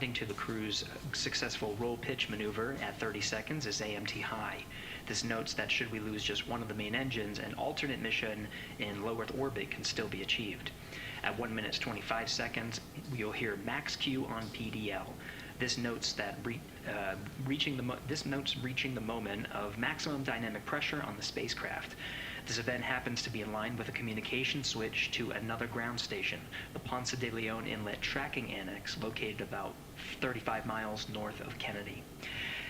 To the crew's successful roll pitch maneuver at 30 seconds is AMT high. This notes that should we lose just one of the main engines, an alternate mission in low Earth orbit can still be achieved. At 1 minute 25 seconds, you'll hear max Q on PDL. This notes that reaching the moment of maximum dynamic pressure on the spacecraft. This event happens to be in line with a communication switch to another ground station, the Ponce de Leon Inlet Tracking Annex, located about 35 miles north of Kennedy.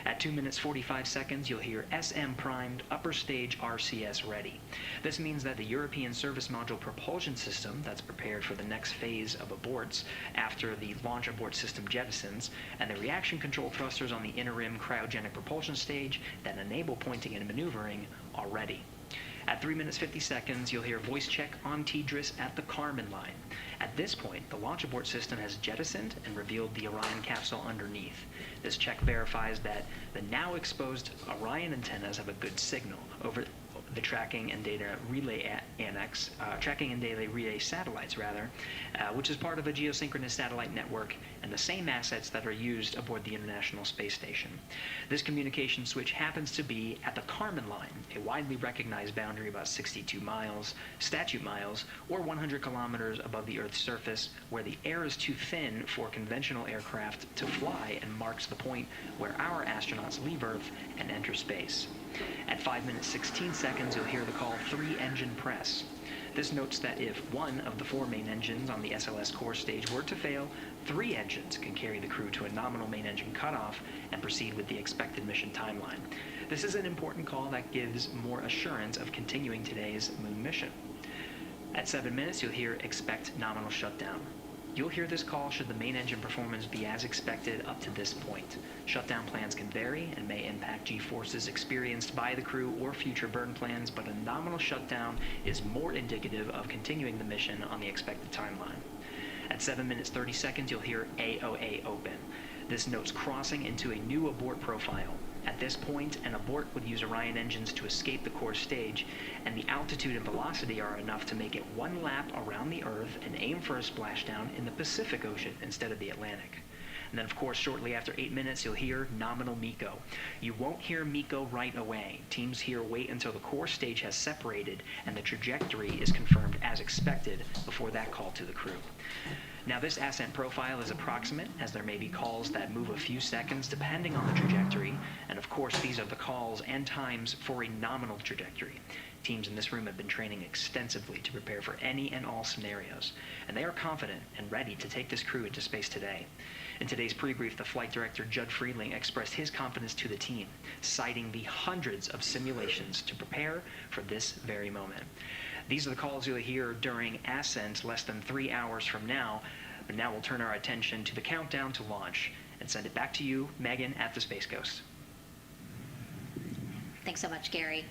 At 2 minutes 45 seconds, you'll hear SM primed, upper stage RCS ready. This means that the European Service Module propulsion system that's prepared for the next phase of aborts after the launch abort system jettisons, and the reaction control thrusters on the inner rim cryogenic propulsion stage that enable pointing and maneuvering are ready. At 3 minutes 50 seconds, you'll hear voice check on TDRS at the Kármán line. At this point, the launch abort system has jettisoned and revealed the Orion capsule underneath. This check verifies that the now exposed Orion antennas have a good signal over the tracking and data relay tracking and data relay satellites, which is part of a geosynchronous satellite network and the same assets that are used aboard the International Space Station. This communication switch happens to be at the Kármán line, a widely recognized boundary about 62 miles, statute miles, or 100 kilometers above the Earth's surface, where the air is too thin for conventional aircraft to fly and marks the point where our astronauts leave Earth and enter space. At 5 minutes 16 seconds, you'll hear the call 3-engine press. This notes that if one of the 4 main engines on the SLS core stage were to fail, 3 engines can carry the crew to a nominal main engine cutoff and proceed with the expected mission timeline. This is an important call that gives more assurance of continuing today's moon mission. At 7 minutes, you'll hear expect nominal shutdown. You'll hear this call should the main engine performance be as expected up to this point. Shutdown plans can vary and may impact G-forces experienced by the crew or future burn plans, but a nominal shutdown is more indicative of continuing the mission on the expected timeline. At 7 minutes 30 seconds, you'll hear AOA open. This notes crossing into a new abort profile. At this point, an abort would use Orion engines to escape the core stage, and the altitude and velocity are enough to make it one lap around the Earth and aim for a splashdown in the Pacific Ocean instead of the Atlantic. And then, of course, shortly after 8 minutes, you'll hear nominal MECO. You won't hear MECO right away. Teams here wait until the core stage has separated and the trajectory is confirmed as expected before that call to the crew. Now, this ascent profile is approximate, as there may be calls that move a few seconds depending on the trajectory, and of course these are the calls and times for a nominal trajectory. Teams in this room have been training extensively to prepare for any and all scenarios, and they are confident and ready to take this crew into space today. In today's pre-brief, the flight director, Judd Friedling, expressed his confidence to the team, citing the hundreds of simulations to prepare for this very moment. These are the calls you'll hear during ascent less than 3 hours from now, but now we'll turn our attention to the countdown to launch and send it back to you, Megan, at the Space Coast. Thanks so much, Gary.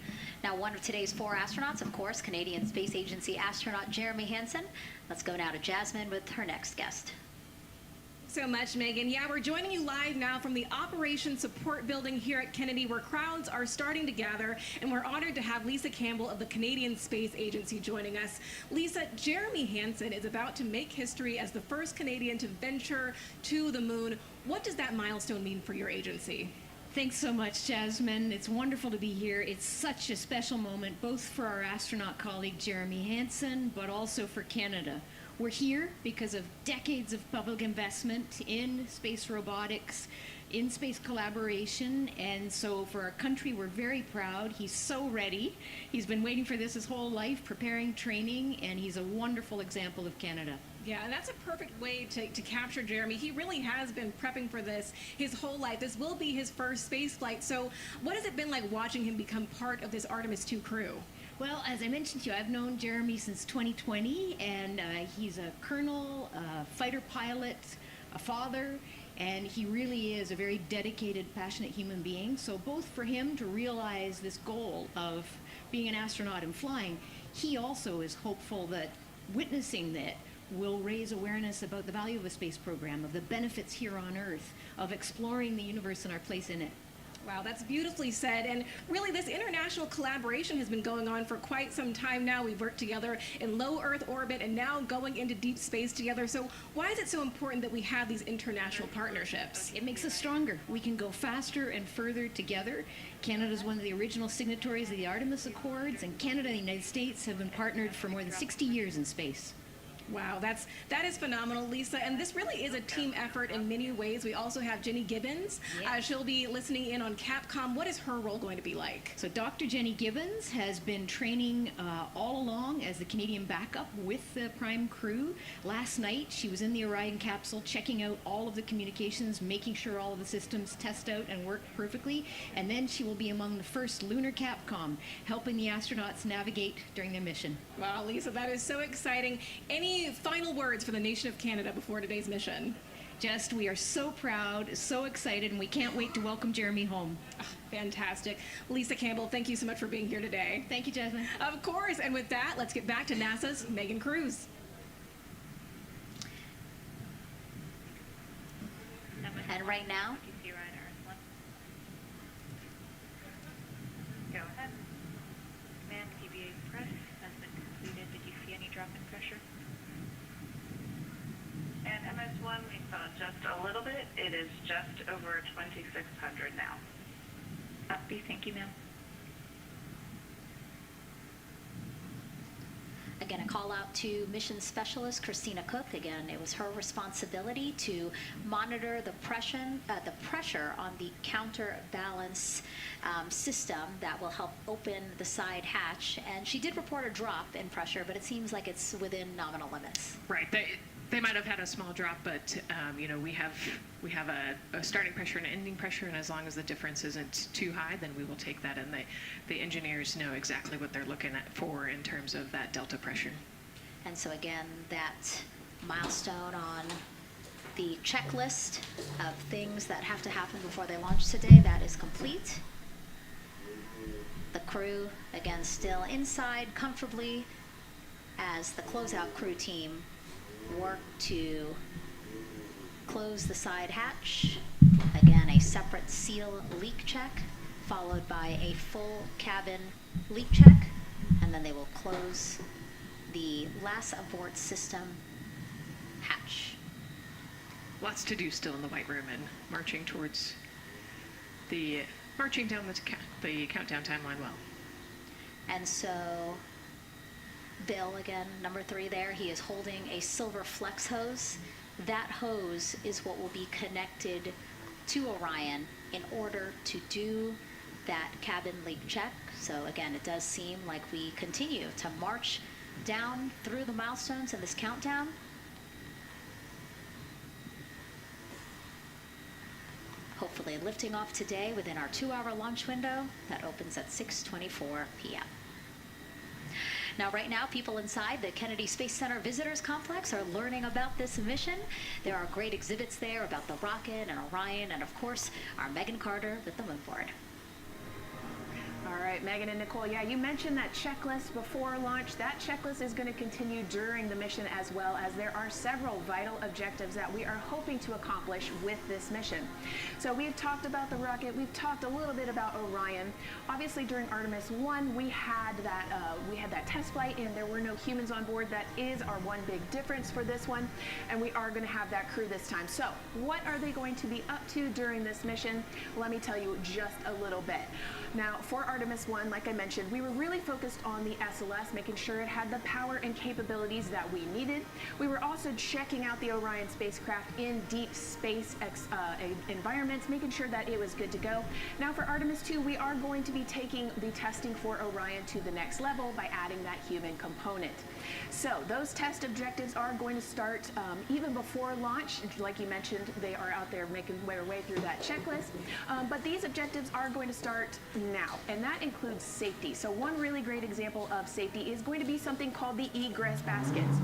Now, one of today's 4 astronauts, of course, Canadian Space Agency astronaut Jeremy Hansen. Let's go now to Jasmine with her next guest. So much, Megan. Yeah, we're joining you live now from the Operations Support Building here at Kennedy, where crowds are starting to gather, and we're honored to have Lisa Campbell of the Canadian Space Agency joining us. Lisa, Jeremy Hansen is about to make history as the first Canadian to venture to the moon. What does that milestone mean for your agency? Thanks so much, Jasmine. It's wonderful to be here. It's such a special moment, both for our astronaut colleague Jeremy Hansen, but also for Canada. We're here because of decades of public investment in space robotics, in space collaboration, and so for our country, we're very proud. He's so ready. He's been waiting for this his whole life, preparing, training, and he's a wonderful example of Canada. Yeah, and that's a perfect way to capture Jeremy. He really has been prepping for this his whole life. This will be his first space flight. So what has it been like watching him become part of this Artemis II crew? Well, as I mentioned to you, I've known Jeremy since 2020, and he's a colonel, a fighter pilot, a father, and he really is a very dedicated, passionate human being. So both for him to realize this goal of being an astronaut and flying, he also is hopeful that witnessing that will raise awareness about the value of a space program, of the benefits here on Earth, of exploring the universe and our place in it. Wow, that's beautifully said. And really, this international collaboration has been going on for quite some time now. We've worked together in low Earth orbit and now going into deep space together. So why is it so important that we have these international partnerships? It makes us stronger. We can go faster and further together. Canada is one of the original signatories of the Artemis Accords, and Canada and the United States have been partnered for more than 60 years in space. Wow, that is phenomenal, Lisa. And this really is a team effort in many ways. We also have Jenny Gibbons. Yeah. She'll be listening in on Capcom. What is her role going to be like? So Dr. Jenny Gibbons has been training all along as the Canadian backup with the prime crew. Last night, she was in the Orion capsule checking out all of the communications, making sure all of the systems test out and work perfectly. And then she will be among the first lunar Capcom, helping the astronauts navigate during their mission. Wow, Lisa, that is so exciting. Any final words for the nation of Canada before today's mission? Just, we are so proud, so excited, and we can't wait to welcome Jeremy home. Oh, fantastic. Lisa Campbell, thank you so much for being here today. Thank you, Jasmine. Of course, and with that, let's get back to NASA's Megan Cruz. And right now, Go ahead. Command PBA press has been completed. Did you see any drop in pressure? And MS1, we saw just a little bit. It is just over 2,600 now. Copy. Thank you, ma'am. again, a call out to mission specialist Christina Cook. Again, it was her responsibility to monitor the pressure on the counterbalance system that will help open the side hatch. And she did report a drop in pressure, but it seems like it's within nominal limits. Right. They might have had a small drop, but we have a starting pressure and an ending pressure, and as long as the difference isn't too high, then we will take that. And the engineers know exactly what they're looking for in terms of that delta pressure. And so again, that milestone on the checklist of things that have to happen before they launch today, that is complete. The crew, again, still inside comfortably as the closeout crew team work to close the side hatch. Again, a separate seal leak check, followed by a full cabin leak check, and then they will close the last abort system hatch. Lots to do still in the White Room and marching down the countdown timeline well. And so Bill, again, number 3 there, he is holding a silver flex hose. That hose is what will be connected to Orion in order to do that cabin leak check. So again, it does seem like we continue to march down through the milestones in this countdown. Hopefully lifting off today within our 2-hour launch window that opens at 6:24 p.m. Now, right now, people inside the Kennedy Space Center Visitors Complex are learning about this mission. There are great exhibits there about the rocket and Orion, and of course, our Megan Carter with the moon board. All right, Megan and Nicole, yeah, you mentioned that checklist before launch. That checklist is going to continue during the mission, as well as there are several vital objectives that we are hoping to accomplish with this mission. So we've talked about the rocket. We've talked a little bit about Orion. Obviously, during Artemis I, we had that test flight, and there were no humans on board. That is our one big difference for this one, and we are going to have that crew this time. So what are they going to be up to during this mission? Let me tell you just a little bit. Now, for Artemis I, like I mentioned, we were really focused on the SLS, making sure it had the power and capabilities that we needed. We were also checking out the Orion spacecraft in deep space environments, making sure that it was good to go. Now, for Artemis II, we are going to be taking the testing for Orion to the next level by adding that human component. So those test objectives are going to start even before launch. Like you mentioned, they are out there making their way through that checklist. But these objectives are going to start now. And and that includes safety. So one really great example of safety is going to be something called the egress baskets.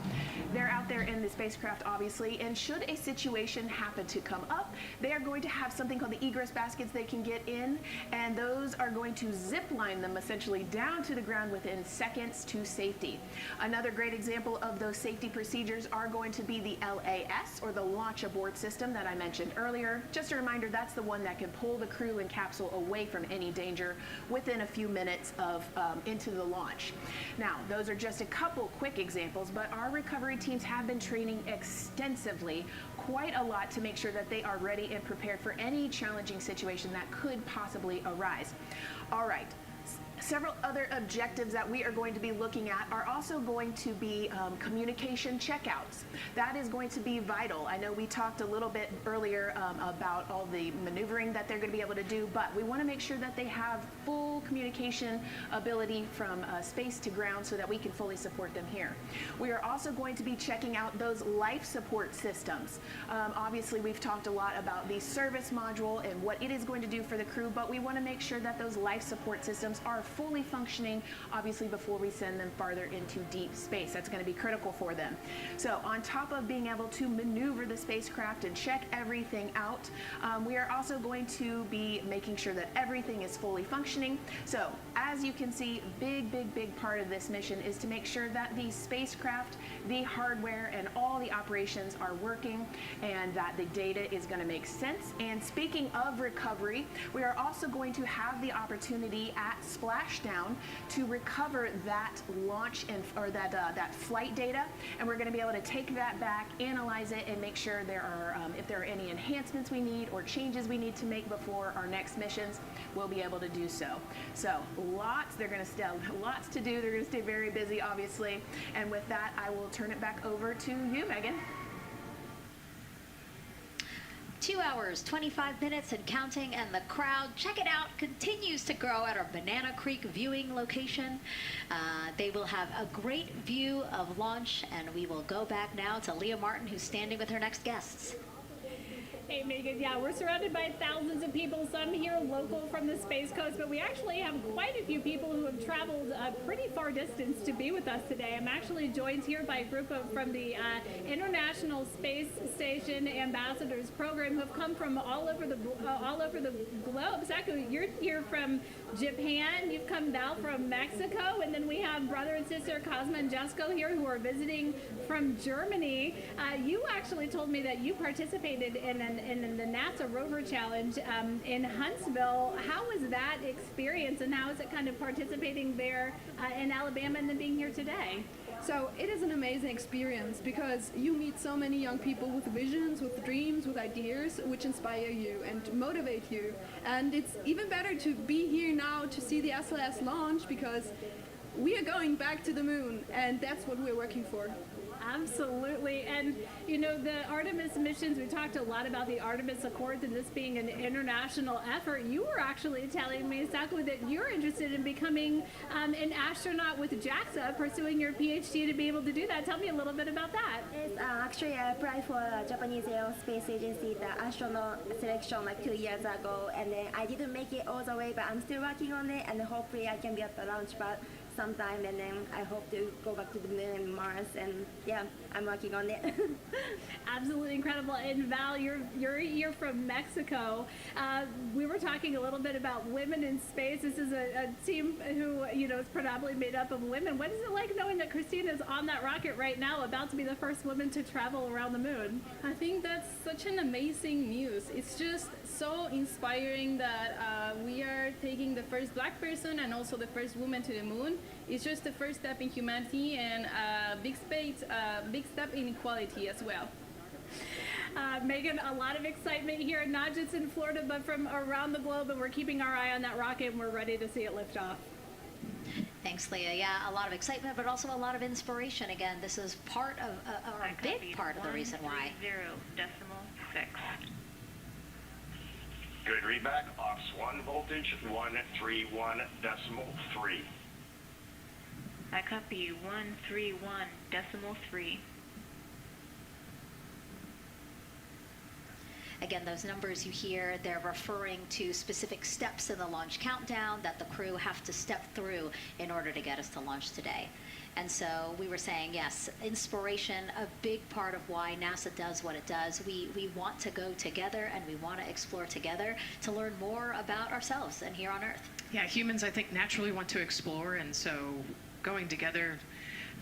They're out there in the spacecraft, obviously, and should a situation happen to come up, they are going to have something called the egress baskets they can get in, and those are going to zip line them essentially down to the ground within seconds to safety. Another great example of those safety procedures are going to be the LAS, or the Launch Abort System that I mentioned earlier. Just a reminder, that's the one that can pull the crew and capsule away from any danger within a few minutes of into the launch. Now, those are just a couple quick examples, but our recovery teams have been training extensively, quite a lot, to make sure that they are ready and prepared for any challenging situation that could possibly arise. All right. Several other objectives that we are going to be looking at are also going to be communication checkouts. That is going to be vital. I know we talked a little bit earlier about all the maneuvering that they're going to be able to do, but we want to make sure that they have full communication ability from space to ground so that we can fully support them here. We are also going to be checking out those life support systems. Obviously, we've talked a lot about the service module and what it is going to do for the crew, but we want to make sure that those life support systems are fully functioning, obviously, before we send them farther into deep space. That's going to be critical for them. So on top of being able to maneuver the spacecraft and check everything out, we are also going to be making sure that everything is fully functioning. So as you can see, big part of this mission is to make sure that the spacecraft, the hardware, and all the operations are working, and that the data is going to make sense. And speaking of recovery, we are also going to have the opportunity at Splashdown to recover that launch or that flight data, and we're going to be able to take that back, analyze it, and make sure there are if there are any enhancements we need or changes we need to make before our next missions, we'll be able to do so. So lots to do. They're going to stay very busy, obviously. And with that, I will turn it back over to you, Megan. 2 hours, 25 minutes and counting, and the crowd, check it out, continues to grow at our Banana Creek viewing location. They will have a great view of launch, and we will go back now to Leah Martin, who's standing with her next guests. Hey, Megan, yeah, we're surrounded by thousands of people, some here local from the Space Coast, but we actually have quite a few people who have traveled a pretty far distance to be with us today. I'm actually joined here by a group from the International Space Station Ambassadors Program who have come from all over the globe. Saku, you're here from Japan, you've come now from Mexico, and then we have brother and sister Cosma and Jesco here who are visiting from Germany. You actually told me that you participated in the NASA Rover Challenge in Huntsville. How was that experience, and how is it kind of participating there in Alabama and then being here today? So it is an amazing experience because you meet so many young people with visions, with dreams, with ideas, which inspire you and motivate you. And it's even better to be here now to see the SLS launch because we are going back to the moon, and that's what we're working for. Absolutely. And, you know, the Artemis missions, we talked a lot about the Artemis Accords and this being an international effort. You were actually telling me, Saku, that you're interested in becoming an astronaut with JAXA, pursuing your PhD to be able to do that. Tell me a little bit about that. Yes, actually, I applied for Japanese Aerospace Agency, the astronaut selection like 2 years ago, and then I didn't make it all the way, but I'm still working on it, and hopefully I can be at the launch pad sometime, and then I hope to go back to the moon and Mars, and yeah, I'm working on it. Absolutely incredible. And Val, you're here from Mexico. We were talking a little bit about women in space. This is a team who, you know, is predominantly made up of women. What is it like knowing that Christina is on that rocket right now, about to be the first woman to travel around the moon? I think that's such an amazing news. It's just so inspiring that we are taking the first black person and also the first woman to the moon. It's just the first step in humanity and a big step in equality as well. Megan, a lot of excitement here, not just in Florida, but from around the globe, and we're keeping our eye on that rocket, and we're ready to see it lift off. Thanks, Leah. Yeah, a lot of excitement, but also a lot of inspiration. Again, this is part of, or a big part of the reason why. 130.6. Good readback. Ops 1 voltage 131.3. I copy 131.3. Again, those numbers you hear, they're referring to specific steps in the launch countdown that the crew have to step through in order to get us to launch today. And so we were saying, yes, inspiration, a big part of why NASA does what it does. We want to go together and we want to explore together to learn more about ourselves and here on Earth. Yeah, humans, I think, naturally want to explore, and so going together,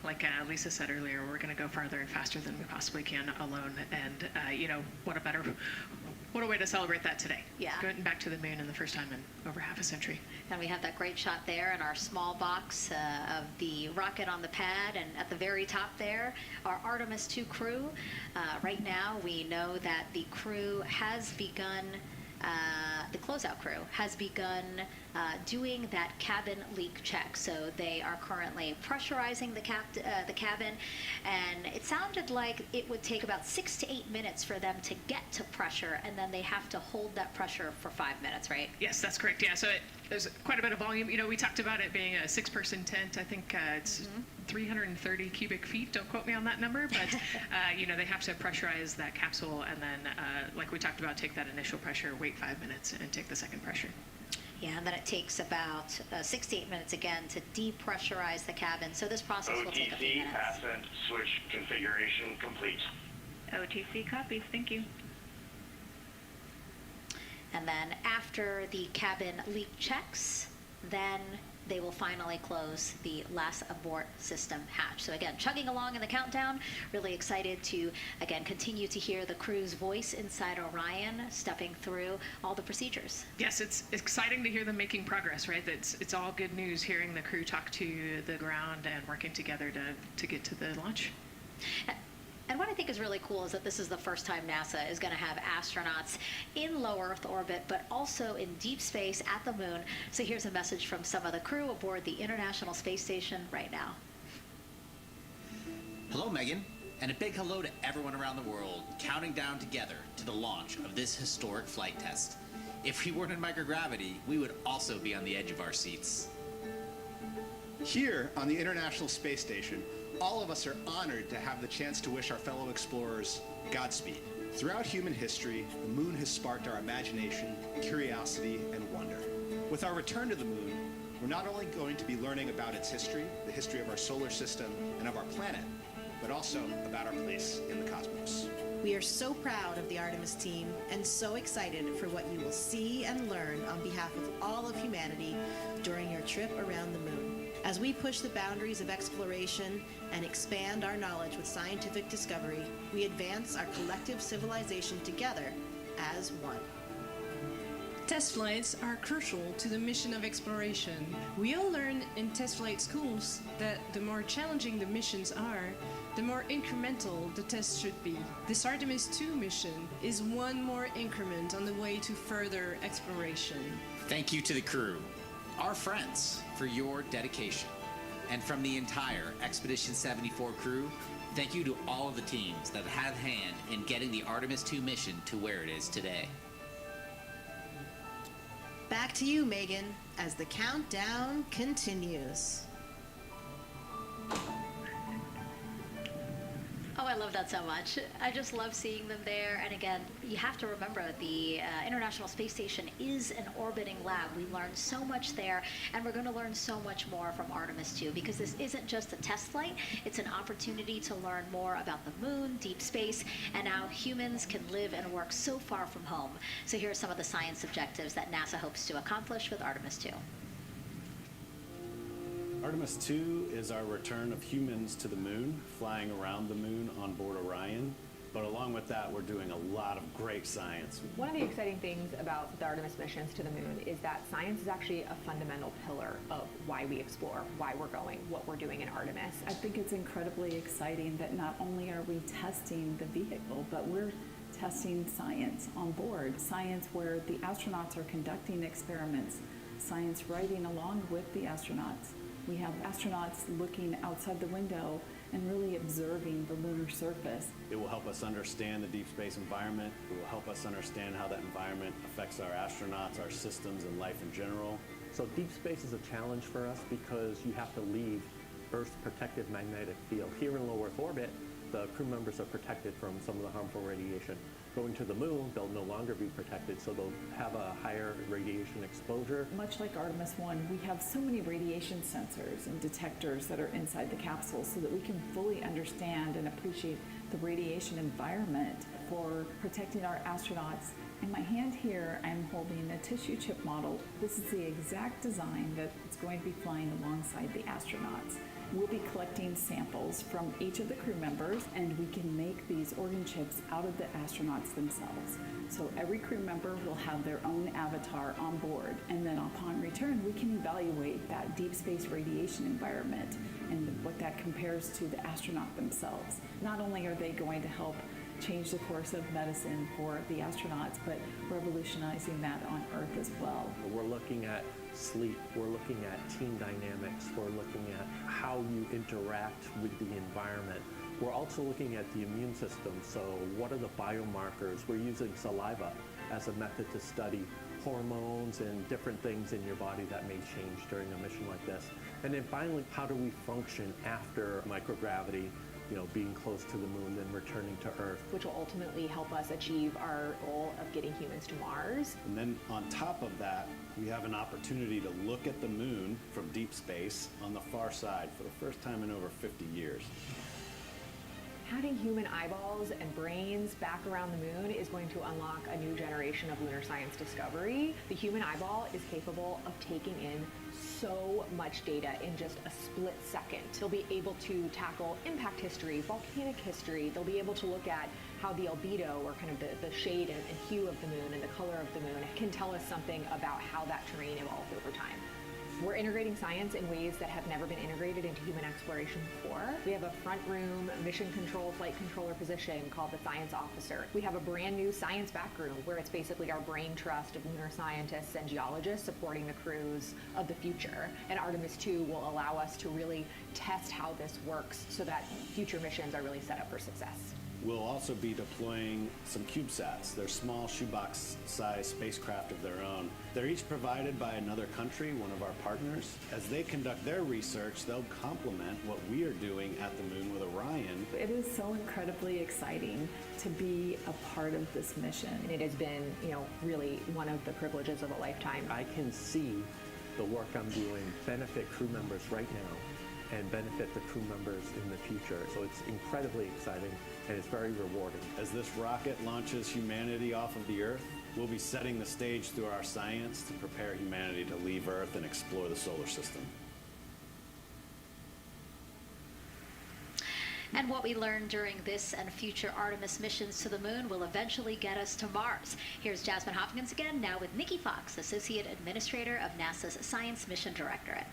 like Lisa said earlier, we're going to go farther and faster than we possibly can alone. And, what a way to celebrate that today. Yeah. Going back to the moon in the first time in over half a century. And we have that great shot there in our small box of the rocket on the pad, and at the very top there, our Artemis II crew. Right now, we know that the crew has begun, the closeout crew has begun doing that cabin leak check. So they are currently pressurizing the cabin, and it sounded like it would take about 6 to 8 minutes for them to get to pressure, and then they have to hold that pressure for 5 minutes, right? Yes, that's correct. Yeah, so there's quite a bit of volume. You know, we talked about it being a 6-person tent. I think it's 330 cubic feet. Don't quote me on that number, but they have to pressurize that capsule, and then, like we talked about, take that initial pressure, wait 5 minutes, and take the second pressure. Yeah, and then it takes about 6 to 8 minutes again to depressurize the cabin. So this process will take a few minutes. OTC ascent switch configuration complete. OTC copies. Thank you. And then after the cabin leak checks, then they will finally close the last abort system hatch. So again, chugging along in the countdown, really excited to, again, continue to hear the crew's voice inside Orion, stepping through all the procedures. Yes, it's exciting to hear them making progress, right? It's all good news hearing the crew talk to the ground and working together to get to the launch. And what I think is really cool is that this is the first time NASA is going to have astronauts in low Earth orbit, but also in deep space at the moon. So here's a message from some of the crew aboard the International Space Station right now. Hello, Megan, and a big hello to everyone around the world counting down together to the launch of this historic flight test. If we weren't in microgravity, we would also be on the edge of our seats. Here on the International Space Station, all of us are honored to have the chance to wish our fellow explorers Godspeed. Throughout human history, the moon has sparked our imagination, curiosity, and wonder. With our return to the moon, we're not only going to be learning about its history, the history of our solar system and of our planet, but also about our place in the cosmos. We are so proud of the Artemis team and so excited for what you will see and learn on behalf of all of humanity during your trip around the moon. As we push the boundaries of exploration and expand our knowledge with scientific discovery, we advance our collective civilization together as one. Test flights are crucial to the mission of exploration. We all learn in test flight schools that the more challenging the missions are, the more incremental the tests should be. This Artemis II mission is one more increment on the way to further exploration. Thank you to the crew, our friends, for your dedication. And from the entire Expedition 74 crew, thank you to all of the teams that had a hand in getting the Artemis II mission to where it is today. Back to you, Megan, as the countdown continues. Oh, I love that so much. I just love seeing them there. And again, you have to remember the International Space Station is an orbiting lab. We learned so much there, and we're going to learn so much more from Artemis II, because this isn't just a test flight. It's an opportunity to learn more about the moon, deep space, and how humans can live and work so far from home. So here are some of the science objectives that NASA hopes to accomplish with Artemis II. Artemis II is our return of humans to the moon, flying around the moon on board Orion. But along with that, we're doing a lot of great science. One of the exciting things about the Artemis missions to the moon is that science is actually a fundamental pillar of why we explore, why we're going, what we're doing in Artemis. I think it's incredibly exciting that not only are we testing the vehicle, but we're testing science on board. Science where the astronauts are conducting experiments, science riding along with the astronauts. We have astronauts looking outside the window and really observing the lunar surface. It will help us understand the deep space environment. It will help us understand how that environment affects our astronauts, our systems, and life in general. So deep space is a challenge for us because you have to leave Earth's protective magnetic field. Here in low Earth orbit, the crew members are protected from some of the harmful radiation. going to the moon, they'll no longer be protected, so they'll have a higher radiation exposure. Much like Artemis I, we have so many radiation sensors and detectors that are inside the capsule so that we can fully understand and appreciate the radiation environment for protecting our astronauts. In my hand here, I'm holding a tissue chip model. This is the exact design that's going to be flying alongside the astronauts. We'll be collecting samples from each of the crew members, and we can make these organ chips out of the astronauts themselves. So every crew member will have their own avatar on board, and then upon return, we can evaluate that deep space radiation environment and what that compares to the astronaut themselves. Not only are they going to help change the course of medicine for the astronauts, but revolutionizing that on Earth as well. We're looking at sleep, we're looking at team dynamics, we're looking at how you interact with the environment. We're also looking at the immune system, so what are the biomarkers? We're using saliva as a method to study hormones and different things in your body that may change during a mission like this. And then finally, how do we function after microgravity, being close to the moon, then returning to Earth. Which will ultimately help us achieve our goal of getting humans to Mars. And then on top of that, we have an opportunity to look at the moon from deep space on the far side for the first time in over 50 years. Having human eyeballs and brains back around the moon is going to unlock a new generation of lunar science discovery. The human eyeball is capable of taking in so much data in just a split second. They'll be able to tackle impact history, volcanic history. They'll be able to look at how the albedo, or kind of the shade and hue of the moon and the color of the moon, can tell us something about how that terrain evolved over time. We're integrating science in ways that have never been integrated into human exploration before. We have a front room mission control flight controller position called the science officer. We have a brand new science back room where it's basically our brain trust of lunar scientists and geologists supporting the crews of the future. And Artemis II will allow us to really test how this works so that future missions are really set up for success. We'll also be deploying some CubeSats. They're small shoebox-sized spacecraft of their own. They're each provided by another country, one of our partners. As they conduct their research, they'll complement what we are doing at the moon with Orion. It is so incredibly exciting to be a part of this mission. And it has been, really one of the privileges of a lifetime. I can see the work I'm doing benefit crew members right now and benefit the crew members in the future. So it's incredibly exciting and it's very rewarding. As this rocket launches humanity off of the Earth, we'll be setting the stage through our science to prepare humanity to leave Earth and explore the solar system. And what we learn during this and future Artemis missions to the moon will eventually get us to Mars. Here's Jasmine Hopkins again, now with Nikki Fox, Associate Administrator of NASA's Science Mission Directorate.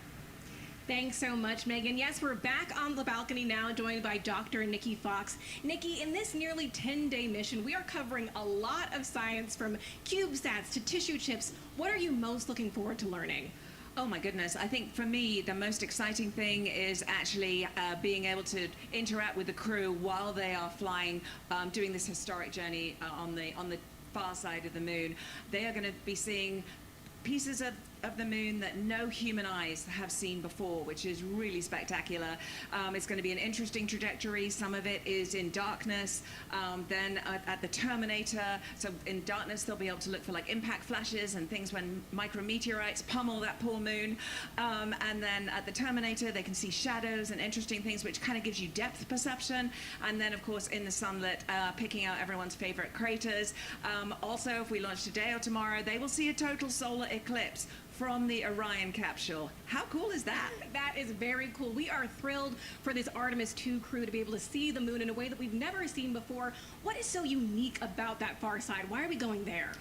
Thanks so much, Megan. Yes, we're back on the balcony now, joined by Dr. Nikki Fox. Nikki, in this nearly 10-day mission, we are covering a lot of science from CubeSats to tissue chips. What are you most looking forward to learning? Oh my goodness, I think for me the most exciting thing is actually being able to interact with the crew while they are flying, doing this historic journey on the far side of the moon. They are going to be seeing pieces of the moon that no human eyes have seen before, which is really spectacular. It's going to be an interesting trajectory. Some of it is in darkness. Then at the terminator, so in darkness they'll be able to look for like impact flashes and things when micrometeorites pummel that poor moon. And then at the terminator they can see shadows and interesting things, which kind of gives you depth perception. And then of course in the sunlit, picking out everyone's favorite craters. Also, if we launch today or tomorrow, they will see a total solar eclipse from the Orion capsule. How cool is that? That is very cool. We are thrilled for this Artemis II crew to be able to see the moon in a way that we've never seen before. What is so unique about that far side? Why are we going there?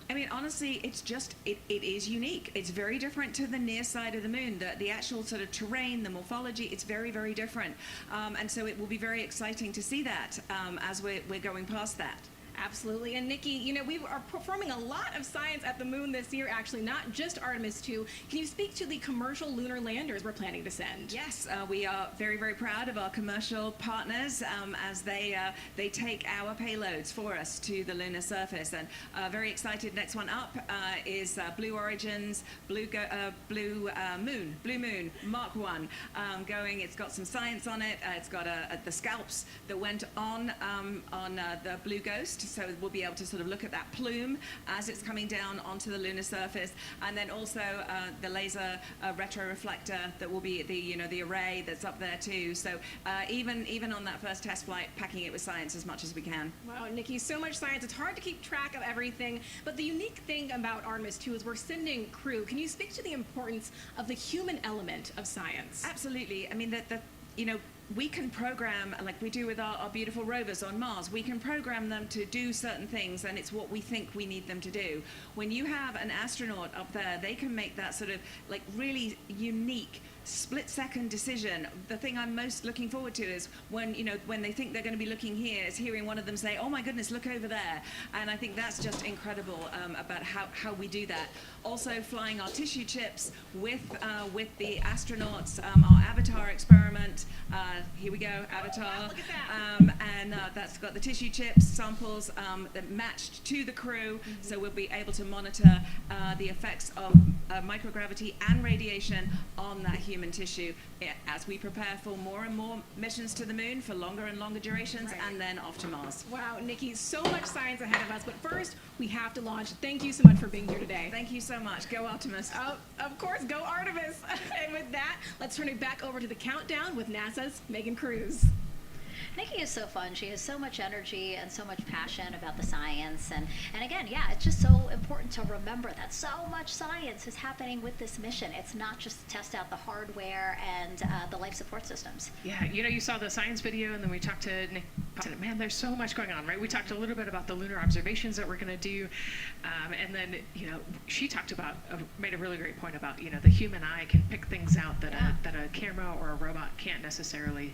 I mean, honestly, it's just, it is unique. It's very different to the near side of the moon. The actual sort of terrain, the morphology, it's very, very different. And so it will be very exciting to see that as we're going past that. Absolutely. And Nikki, we are performing a lot of science at the moon this year, actually, not just Artemis II. Can you speak to the commercial lunar landers we're planning to send? Yes, we are very, very proud of our commercial partners as they take our payloads for us to the lunar surface. And very excited, next one up is Blue Origin's Blue Moon Mark 1 going. It's got some science on it. It's got the scalps that went on the Blue Ghost. so we'll be able to sort of look at that plume as it's coming down onto the lunar surface, and then also the laser retroreflector that will be the array that's up there too. So even on that first test flight, packing it with science as much as we can. Wow, Nikki, so much science. It's hard to keep track of everything. But the unique thing about Artemis II is we're sending crew. Can you speak to the importance of the human element of science? Absolutely. I mean, we can program, like we do with our beautiful rovers on Mars, we can program them to do certain things, and it's what we think we need them to do. When you have an astronaut up there, they can make that sort of like really unique split-second decision. The thing I'm most looking forward to is when they think they're going to be looking here, is hearing one of them say, "Oh my goodness, look over there." And I think that's just incredible about how we do that. Also, flying our tissue chips with the astronauts, our Avatar experiment. Here we go, Avatar. Look at that. And that's got the tissue chips samples that matched to the crew, so we'll be able to monitor the effects of microgravity and radiation on that human tissue as we prepare for more and more missions to the moon for longer and longer durations, and then off to Mars. Wow, Nikki, so much science ahead of us, but first we have to launch. Thank you so much for being here today. Thank you so much. Go Optimus. Of course, go Artemis. And with that, let's turn it back over to the countdown with NASA's Megan Cruz. Nikki is so fun. She has so much energy and so much passion about the science. And again, yeah, it's just so important to remember that so much science is happening with this mission. It's not just to test out the hardware and the life support systems. Yeah, you saw the science video, and then we talked to Nick. Man, there's so much going on, right? We talked a little bit about the lunar observations that we're going to do, and then she talked about, made a really great point about the human eye can pick things out that a camera or a robot can't necessarily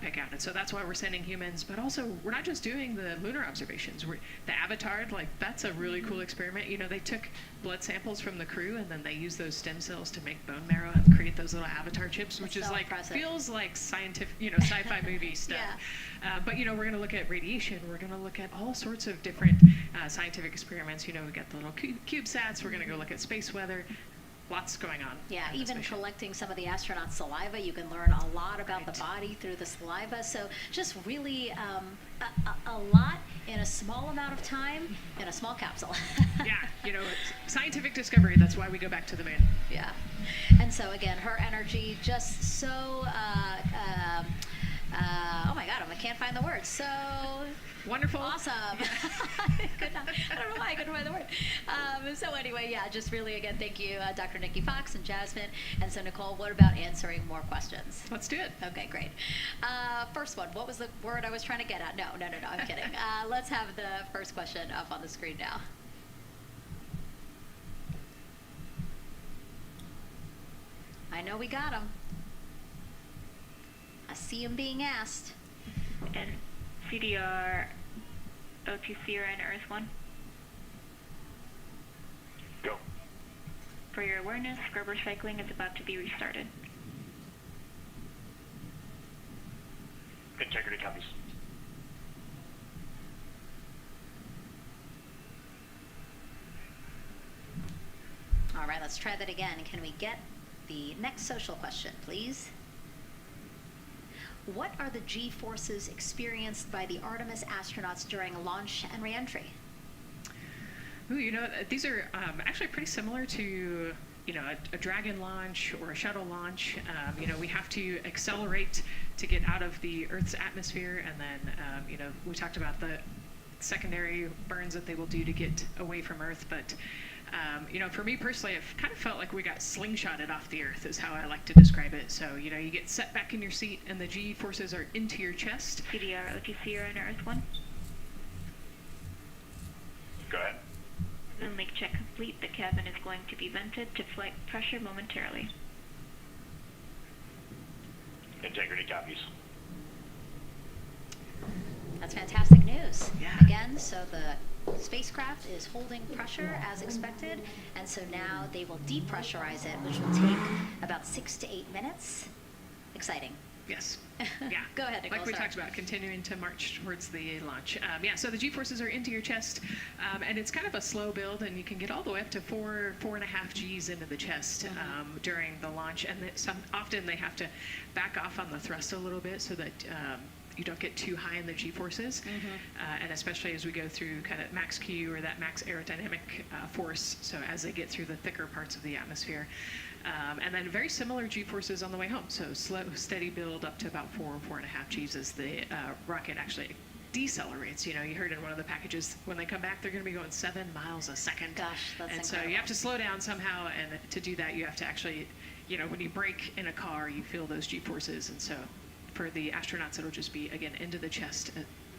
pick out, and so that's why we're sending humans. But also, we're not just doing the lunar observations. The Avatar, that's a really cool experiment. They took blood samples from the crew, and then they used those stem cells to make bone marrow and create those little Avatar chips, which is so feels like scientific, sci-fi movie stuff. Yeah. But we're going to look at radiation. We're going to look at all sorts of different scientific experiments. We got the little CubeSats. We're going to go look at space weather. Lots going on. Yeah, even collecting some of the astronauts' saliva. You can learn a lot about the body through the saliva. So just really a lot in a small amount of time in a small capsule. Yeah, scientific discovery. That's why we go back to the moon. Yeah. And so again, her energy just so, oh my God, I can't find the words. So wonderful. Awesome. I don't know why I couldn't find the word. So anyway, yeah, just really, again, thank you, Dr. Nikki Fox and Jasmine. And so, Nicole, what about answering more questions? Let's do it. Okay, great. First one, what was the word I was trying to get at? No, I'm kidding. Let's have the first question up on the screen now. I know we got them. I see them being asked. And CDR O2C Orion Earth 1. Go. For your awareness, scrubber cycling is about to be restarted. Integrity copies. All right, let's try that again. Can we get the next social question, please? What are the G-forces experienced by the Artemis astronauts during launch and reentry? Ooh, these are actually pretty similar to, a Dragon launch or a shuttle launch. We have to accelerate to get out of the Earth's atmosphere, and then, we talked about the secondary burns that they will do to get away from Earth, but for me personally, I've kind of felt like we got slingshotted off the Earth is how I like to describe it. So, you get set back in your seat and the G-forces are into your chest. CDR OTC Orion Earth 1. Go ahead. And leak check complete. The cabin is going to be vented to flight pressure momentarily. Integrity copies. That's fantastic news. Yeah. Again, so the spacecraft is holding pressure as expected, and so now they will depressurize it, which will take about 6 to 8 minutes. Exciting. Yes. Yeah. Go ahead, Nicole. Like we talked about, continuing to march towards the launch. So the G-forces are into your chest, and it's kind of a slow build, and you can get all the way up to 4.5 Gs into the chest during the launch, and often they have to back off on the thrust a little bit so that you don't get too high in the G-forces, and especially as we go through kind of max Q or that max aerodynamic force, so as they get through the thicker parts of the atmosphere. And then very similar G-forces on the way home, so slow, steady build up to about 4.5 Gs as the rocket actually decelerates. You know, you heard in one of the packages, when they come back, they're going to be going 7 miles a second. Gosh, that's And incredible. so you have to slow down somehow, and to do that, you have to actually, you know, when you brake in a car, you feel those G-forces, and so for the astronauts, it'll just be, again, into the chest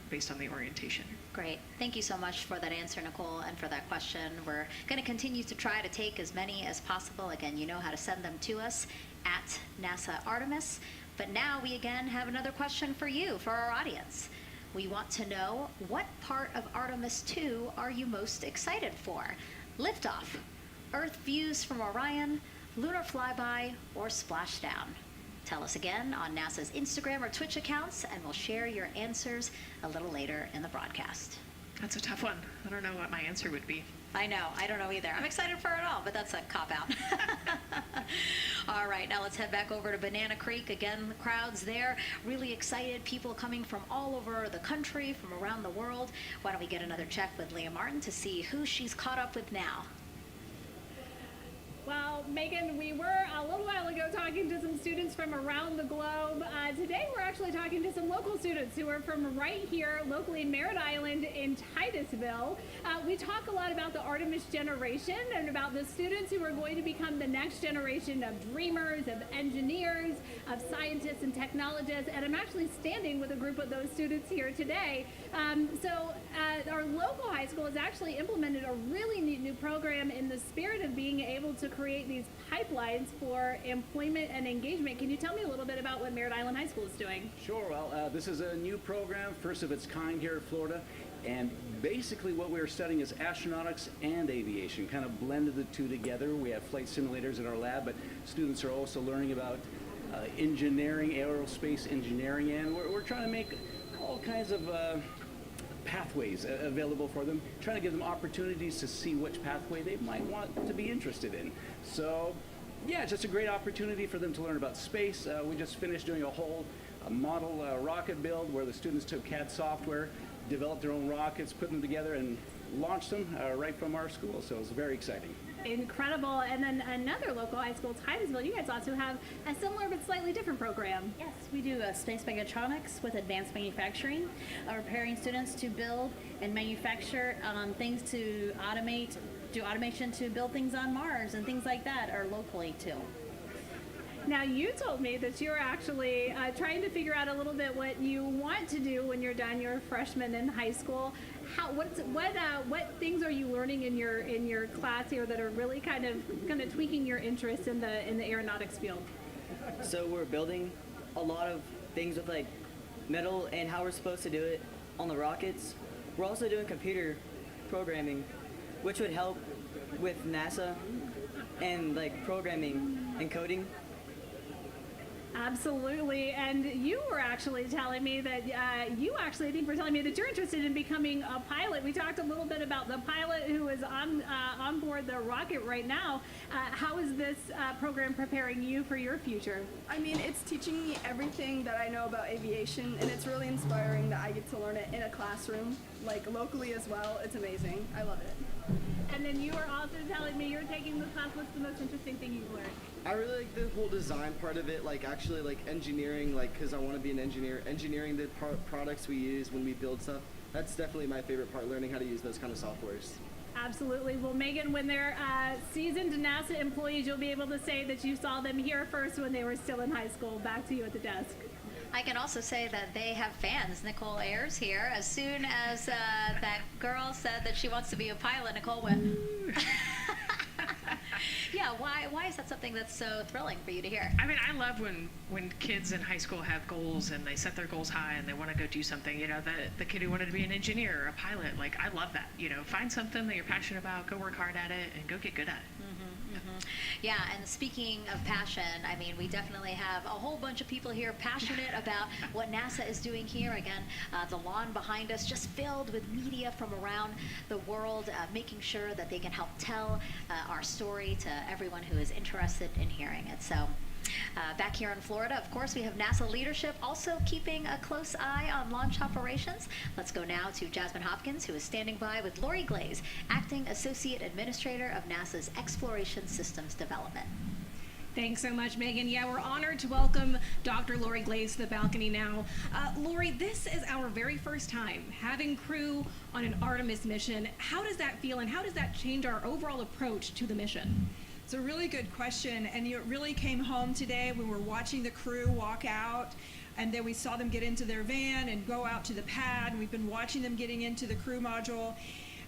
based on the orientation. Great. Thank you so much for that answer, Nicole, and for that question. We're going to continue to try to take as many as possible. Again, you know how to send them to us at NASA Artemis. But now we again have another question for you, for our audience. We want to know, what part of Artemis II are you most excited for? Liftoff, Earth views from Orion, lunar flyby, or splashdown? Tell us again on NASA's Instagram or Twitch accounts, and we'll share your answers a little later in the broadcast. That's a tough one. I don't know what my answer would be. I know. I don't know either. I'm excited for it all, but that's a cop-out. All right, now let's head back over to Banana Creek. Again, the crowd's there, really excited, people coming from all over the country, from around the world. Why don't we get another check with Leah Martin to see who she's caught up with now. Well, Megan, we were a little while ago talking to some students from around the globe. Today we're actually talking to some local students who are from right here locally in Merritt Island in Titusville. We talk a lot about the Artemis generation and about the students who are going to become the next generation of dreamers, of engineers, of scientists and technologists. And I'm actually standing with a group of those students here today. Our local high school has actually implemented a really neat new program in the spirit of being able to create these pipelines for employment and engagement. Can you tell me a little bit about what Merritt Island High School is doing? Sure. Well, this is a new program, first of its kind here in Florida. And basically what we're studying is astronautics and aviation, kind of blended the two together. We have flight simulators in our lab, but students are also learning about engineering, aerospace engineering, and we're trying to make all kinds of pathways available for them, trying to give them opportunities to see which pathway they might want to be interested in. So, yeah, it's just a great opportunity for them to learn about space. We just finished doing a whole model rocket build where the students took CAD software, developed their own rockets, put them together, and launched them right from our school. So it was very exciting. Incredible. And then another local high school, Titusville, you guys also have a similar but slightly different program. Yes, we do space mechatronics with advanced manufacturing, preparing students to build and manufacture things to automate, do automation to build things on Mars and things like that, or locally too. Now, you told me that you're actually trying to figure out a little bit what you want to do when you're done. You're a freshman in high school. What things are you learning in your class here that are really kind of tweaking your interest in the aeronautics field? So we're building a lot of things with like metal and how we're supposed to do it on the rockets. We're also doing computer programming, which would help with NASA and like programming and coding. Absolutely. And you were actually telling me that I think were telling me that you're interested in becoming a pilot. We talked a little bit about the pilot who is on board the rocket right now. How is this program preparing you for your future? I mean, it's teaching me everything that I know about aviation, and it's really inspiring that I get to learn it in a classroom, like locally as well. It's amazing. I love it. And then you were also telling me you're taking this class. What's the most interesting thing you've learned? I really like the whole design part of it, like actually like engineering, like because I want to be an engineer. Engineering the products we use when we build stuff, that's definitely my favorite part, learning how to use those kind of softwares. Absolutely. Well, Megan, when they're seasoned NASA employees, you'll be able to say that you saw them here first when they were still in high school. Back to you at the desk. I can also say that they have fans. Nicole Ayers here. As soon as that girl said that she wants to be a pilot, Nicole went, yeah, why is that something that's so thrilling for you to hear? I mean, I love when kids in high school have goals and they set their goals high and they want to go do something. You know, the kid who wanted to be an engineer or a pilot, like, I love that. You know, find something that you're passionate about, go work hard at it, and go get good at it. Yeah, and speaking of passion, I mean, we definitely have a whole bunch of people here passionate about what NASA is doing here. Again, the lawn behind us just filled with media from around the world, making sure that they can help tell our story to everyone who is interested in hearing it. So Back here in Florida, of course, we have NASA leadership also keeping a close eye on launch operations. Let's go now to Jasmine Hopkins, who is standing by with Lori Glaze, Acting Associate Administrator of NASA's Exploration Systems Development. Thanks so much, Megan. Yeah, we're honored to welcome Dr. Lori Glaze to the balcony now. Lori, this is our very first time having crew on an Artemis mission. How does that feel, and how does that change our overall approach to the mission? It's a really good question, and it really came home today when we were watching the crew walk out, and then we saw them get into their van and go out to the pad, and we've been watching them getting into the crew module.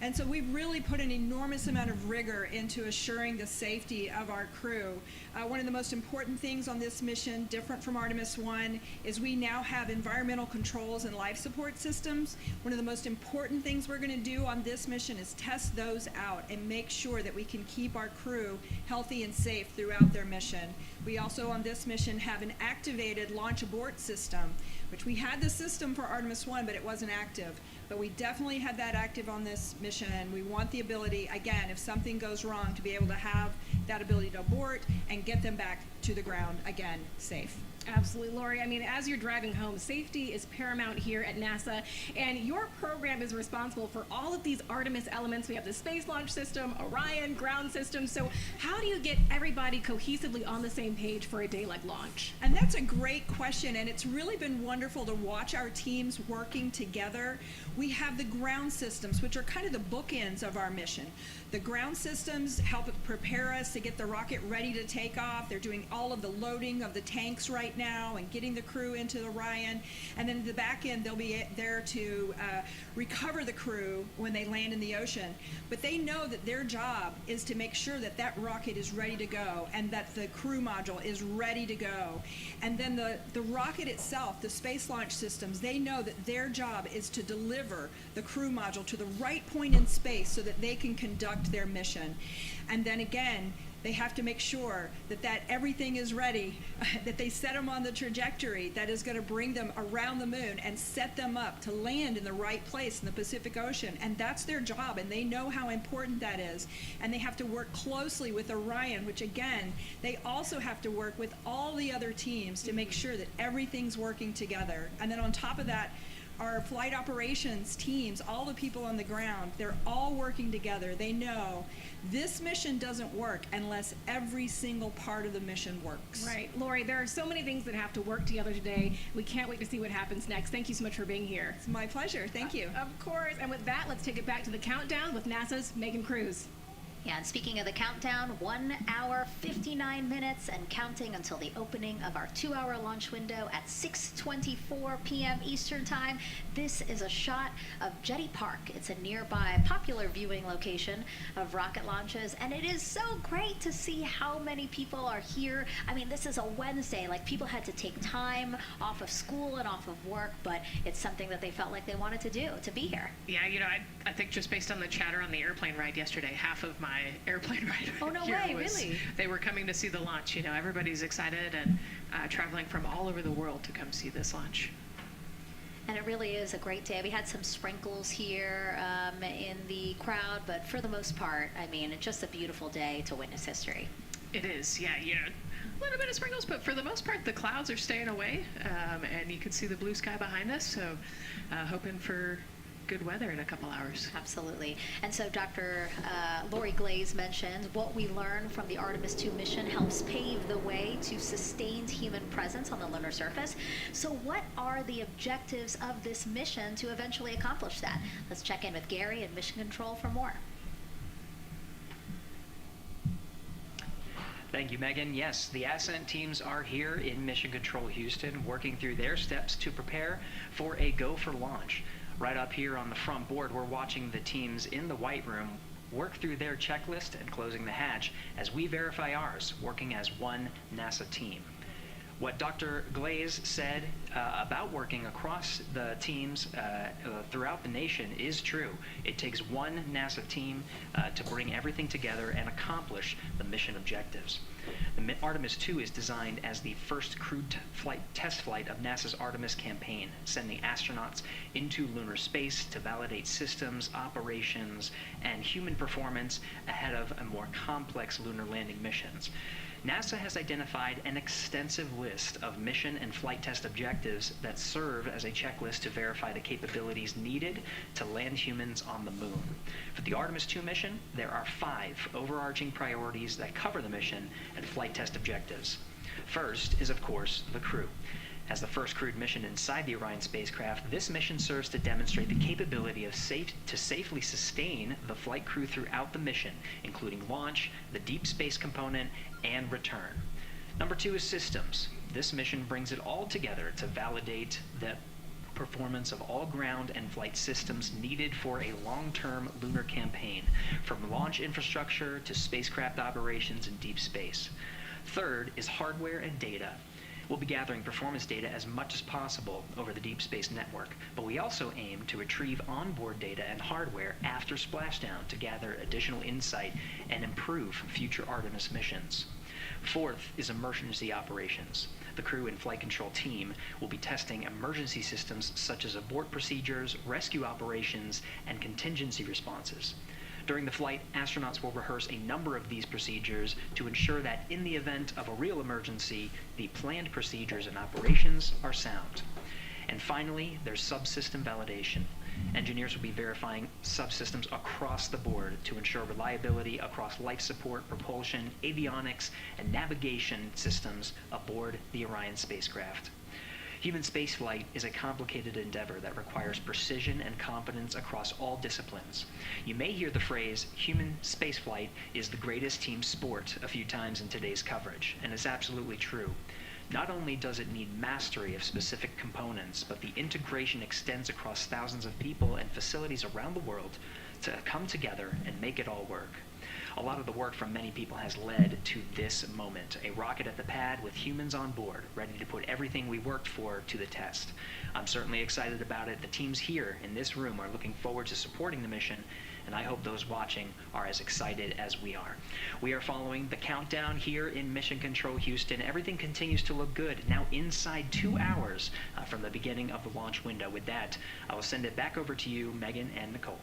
And so we've really put an enormous amount of rigor into assuring the safety of our crew. One of the most important things on this mission, different from Artemis I, is we now have environmental controls and life support systems. One of the most important things we're going to do on this mission is test those out and make sure that we can keep our crew healthy and safe throughout their mission. We also on this mission have an activated launch abort system, which we had the system for Artemis I, but it wasn't active. But we definitely had that active on this mission, and we want the ability, again, if something goes wrong, to be able to have that ability to abort and get them back to the ground, again, safe. Absolutely, Lori. I mean, as you're driving home, safety is paramount here at NASA, and your program is responsible for all of these Artemis elements. We have the Space Launch System, Orion, ground system. So how do you get everybody cohesively on the same page for a day like launch? And that's a great question, and it's really been wonderful to watch our teams working together. We have the ground systems, which are kind of the bookends of our mission. The ground systems help prepare us to get the rocket ready to take off. They're doing all of the loading of the tanks right now and getting the crew into Orion. And then at the back end, they'll be there to recover the crew when they land in the ocean. But they know that their job is to make sure that that rocket is ready to go and that the crew module is ready to go. And then the rocket itself, the space launch systems, they know that their job is to deliver the crew module to the right point in space so that they can conduct their mission. And then again, they have to make sure that everything is ready, that they set them on the trajectory that is going to bring them around the moon and set them up to land in the right place in the Pacific Ocean. And that's their job, and they know how important that is. And they have to work closely with Orion, which again, they also have to work with all the other teams to make sure that everything's working together. And then on top of that, our flight operations teams, all the people on the ground, they're all working together. They know this mission doesn't work unless every single part of the mission works. Right. Lori, there are so many things that have to work together today. We can't wait to see what happens next. Thank you so much for being here. It's my pleasure. Thank you. Of course. And with that, let's take it back to the countdown with NASA's Megan Cruz. Yeah, and speaking of the countdown, 1 hour, 59 minutes, and counting until the opening of our 2-hour launch window at 6:24 p.m. Eastern Time. This is a shot of Jetty Park. It's a nearby popular viewing location of rocket launches, and it is so great to see how many people are here. I mean, this is a Wednesday. Like, people had to take time off of school and off of work, but it's something that they felt like they wanted to do, to be here. Yeah, you know, I think just based on the chatter on the airplane ride yesterday, half of my airplane ride oh, no here way, was, really? They were coming to see the launch. You know, everybody's excited and traveling from all over the world to come see this launch. And it really is a great day. We had some sprinkles here in the crowd, but for the most part, I mean, it's just a beautiful day to witness history. It is, yeah, you know, a little bit of sprinkles, but for the most part, the clouds are staying away, and you can see the blue sky behind us, so hoping for good weather in a couple hours. Absolutely. And so Dr. Lori Glaze mentioned what we learned from the Artemis II mission helps pave the way to sustained human presence on the lunar surface. So what are the objectives of this mission to eventually accomplish that? Let's check in with Gary in Mission Control for more. Thank you, Megan. Yes, the ascent teams are here in Mission Control Houston, working through their steps to prepare for a go for launch. Right up here on the front board, we're watching the teams in the White Room work through their checklist and closing the hatch as we verify ours, working as one NASA team. What Dr. Glaze said about working across the teams throughout the nation is true. It takes one NASA team to bring everything together and accomplish the mission objectives. The Artemis II is designed as the first crewed test flight of NASA's Artemis campaign, sending astronauts into lunar space to validate systems, operations, and human performance ahead of a more complex lunar landing missions. NASA has identified an extensive list of mission and flight test objectives that serve as a checklist to verify the capabilities needed to land humans on the moon. For the Artemis II mission, there are 5 overarching priorities that cover the mission and flight test objectives. First is, of course, the crew. As the first crewed mission inside the Orion spacecraft, this mission serves to demonstrate the capability of safely sustain the flight crew throughout the mission, including launch, the deep space component, and return. Number 2 is systems. This mission brings it all together to validate the performance of all ground and flight systems needed for a long-term lunar campaign, from launch infrastructure to spacecraft operations in deep space. Third is hardware and data. We'll be gathering performance data as much as possible over the deep space network, but we also aim to retrieve onboard data and hardware after splashdown to gather additional insight and improve future Artemis missions. Fourth is emergency operations. The crew and flight control team will be testing emergency systems such as abort procedures, rescue operations, and contingency responses. During the flight, astronauts will rehearse a number of these procedures to ensure that in the event of a real emergency, the planned procedures and operations are sound. And finally, there's subsystem validation. Engineers will be verifying subsystems across the board to ensure reliability across life support, propulsion, avionics, and navigation systems aboard the Orion spacecraft. Human spaceflight is a complicated endeavor that requires precision and competence across all disciplines. You may hear the phrase, human spaceflight is the greatest team sport, a few times in today's coverage, and it's absolutely true. Not only does it need mastery of specific components, but the integration extends across thousands of people and facilities around the world to come together and make it all work. A lot of the work from many people has led to this moment, a rocket at the pad with humans on board, ready to put everything we worked for to the test. I'm certainly excited about it. The teams here in this room are looking forward to supporting the mission, and I hope those watching are as excited as we are. We are following the countdown here in Mission Control Houston. Everything continues to look good. Now inside 2 hours from the beginning of the launch window. With that, I will send it back over to you, Megan and Nicole.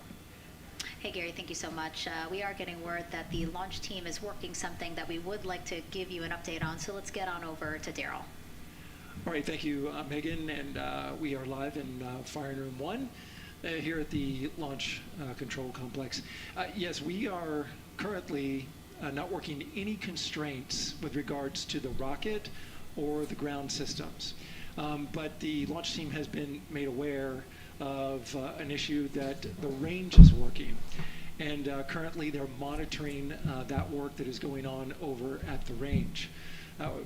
Hey Gary, thank you so much. We are getting word that the launch team is working something that we would like to give you an update on, so let's get on over to Daryl. All right, thank you, Megan, and we are live in Firing Room 1 here at the Launch Control Complex. Yes, we are currently not working any constraints with regards to the rocket or the ground systems, but the launch team has been made aware of an issue that the range is working, and currently they're monitoring that work that is going on over at the range.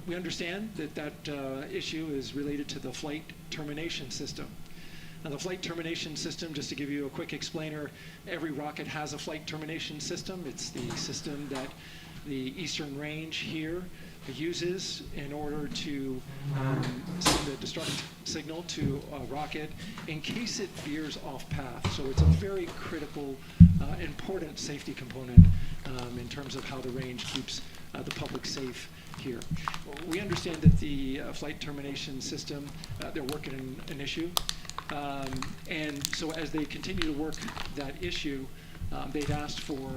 We understand that that issue is related to the flight termination system. Now, the flight termination system, just to give you a quick explainer, every rocket has a flight termination system. It's the system that the Eastern Range here uses in order to send a destruct signal to a rocket in case it veers off path. So it's a very critical, important safety component in terms of how the range keeps the public safe here. We understand that the flight termination system, they're working on an issue. And so as they continue to work that issue, they've asked for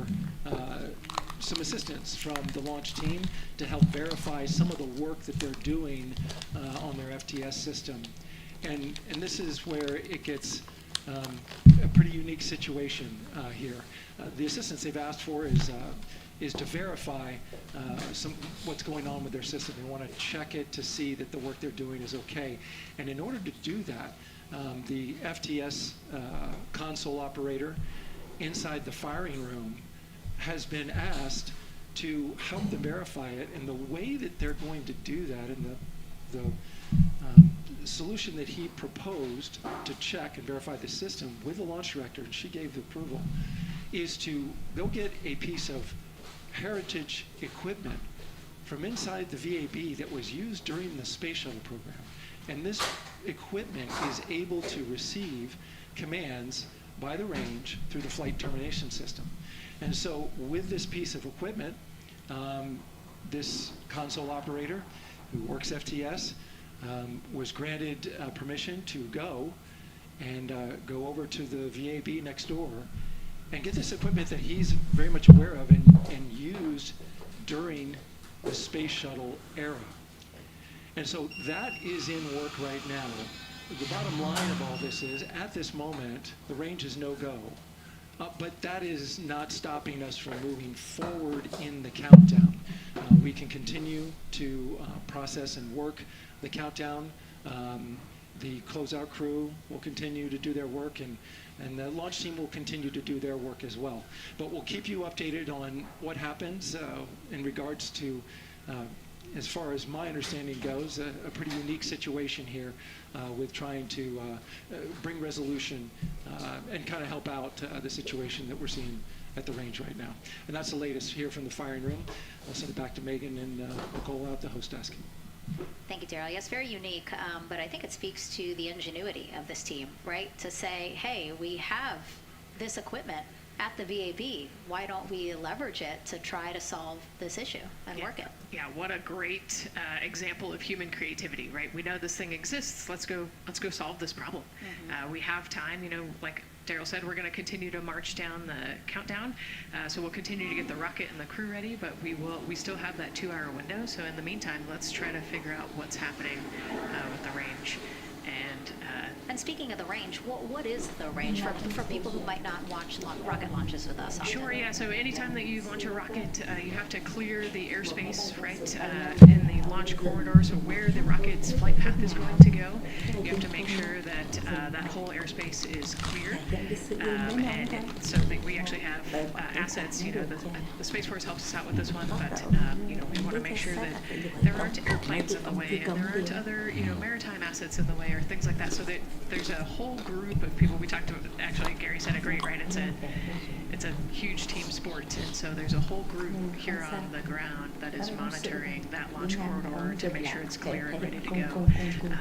some assistance from the launch team to help verify some of the work that they're doing on their FTS system. And this is where it gets a pretty unique situation here. The assistance they've asked for is to verify what's going on with their system. They want to check it to see that the work they're doing is okay. And in order to do that, the FTS console operator inside the firing room has been asked to help them verify it, and the way that they're going to do that, and the solution that he proposed to check and verify the system with the launch director, and she gave the approval, is to go get a piece of heritage equipment from inside the VAB that was used during the space shuttle program. And this equipment is able to receive commands by the range through the flight termination system. And so with this piece of equipment, this console operator who works FTS was granted permission to go and go over to the VAB next door and get this equipment that he's very much aware of and used during the space shuttle era. And so that is in work right now. The bottom line of all this is, at this moment, the range is no-go. But that is not stopping us from moving forward in the countdown. We can continue to process and work the countdown. The closeout crew will continue to do their work, and the launch team will continue to do their work as well. But we'll keep you updated on what happens in regards to, as far as my understanding goes, a pretty unique situation here with trying to bring resolution and kind of help out the situation that we're seeing at the range right now. And that's the latest here from the firing room. I'll send it back to Megan and Nicole out the host desk. Thank you, Daryl. Yes, very unique, but I think it speaks to the ingenuity of this team, right? To say, hey, we have this equipment at the VAB. Why don't we leverage it to try to solve this issue and work it? Yeah, what a great example of human creativity, right? We know this thing exists. Let's go solve this problem. We have time, like Daryl said, we're going to continue to march down the countdown. So we'll continue to get the rocket and the crew ready, but we still have that 2-hour window. So in the meantime, let's try to figure out what's happening with the range. And speaking of the range, what is the range for people who might not watch rocket launches with us often? Sure, yeah. So anytime that you launch a rocket, you have to clear the airspace, right, in the launch corridor, so where the rocket's flight path is going to go. You have to make sure that that whole airspace is clear. So we actually have assets, the Space Force helps us out with this one, but, we want to make sure that there aren't airplanes in the way and there aren't other, maritime assets in the way or things like that, so that there's a whole group of people. We talked to, actually Gary said it great, right? It's a huge team sport, and so there's a whole group here on the ground that is monitoring that launch corridor to make sure it's clear and ready to go.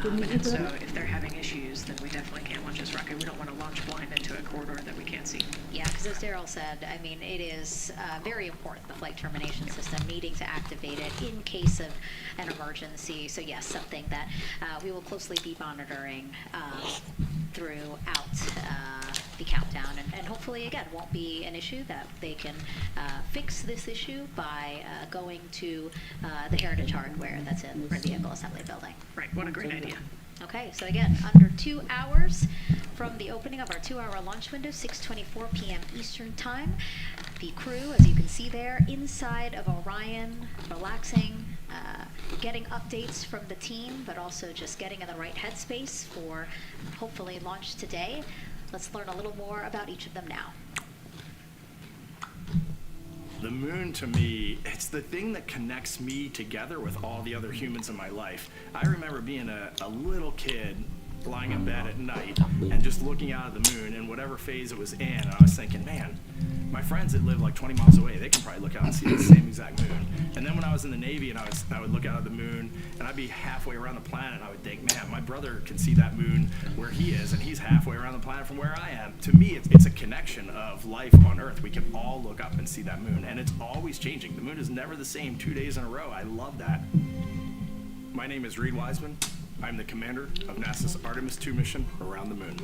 And so if they're having issues, then we definitely can't launch this rocket. We don't want to launch blind into a corridor that we can't see. Yeah, because as Daryl said, I mean, it is very important, the flight termination system, needing to activate it in case of an emergency. So yes, something that we will closely be monitoring throughout the countdown, and hopefully, again, won't be an issue, that they can fix this issue by going to the Heritage hardware that's in the vehicle assembly building. Right, what a great idea. Okay, so again, under 2 hours from the opening of our 2-hour launch window, 6:24 p.m. Eastern Time. The crew, as you can see there, inside of Orion, relaxing, getting updates from the team, but also just getting in the right headspace for hopefully launch today. Let's learn a little more about each of them now. The moon, to me, it's the thing that connects me together with all the other humans in my life. I remember being a little kid lying in bed at night and just looking out at the moon in whatever phase it was in, and I was thinking, man, my friends that live like 20 miles away, they can probably look out and see the same exact moon. And then when I was in the Navy and I would look out at the moon and I'd be halfway around the planet, and I would think, man, my brother can see that moon where he is, and he's halfway around the planet from where I am. To me, it's a connection of life on Earth. We can all look up and see that moon, and it's always changing. The moon is never the same 2 days in a row. I love that. My name is Reid Wiseman. I'm the commander of NASA's Artemis II mission around the moon.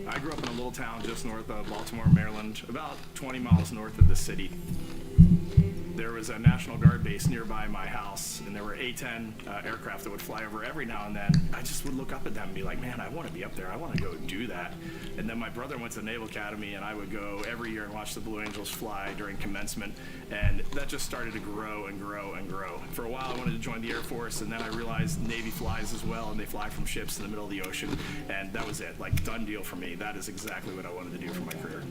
I grew up in a little town just north of Baltimore, Maryland, about 20 miles north of the city. There was a National Guard base nearby my house, and there were A-10 aircraft that would fly over every now and then. I just would look up at them and be like, man, I want to be up there. I want to go do that. And then my brother went to the Naval Academy, and I would go every year and watch the Blue Angels fly during commencement. And that just started to grow and grow and grow. For a while, I wanted to join the Air Force, and then I realized Navy flies as well, and they fly from ships in the middle of the ocean. And that was it, like, done deal for me. That is exactly what I wanted to do for my career.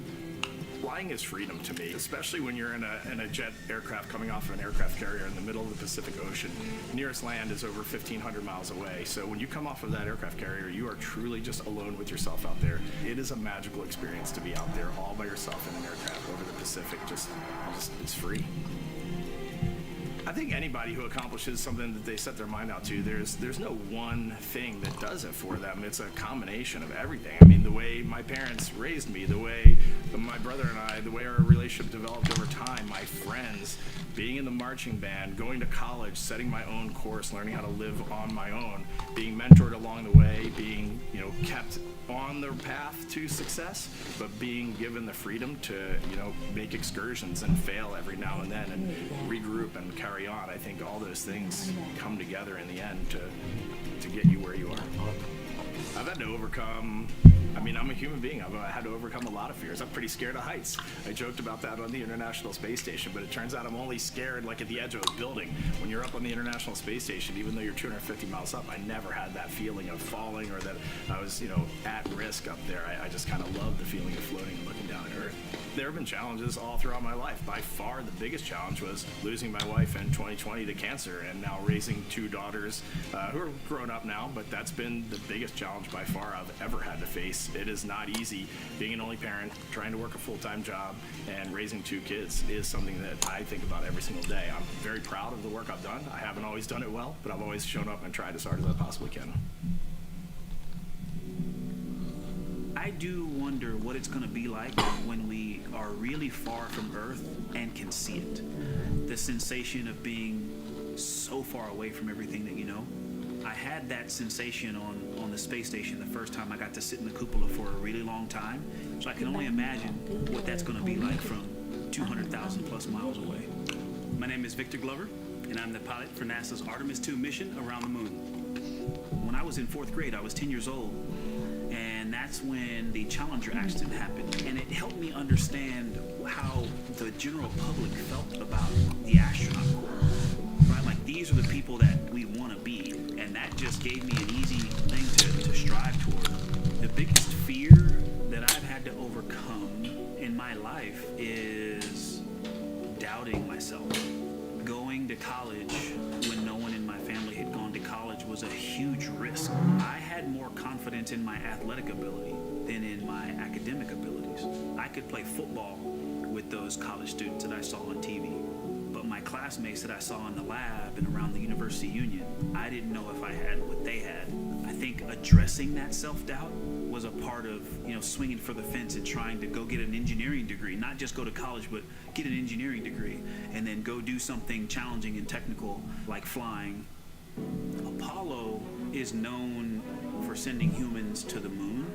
Flying is freedom to me, especially when you're in a jet aircraft coming off of an aircraft carrier in the middle of the Pacific Ocean. Nearest land is over 1,500 miles away. So when you come off of that aircraft carrier, you are truly just alone with yourself out there. It is a magical experience to be out there all by yourself in an aircraft over the Pacific. Just it's free. I think anybody who accomplishes something that they set their mind out to, there's no one thing that does it for them. It's a combination of everything. I mean, the way my parents raised me, the way my brother and I, the way our relationship developed over time, my friends, being in the marching band, going to college, setting my own course, learning how to live on my own, being mentored along the way, being, kept on the path to success, but being given the freedom to, make excursions and fail every now and then and regroup and carry on. I think all those things come together in the end to get you where you are. I've had to overcome, I'm a human being. I've had to overcome a lot of fears. I'm pretty scared of heights. I joked about that on the International Space Station, but it turns out I'm only scared like at the edge of a building. When you're up on the International Space Station, even though you're 250 miles up, I never had that feeling of falling or that I was, at risk up there. I just kind of love the feeling of floating and looking down at Earth. There have been challenges all throughout my life. By far, the biggest challenge was losing my wife in 2020 to cancer and now raising two daughters who are grown up now, but that's been the biggest challenge by far I've ever had to face. It is not easy. Being an only parent, trying to work a full-time job, and raising two kids is something that I think about every single day. I'm very proud of the work I've done. I haven't always done it well, but I've always shown up and tried as hard as I possibly can. I do wonder what it's going to be like when we are really far from Earth and can see it. The sensation of being so far away from everything that you know. I had that sensation on the space station the first time I got to sit in the cupola for a really long time. So I can only imagine what that's going to be like from 200,000 plus miles away. My name is Victor Glover, and I'm the pilot for NASA's Artemis II mission around the moon. When I was in 4th grade, I was 10 years old, and that's when the Challenger accident happened. And it helped me understand how the general public felt about the astronaut corps. Right? Like, these are the people that we want to be, and that just gave me an easy thing to strive toward. The biggest fear that I've had to overcome in my life is doubting myself. Going to college when no one in my family had gone to college was a huge risk. I had more confidence in my athletic ability than in my academic abilities. I could play football with those college students that I saw on TV. But my classmates that I saw in the lab and around the University Union, I didn't know if I had what they had. I think addressing that self-doubt was a part of, swinging for the fence and trying to go get an engineering degree, not just go to college, but get an engineering degree and then go do something challenging and technical like flying. Apollo is known for sending humans to the moon.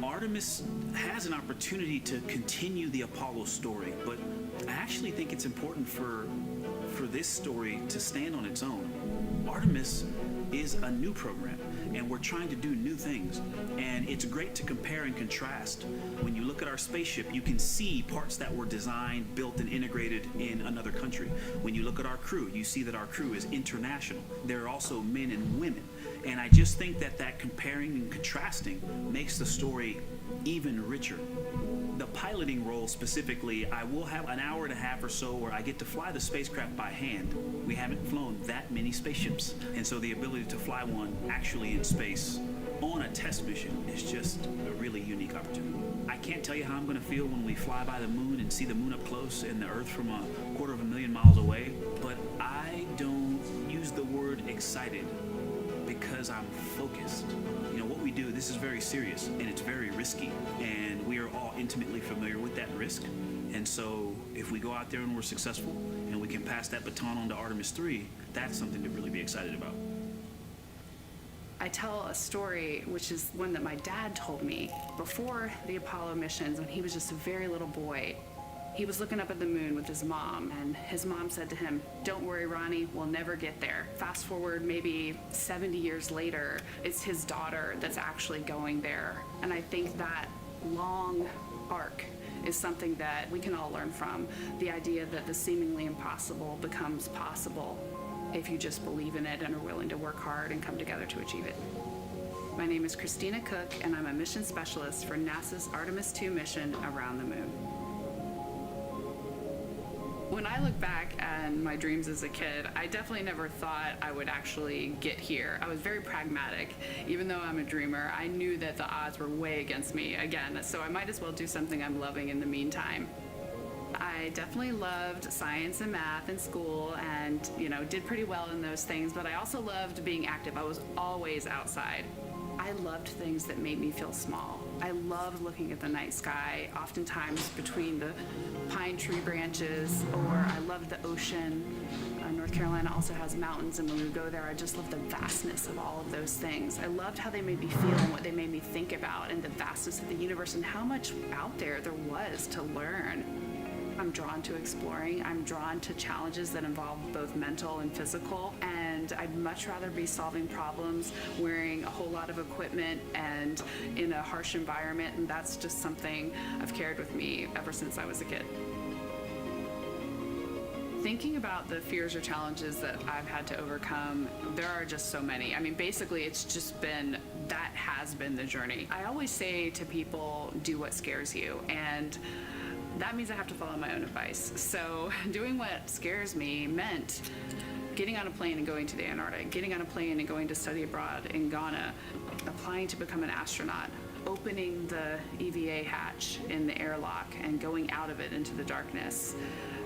Artemis has an opportunity to continue the Apollo story, but I actually think it's important for this story to stand on its own. Artemis is a new program, and we're trying to do new things, and it's great to compare and contrast. When you look at our spaceship, you can see parts that were designed, built, and integrated in another country. When you look at our crew, you see that our crew is international. There are also men and women, and I just think that comparing and contrasting makes the story even richer. The piloting role specifically, I will have an hour and a half or so where I get to fly the spacecraft by hand. We haven't flown that many spaceships, and so the ability to fly one actually in space on a test mission is just a really unique opportunity. I can't tell you how I'm going to feel when we fly by the moon and see the moon up close and the Earth from 250,000 miles away, but I don't use the word excited because I'm focused. What we do, this is very serious and it's very risky, and we are all intimately familiar with that risk. And so if we go out there and we're successful and we can pass that baton on to Artemis III, that's something to really be excited about. I tell a story, which is one that my dad told me before the Apollo missions when he was just a very little boy. He was looking up at the moon with his mom, and his mom said to him, "Don't worry, Ronnie, we'll never get there." Fast forward maybe 70 years later, it's his daughter that's actually going there. And I think that long arc is something that we can all learn from. The idea that the seemingly impossible becomes possible if you just believe in it and are willing to work hard and come together to achieve it. My name is Christina Cook, and I'm a mission specialist for NASA's Artemis II mission around the moon. When I look back at my dreams as a kid, I definitely never thought I would actually get here. I was very pragmatic. Even though I'm a dreamer, I knew that the odds were way against me again, so I might as well do something I'm loving in the meantime. I definitely loved science and math in school and, did pretty well in those things, but I also loved being active. I was always outside. I loved things that made me feel small. I loved looking at the night sky, oftentimes between the pine tree branches, or I loved the ocean. North Carolina also has mountains, and when we would go there, I just loved the vastness of all of those things. I loved how they made me feel and what they made me think about, and the vastness of the universe and how much out there was to learn. I'm drawn to exploring. I'm drawn to challenges that involve both mental and physical, and I'd much rather be solving problems wearing a whole lot of equipment and in a harsh environment, and that's just something I've carried with me ever since I was a kid. Thinking about the fears or challenges that I've had to overcome, there are just so many. I mean, basically, that has been the journey. I always say to people, do what scares you, and that means I have to follow my own advice. So doing what scares me meant getting on a plane and going to the Antarctic, getting on a plane and going to study abroad in Ghana, applying to become an astronaut, opening the EVA hatch in the airlock and going out of it into the darkness,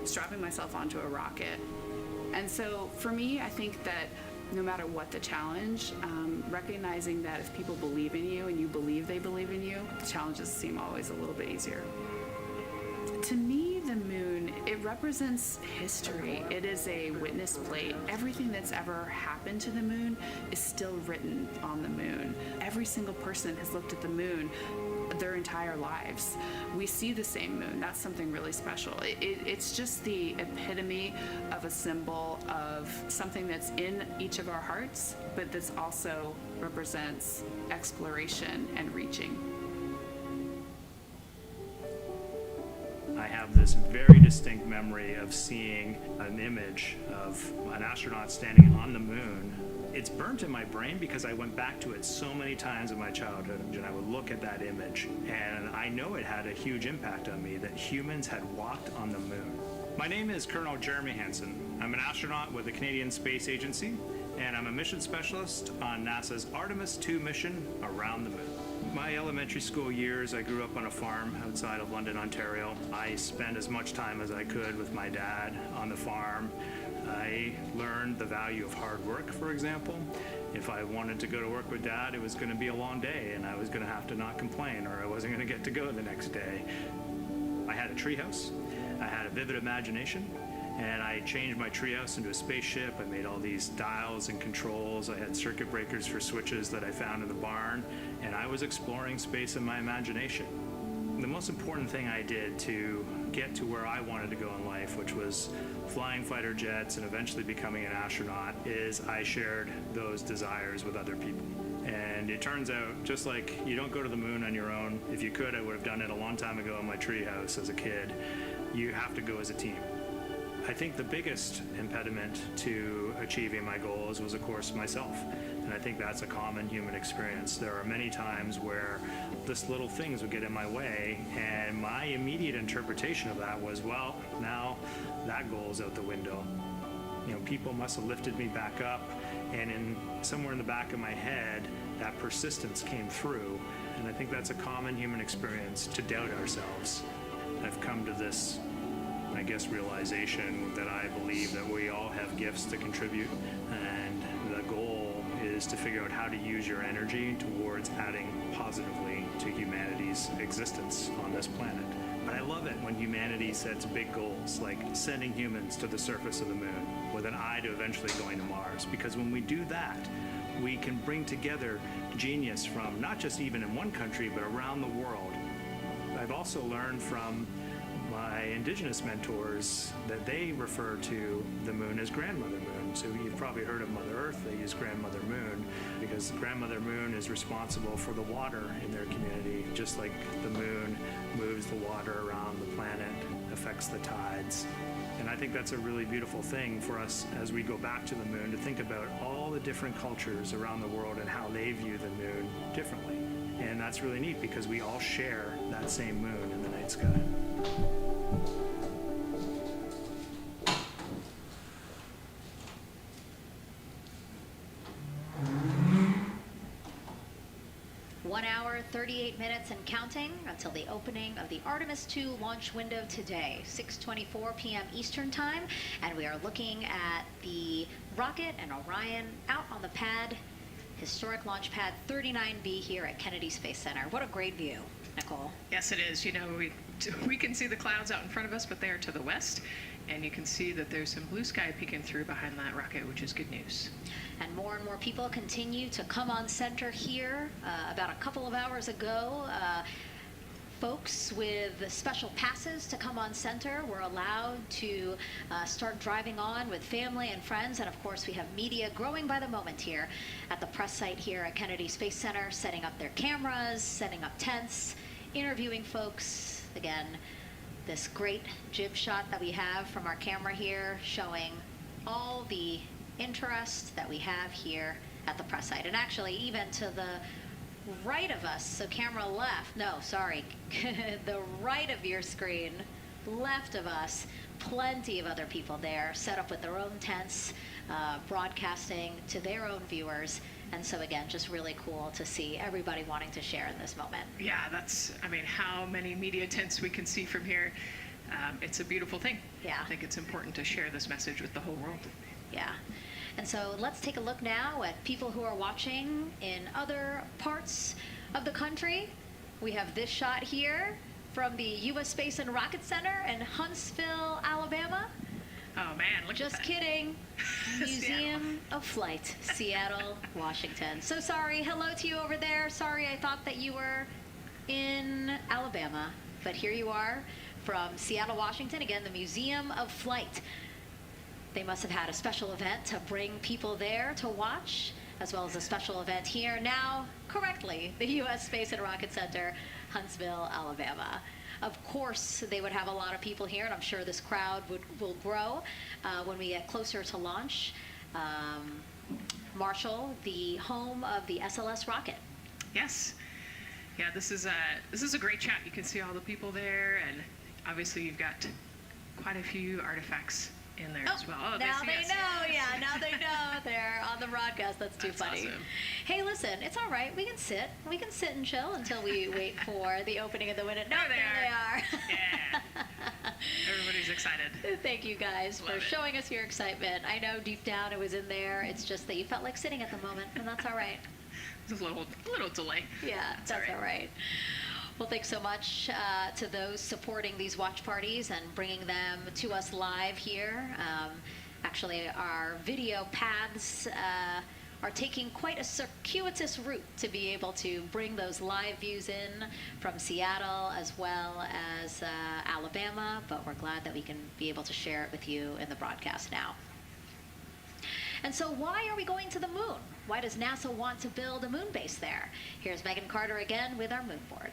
strapping myself onto a rocket. And so for me, I think that no matter what the challenge, recognizing that if people believe in you and you believe they believe in you, the challenges seem always a little bit easier. To me, the moon, it represents history. It is a witness plate. Everything that's ever happened to the moon is still written on the moon. Every single person has looked at the moon their entire lives. We see the same moon. That's something really special. It's just the epitome of a symbol of something that's in each of our hearts, but that's also represents exploration and reaching. I have this very distinct memory of seeing an image of an astronaut standing on the moon. It's burnt in my brain because I went back to it so many times in my childhood, and I would look at that image, and I know it had a huge impact on me that humans had walked on the moon. My name is Colonel Jeremy Hansen. I'm an astronaut with the Canadian Space Agency, and I'm a mission specialist on NASA's Artemis II mission around the moon. My elementary school years, I grew up on a farm outside of London, Ontario. I spent as much time as I could with my dad on the farm. I learned the value of hard work, for example. If I wanted to go to work with Dad, it was going to be a long day, and I was going to have to not complain, or I wasn't going to get to go the next day. I had a treehouse. I had a vivid imagination, and I changed my treehouse into a spaceship. I made all these dials and controls. I had circuit breakers for switches that I found in the barn, and I was exploring space in my imagination. The most important thing I did to get to where I wanted to go in life, which was flying fighter jets and eventually becoming an astronaut, is I shared those desires with other people. And it turns out, just like you don't go to the moon on your own, if you could, I would have done it a long time ago in my treehouse as a kid. You have to go as a team. I think the biggest impediment to achieving my goals was, of course, myself. And I think that's a common human experience. There are many times where just little things would get in my way, and my immediate interpretation of that was, well, now that goal's out the window. You know, people must have lifted me back up, and somewhere in the back of my head, that persistence came through. And I think that's a common human experience, to doubt ourselves. I've come to this, I guess, realization that I believe that we all have gifts to contribute, and the goal is to figure out how to use your energy towards adding positively to humanity's existence on this planet. But I love it when humanity sets big goals, like sending humans to the surface of the moon with an eye to eventually going to Mars, because when we do that, we can bring together genius from not just even in one country, but around the world. I've also learned from my indigenous mentors that they refer to the moon as Grandmother Moon. So you've probably heard of Mother Earth. They use Grandmother Moon because Grandmother Moon is responsible for the water in their community, just like the moon moves the water around the planet, affects the tides. And I think that's a really beautiful thing for us as we go back to the moon, to think about all the different cultures around the world and how they view the moon differently. And that's really neat because we all share that same moon in the night sky. 1 hour, 38 minutes and counting until the opening of the Artemis II launch window today, 6:24 p.m. Eastern Time. And we are looking at the rocket and Orion out on the pad, historic launch pad 39B here at Kennedy Space Center. What a great view, Nicole. Yes, it is. You know, we can see the clouds out in front of us, but they are to the west. And you can see that there's some blue sky peeking through behind that rocket, which is good news. And more people continue to come on center here. About a couple of hours ago, folks with special passes to come on center were allowed to start driving on with family and friends. And of course, we have media growing by the moment here at the press site here at Kennedy Space Center, setting up their cameras, setting up tents, interviewing folks. Again, this great jib shot that we have from our camera here showing all the interest that we have here at the press site. And actually, even to the right of us, so camera left, no, sorry, the right of your screen, left of us, plenty of other people there, set up with their own tents, broadcasting to their own viewers. And so again, just really cool to see everybody wanting to share in this moment. Yeah, I mean, how many media tents we can see from here. It's a beautiful thing. Yeah. I think it's important to share this message with the whole world. Yeah. And so let's take a look now at people who are watching in other parts of the country. We have this shot here from the U.S. Space and Rocket Center in Huntsville, Alabama. Oh man, look Just at that. Kidding. Museum of Flight, Seattle, Washington. So sorry. Hello to you over there. Sorry, I thought that you were in Alabama. But here you are from Seattle, Washington. Again, the Museum of Flight. They must have had a special event to bring people there to watch, as well as a special event here. Now, correctly, the U.S. Space and Rocket Center, Huntsville, Alabama. Of course, they would have a lot of people here, and I'm sure this crowd will grow when we get closer to launch. Marshall, the home of the SLS rocket. Yes. Yeah, this is a great shot. You can see all the people there, and obviously you've got quite a few artifacts in there as well. Oh, now they know. Yeah, now they know. They're on the broadcast. That's too funny. Awesome. Hey, listen, it's all right. We can sit and chill until we wait for the opening of the window. No, there they are. Yeah. Everybody's excited. Thank you guys for showing us your excitement. I know deep down it was in there. It's just that you felt like sitting at the moment, and that's all right. There's a little delay. Yeah, that's all right. Well, thanks so much to those supporting these watch parties and bringing them to us live here. Actually, our video paths are taking quite a circuitous route to be able to bring those live views in from Seattle as well as Alabama, but we're glad that we can be able to share it with you in the broadcast now. And so why are we going to the moon? Why does NASA want to build a moon base there? Here's Megan Carter again with our moon board.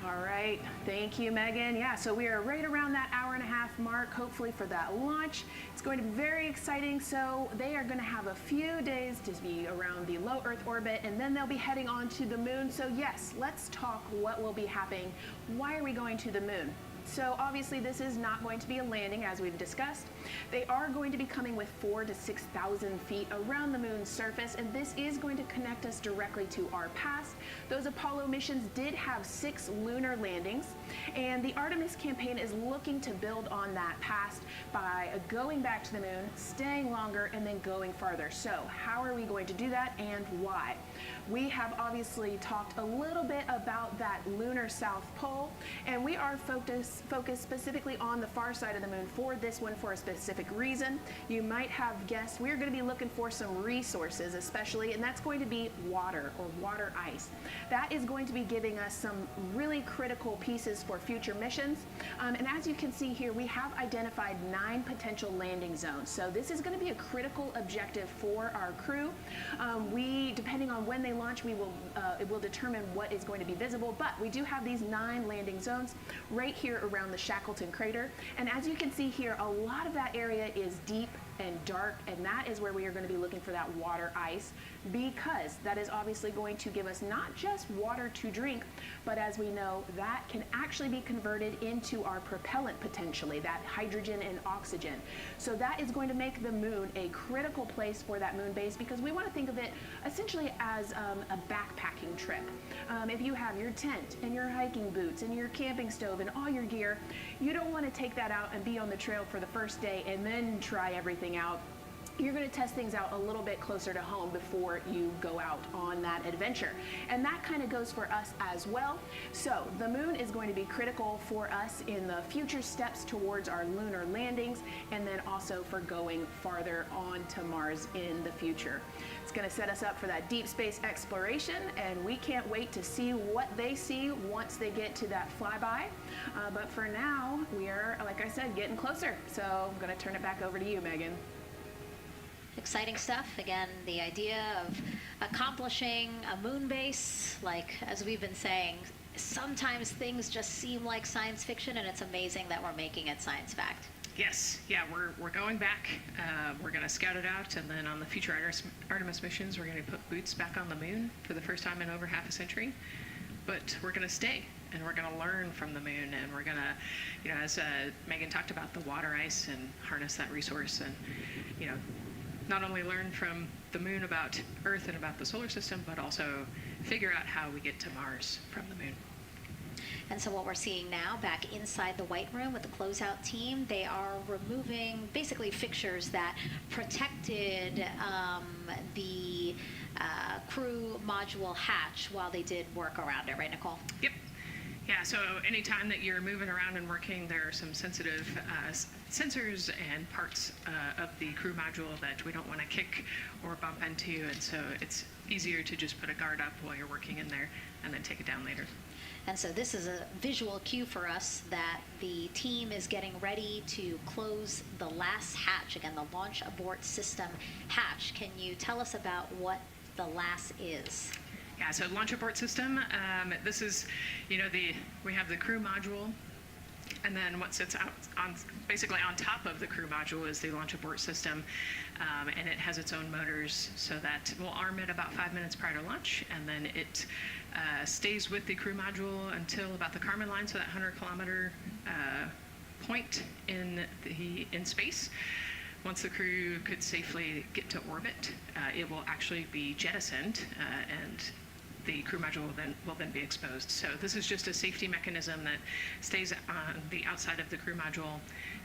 All right, thank you, Megan. Yeah, so we are right around that hour-and-a-half mark, hopefully for that launch. It's going to be very exciting. So they are going to have a few days to be around the low Earth orbit, and then they'll be heading on to the moon. So yes, let's talk what will be happening. Why are we going to the moon? So obviously this is not going to be a landing, as we've discussed. They are going to be coming with 4,000 to 6,000 feet around the moon's surface, and this is going to connect us directly to our past. Those Apollo missions did have 6 lunar landings, and the Artemis campaign is looking to build on that past by going back to the moon, staying longer, and then going farther. So how are we going to do that, and why? We have obviously talked a little bit about that lunar South Pole, and we are focused specifically on the far side of the moon for this one for a specific reason. You might have guessed we're going to be looking for some resources especially, and that's going to be water or water ice. That is going to be giving us some really critical pieces for future missions. And as you can see here, we have identified 9 potential landing zones. So this is going to be a critical objective for our crew. Depending on when they launch, it will determine what is going to be visible, but we do have these 9 landing zones right here around the Shackleton crater. And as you can see here, a lot of that area is deep and dark, and that is where we are going to be looking for that water ice, because that is obviously going to give us not just water to drink, but as we know, that can actually be converted into our propellant potentially, that hydrogen and oxygen. So that is going to make the moon a critical place for that moon base, because we want to think of it essentially as a backpacking trip. If you have your tent and your hiking boots and your camping stove and all your gear, you don't want to take that out and be on the trail for the first day and then try everything out. You're going to test things out a little bit closer to home before you go out on that adventure. And that kind of goes for us as well. So the moon is going to be critical for us in the future steps towards our lunar landings, and then also for going farther on to Mars in the future. It's going to set us up for that deep space exploration, and we can't wait to see what they see once they get to that flyby. But for now, we are, like I said, getting closer. So I'm going to turn it back over to you, Megan. Exciting stuff. Again, the idea of accomplishing a moon base, like as we've been saying, sometimes things just seem like science fiction, and it's amazing that we're making it science fact. Yes, yeah, we're going back. We're going to scout it out, and then on the future Artemis missions, we're going to put boots back on the moon for the first time in over half a century. But we're going to stay, and we're going to learn from the moon, and we're going to, as Megan talked about, the water ice, and harness that resource, and, not only learn from the moon about Earth and about the solar system, but also figure out how we get to Mars from the moon. And so what we're seeing now back inside the White Room with the closeout team, they are removing basically fixtures that protected the crew module hatch while they did work around it, right, Nicole? Yep. Yeah, so anytime that you're moving around and working, there are some sensitive sensors and parts of the crew module that we don't want to kick or bump into, and so it's easier to just put a guard up while you're working in there and then take it down later. And so this is a visual cue for us that the team is getting ready to close the last hatch, again, the launch abort system hatch. Can you tell us about what the LAS is? Yeah, so launch abort system, this is, we have the crew module, and then what sits out basically on top of the crew module is the launch abort system, and it has its own motors, so that we'll arm it about 5 minutes prior to launch, and then it stays with the crew module until about the Kármán line, so that 100-kilometer point in space. Once the crew could safely get to orbit, it will actually be jettisoned, and the crew module will then be exposed. So this is just a safety mechanism that stays on the outside of the crew module,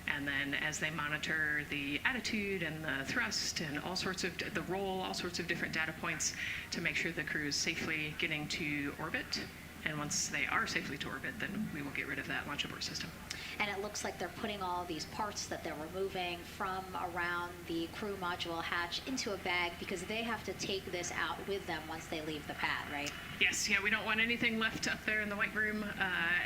and then as they monitor the attitude and the thrust and all sorts of the roll, all sorts of different data points to make sure the crew is safely getting to orbit. And once they are safely to orbit, then we will get rid of that launch abort system. And it looks like they're putting all these parts that they're removing from around the crew module hatch into a bag, because they have to take this out with them once they leave the pad, right? Yes, yeah, we don't want anything left up there in the White Room,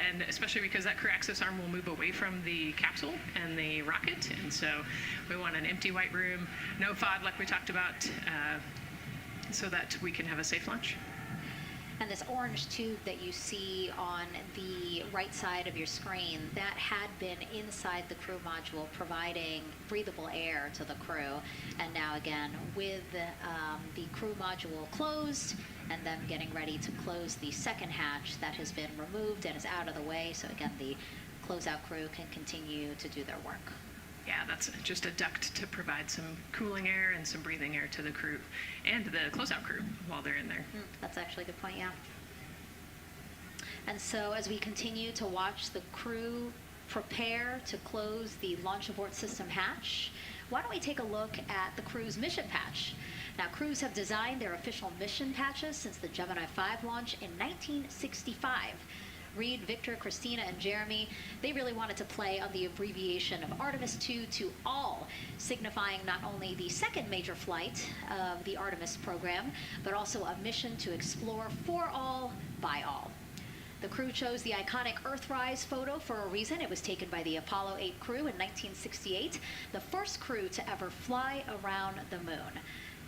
and especially because that crew access arm will move away from the capsule and the rocket, and so we want an empty White Room, no FOD like we talked about, so that we can have a safe launch. And this orange tube that you see on the right side of your screen, that had been inside the crew module providing breathable air to the crew. And now again, with the crew module closed and them getting ready to close the second hatch, that has been removed and is out of the way. So again, the closeout crew can continue to do their work. Yeah, that's just a duct to provide some cooling air and some breathing air to the crew and the closeout crew while they're in there. That's actually a good point, yeah. And so as we continue to watch the crew prepare to close the launch abort system hatch, why don't we take a look at the crew's mission patch? Now, crews have designed their official mission patches since the Gemini 5 launch in 1965. Reid, Victor, Christina, and Jeremy, they really wanted to play on the abbreviation of Artemis II to all, signifying not only the second major flight of the Artemis program, but also a mission to explore for all, by all. The crew chose the iconic Earthrise photo for a reason. It was taken by the Apollo 8 crew in 1968, the first crew to ever fly around the moon.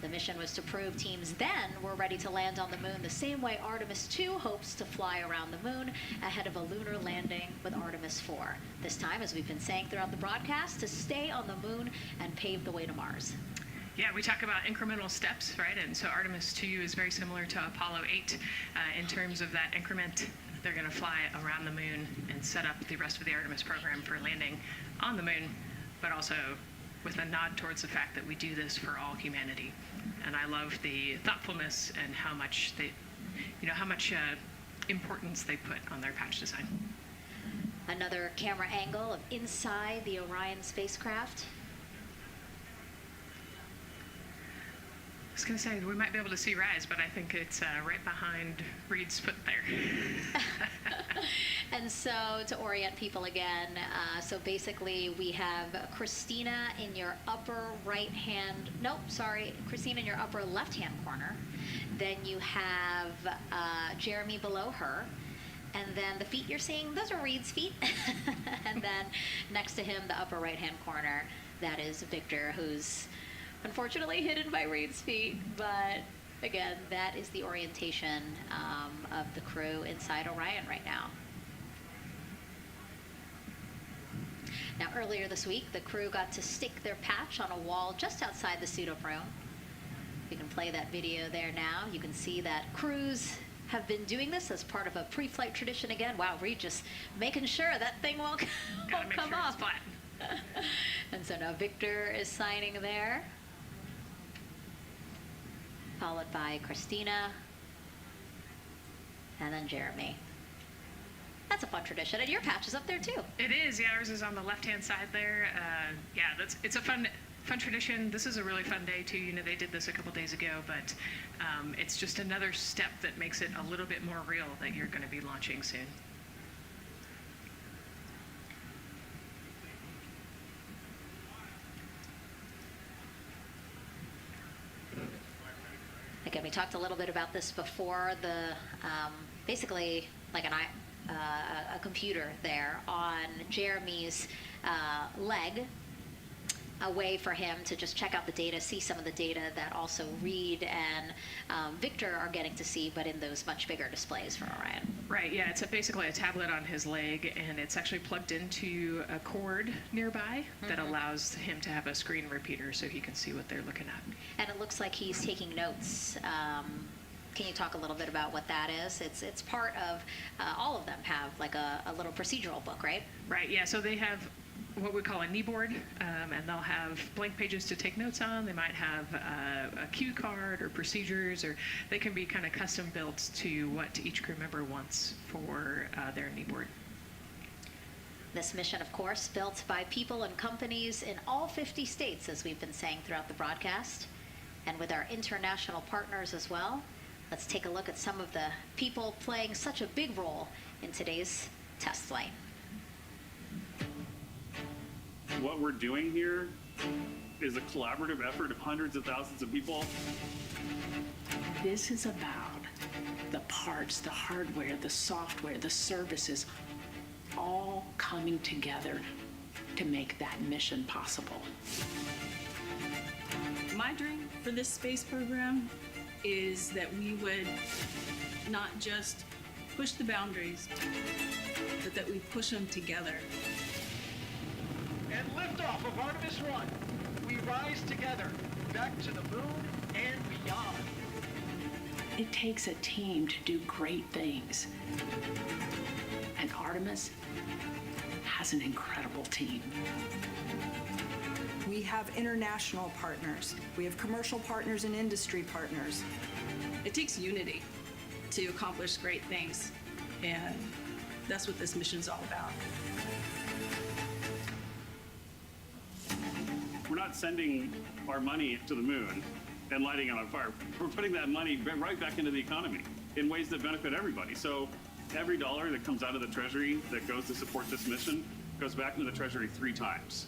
The mission was to prove teams then were ready to land on the moon the same way Artemis II hopes to fly around the moon ahead of a lunar landing with Artemis IV. This time, as we've been saying throughout the broadcast, to stay on the moon and pave the way to Mars. Yeah, we talk about incremental steps, right? And so Artemis II is very similar to Apollo 8 in terms of that increment. They're going to fly around the moon and set up the rest of the Artemis program for landing on the moon, but also with a nod towards the fact that we do this for all humanity. And I love the thoughtfulness and how much importance they put on their patch design. Another camera angle of inside the Orion spacecraft. I was going to say, we might be able to see Rise, but I think it's right behind Reid's foot there. And so to orient people again, so basically we have Christina in your upper right-hand, Christina in your upper left-hand corner. Then you have Jeremy below her. And then the feet you're seeing, those are Reid's feet. And then next to him, the upper right-hand corner, that is Victor, who's unfortunately hidden by Reid's feet, but again, that is the orientation of the crew inside Orion right now. Now, earlier this week, the crew got to stick their patch on a wall just outside the suit-up room. You can play that video there now. You can see that crews have been doing this as part of a pre-flight tradition again. Wow, Reid just making sure that thing won't come off. And so now Victor is signing there, followed by Christina, and then Jeremy. That's a fun tradition, and your patch is up there too. It is, yeah, ours is on the left-hand side there. It's a fun tradition. This is a really fun day too. You know, they did this a couple days ago, but it's just another step that makes it a little bit more real that you're going to be launching soon. Again, we talked a little bit about this before. The basically like a computer there on Jeremy's leg, a way for him to just check out the data, see some of the data that also Reid and Victor are getting to see, but in those much bigger displays for Orion. Right, yeah, it's basically a tablet on his leg, and it's actually plugged into a cord nearby that allows him to have a screen repeater so he can see what they're looking at. And it looks like he's taking notes. Can you talk a little bit about what that is? It's part of, all of them have like a little procedural book, right? Right, yeah, so they have what we call a knee board, and they'll have blank pages to take notes on. They might have a cue card or procedures, or they can be kind of custom built to what each crew member wants for their knee board. This mission, of course, built by people and companies in all 50 states, as we've been saying throughout the broadcast, and with our international partners as well. Let's take a look at some of the people playing such a big role in today's test flight. What we're doing here is a collaborative effort of hundreds of thousands of people. This is about the parts, the hardware, the software, the services, all coming together to make that mission possible. My dream for this space program is that we would not just push the boundaries, but that we push them together. And liftoff of Artemis I. We rise together, back to the moon and beyond. It takes a team to do great things. And Artemis has an incredible team. We have international partners. We have commercial partners and industry partners. It takes unity to accomplish great things, and that's what this mission is all about. We're not sending our money to the moon and lighting it on fire. We're putting that money right back into the economy in ways that benefit everybody. So every dollar that comes out of the Treasury that goes to support this mission goes back into the Treasury 3 times.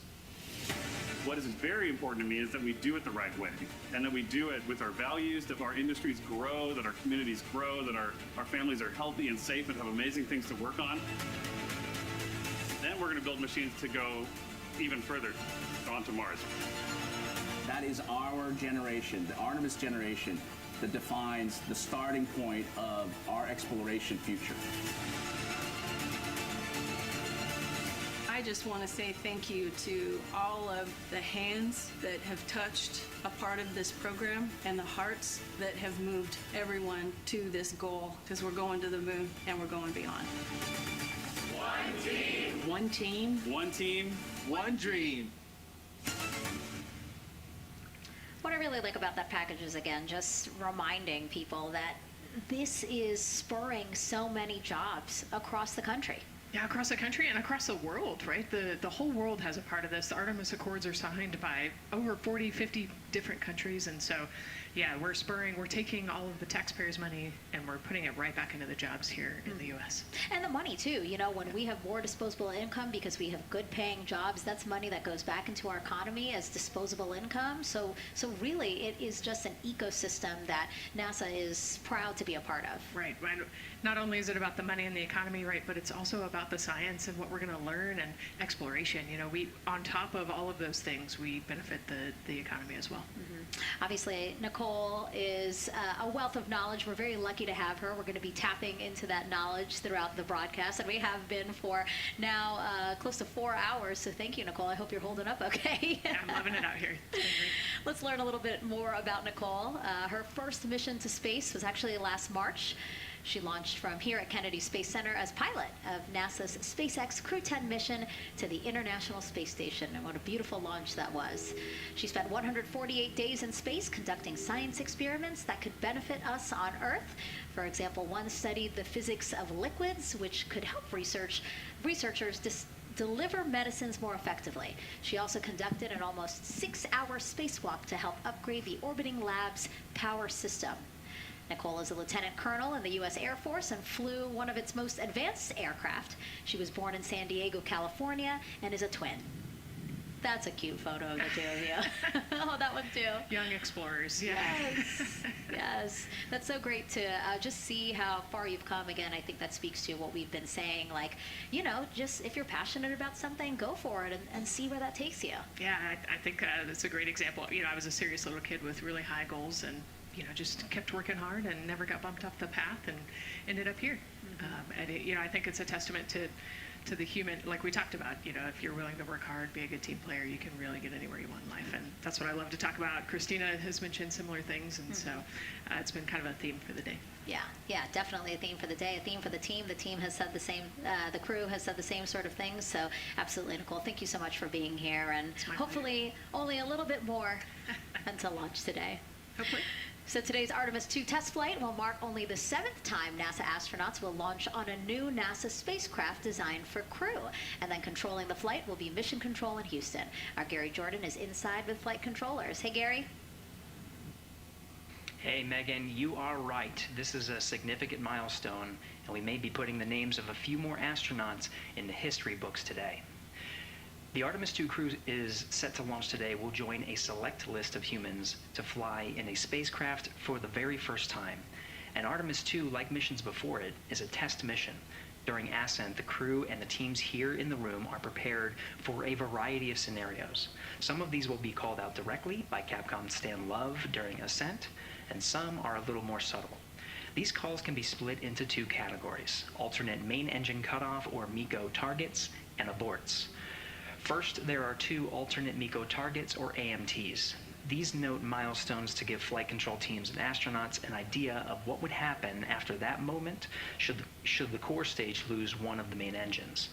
What is very important to me is that we do it the right way, and that we do it with our values, that our industries grow, that our communities grow, that our families are healthy and safe and have amazing things to work on. Then we're going to build machines to go even further onto Mars. That is our generation, the Artemis generation, that defines the starting point of our exploration future. I just want to say thank you to all of the hands that have touched a part of this program and the hearts that have moved everyone to this goal, because we're going to the moon and we're going beyond. One team. One team. One team. One dream. What I really like about that package is, again, just reminding people that this is spurring so many jobs across the country. Yeah, across the country and across the world, right? The whole world has a part of this. The Artemis Accords are signed by over 40, 50 different countries. And so, yeah, we're taking all of the taxpayers' money and we're putting it right back into the jobs here in the U.S. And the money, too. You know, when we have more disposable income because we have good paying jobs, that's money that goes back into our economy as disposable income. So really, it is just an ecosystem that NASA is proud to be a part of. Right. Not only is it about the money and the economy, right, but it's also about the science and what we're going to learn and exploration. You know, on top of all of those things, we benefit the economy as well. Obviously, Nicole is a wealth of knowledge. We're very lucky to have her. We're going to be tapping into that knowledge throughout the broadcast, and we have been for now close to 4 hours. So thank you, Nicole. I hope you're holding up okay. Yeah, I'm loving it out here. Let's learn a little bit more about Nicole. Her first mission to space was actually last March. She launched from here at Kennedy Space Center as pilot of NASA's SpaceX Crew 10 mission to the International Space Station, and what a beautiful launch that was. She spent 148 days in space conducting science experiments that could benefit us on Earth. For example, one studied the physics of liquids, which could help researchers deliver medicines more effectively. She also conducted an almost 6-hour spacewalk to help upgrade the orbiting lab's power system. Nicole is a lieutenant colonel in the U.S. Air Force and flew one of its most advanced aircraft. She was born in San Diego, California, and is a twin. That's a cute photo of the two of you. Oh, that one too. Young explorers, yeah. Yes, yes. That's so great to just see how far you've come. Again, I think that speaks to what we've been saying. Like, you know, just if you're passionate about something, go for it and see where that takes you. Yeah, I think that's a great example. You know, I was a serious little kid with really high goals and, you know, just kept working hard and never got bumped off the path and ended up here. You know, I think it's a testament to the human, like we talked about, you know, if you're willing to work hard, be a good team player, you can really get anywhere you want in life. And that's what I love to talk about. Christina has mentioned similar things, and so it's been kind of a theme for the day. Yeah, definitely a theme for the day, a theme for the team. The team has said the same, the crew has said the same sort of things. So absolutely, Nicole, thank you so much for being here. And hopefully only a little bit more until launch today. Hopefully. So today's Artemis II test flight will mark only the 7th time NASA astronauts will launch on a new NASA spacecraft designed for crew. And then controlling the flight will be Mission Control in Houston. Our Gary Jordan is inside with flight controllers. Hey, Gary. Hey, Megan, you are right. This is a significant milestone, and we may be putting the names of a few more astronauts in the history books today. The Artemis II crew is set to launch today. Will join a select list of humans to fly in a spacecraft for the very first time. And Artemis II, like missions before it, is a test mission. During ascent, the crew and the teams here in the room are prepared for a variety of scenarios. Some of these will be called out directly by Capcom Stan Love during ascent, and some are a little more subtle. These calls can be split into 2 categories: alternate main engine cutoff or MECO targets, and aborts. First, there are 2 alternate MECO targets, or AMTs. These note milestones to give flight control teams and astronauts an idea of what would happen after that moment should the core stage lose one of the main engines.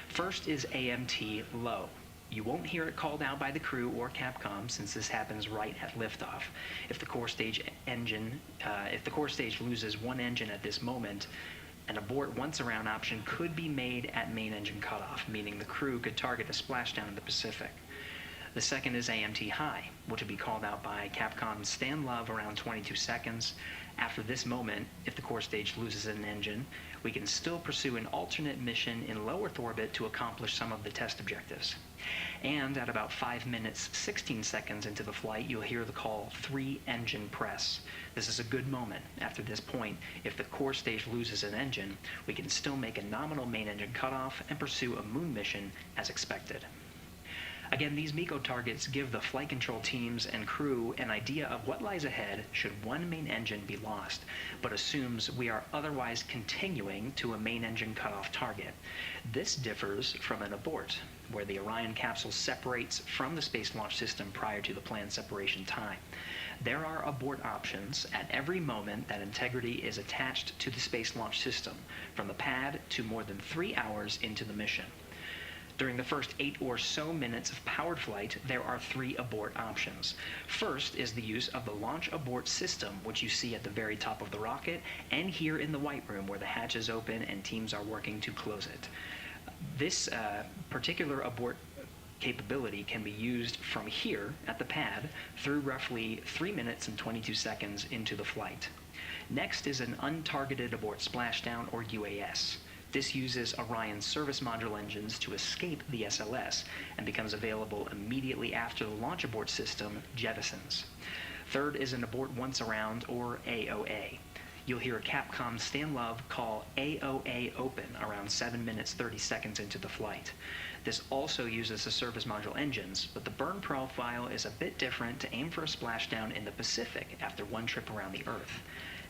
First is AMT low. You won't hear it called out by the crew or Capcom, since this happens right at liftoff. If the core stage loses one engine at this moment, an abort once around option could be made at main engine cutoff, meaning the crew could target a splashdown in the Pacific. The second is AMT high, which would be called out by Capcom's Stan Love around 22 seconds. After this moment, if the core stage loses an engine, we can still pursue an alternate mission in low Earth orbit to accomplish some of the test objectives. And at about 5 minutes, 16 seconds into the flight, you'll hear the call 3-engine press. This is a good moment. After this point, if the core stage loses an engine, we can still make a nominal main engine cutoff and pursue a moon mission as expected. Again, these MECO targets give the flight control teams and crew an idea of what lies ahead should one main engine be lost, but assumes we are otherwise continuing to a main engine cutoff target. This differs from an abort, where the Orion capsule separates from the Space Launch System prior to the planned separation time. There are abort options at every moment that integrity is attached to the Space Launch System, from the pad to more than 3 hours into the mission. During the first 8 or so minutes of powered flight, there are 3 abort options. First is the use of the launch abort system, which you see at the very top of the rocket, and here in the White Room where the hatch is open and teams are working to close it. This particular abort capability can be used from here at the pad through roughly 3 minutes and 22 seconds into the flight. Next is an untargeted abort splashdown, or UAS. This uses Orion's service module engines to escape the SLS and becomes available immediately after the launch abort system jettisons. Third is an abort once around, or AOA. You'll hear a Capcom Stan Love call AOA open around 7 minutes 30 seconds into the flight. This also uses the service module engines, but the burn profile is a bit different to aim for a splashdown in the Pacific after one trip around the Earth.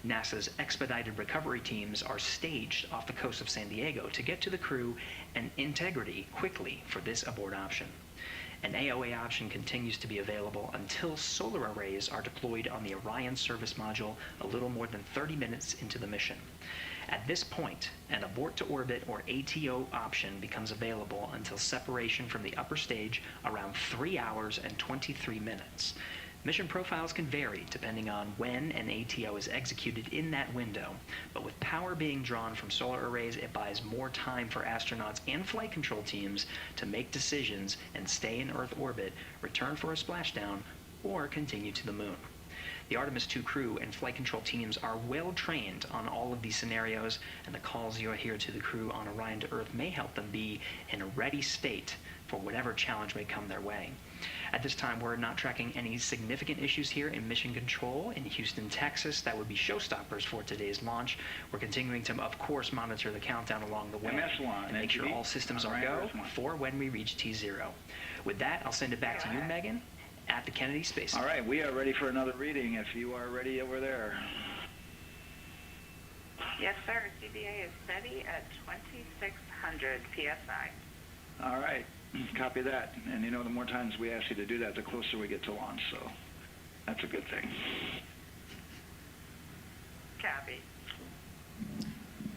NASA's expedited recovery teams are staged off the coast of San Diego to get to the crew and integrity quickly for this abort option. An AOA option continues to be available until solar arrays are deployed on the Orion service module a little more than 30 minutes into the mission. At this point, an abort to orbit, or ATO option, becomes available until separation from the upper stage around 3 hours and 23 minutes. Mission profiles can vary depending on when an ATO is executed in that window, but with power being drawn from solar arrays, it buys more time for astronauts and flight control teams to make decisions and stay in Earth orbit, return for a splashdown, or continue to the moon. The Artemis II crew and flight control teams are well trained on all of these scenarios, and the calls you'll hear to the crew on Orion to Earth may help them be in a ready state for whatever challenge may come their way. At this time, we're not tracking any significant issues here in mission control in Houston, Texas. That would be showstoppers for today's launch. We're continuing to, of course, monitor the countdown along the way and make sure all systems are go for when we reach T0. With that, I'll send it back to you, Megan, at the Kennedy Space Center. All right, we are ready for another reading if you are ready over there. Yes, sir. CBA is steady at 2,600 PSI. All right, copy that. And you know, the more times we ask you to do that, the closer we get to launch, so that's a good thing. Copy.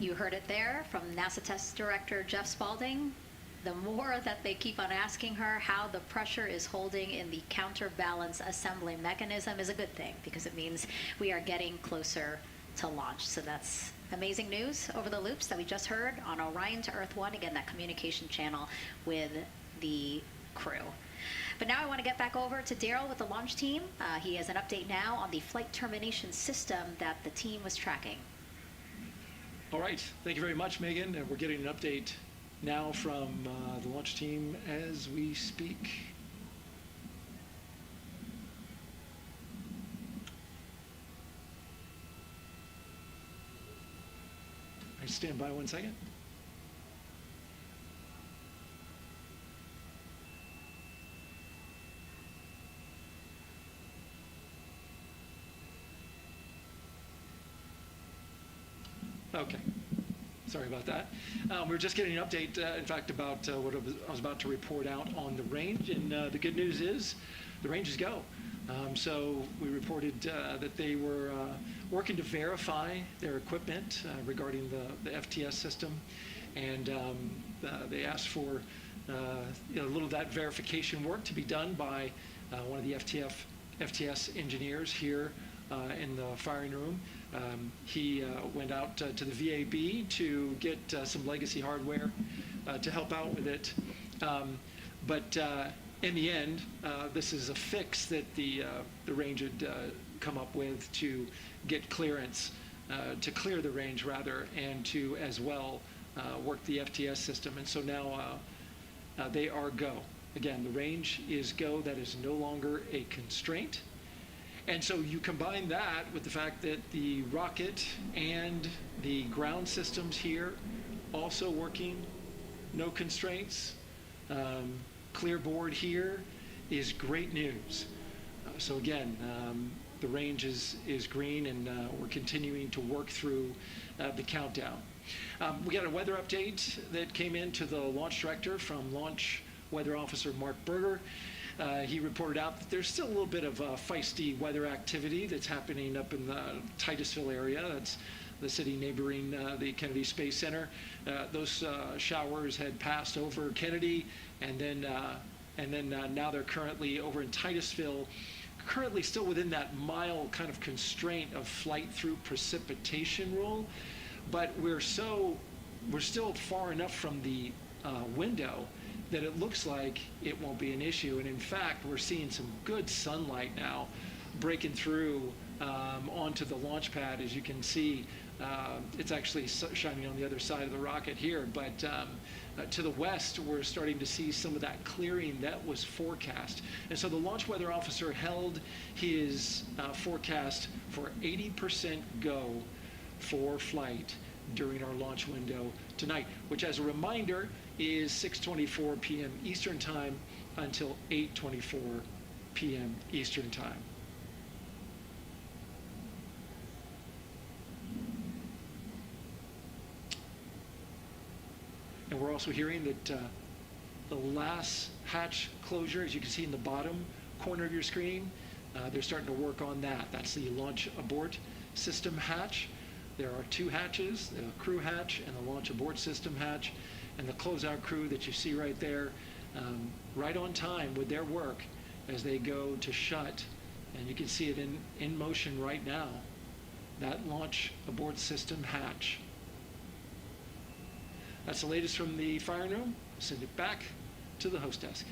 You heard it there from NASA Test Director Jeff Spaulding. The more that they keep on asking her how the pressure is holding in the counterbalance assembly mechanism is a good thing, because it means we are getting closer to launch. So that's amazing news over the loops that we just heard on Orion to Earth 1. Again, that communication channel with the crew. But now I want to get back over to Daryl with the launch team. He has an update now on the flight termination system that the team was tracking. All right, thank you very much, Megan. We're getting an update now from the launch team as we speak. I stand by 1 second. Okay. Sorry about that. We were just getting an update, in fact, about what I was about to report out on the range, and the good news is the range is go. So we reported that they were working to verify their equipment regarding the FTS system, and they asked for a little of that verification work to be done by one of the FTS engineers here in the firing room. He went out to the VAB to get some legacy hardware to help out with it. But in the end, this is a fix that the range had come up with to get clearance, to clear the range rather, and to as well work the FTS system. And so now they are go. Again, the range is go. That is no longer a constraint. And so you combine that with the fact that the rocket and the ground systems here also working, no constraints, clear board here is great news. So again, the range is green, and we're continuing to work through the countdown. We got a weather update that came in to the launch director from Launch Weather Officer Mark Berger. He reported out that there's still a little bit of feisty weather activity that's happening up in the Titusville area. That's the city neighboring the Kennedy Space Center. Those showers had passed over Kennedy, and then now they're currently over in Titusville, currently still within that mild kind of constraint of flight through precipitation rule. But we're still far enough from the window that it looks like it won't be an issue. And in fact, we're seeing some good sunlight now breaking through onto the launch pad. As you can see, it's actually shining on the other side of the rocket here. But to the west, we're starting to see some of that clearing that was forecast. And so the launch weather officer held his forecast for 80% go for flight during our launch window tonight, which, as a reminder, is 6:24 p.m. Eastern Time until 8:24 p.m. Eastern Time. And we're also hearing that the last hatch closure, as you can see in the bottom corner of your screen, they're starting to work on that. That's the launch abort system hatch. There are two hatches, the crew hatch and the launch abort system hatch. And the closeout crew that you see right there, right on time with their work as they go to shut. And you can see it in motion right now, that launch abort system hatch. That's the latest from the firing room. Send it back to the host desk.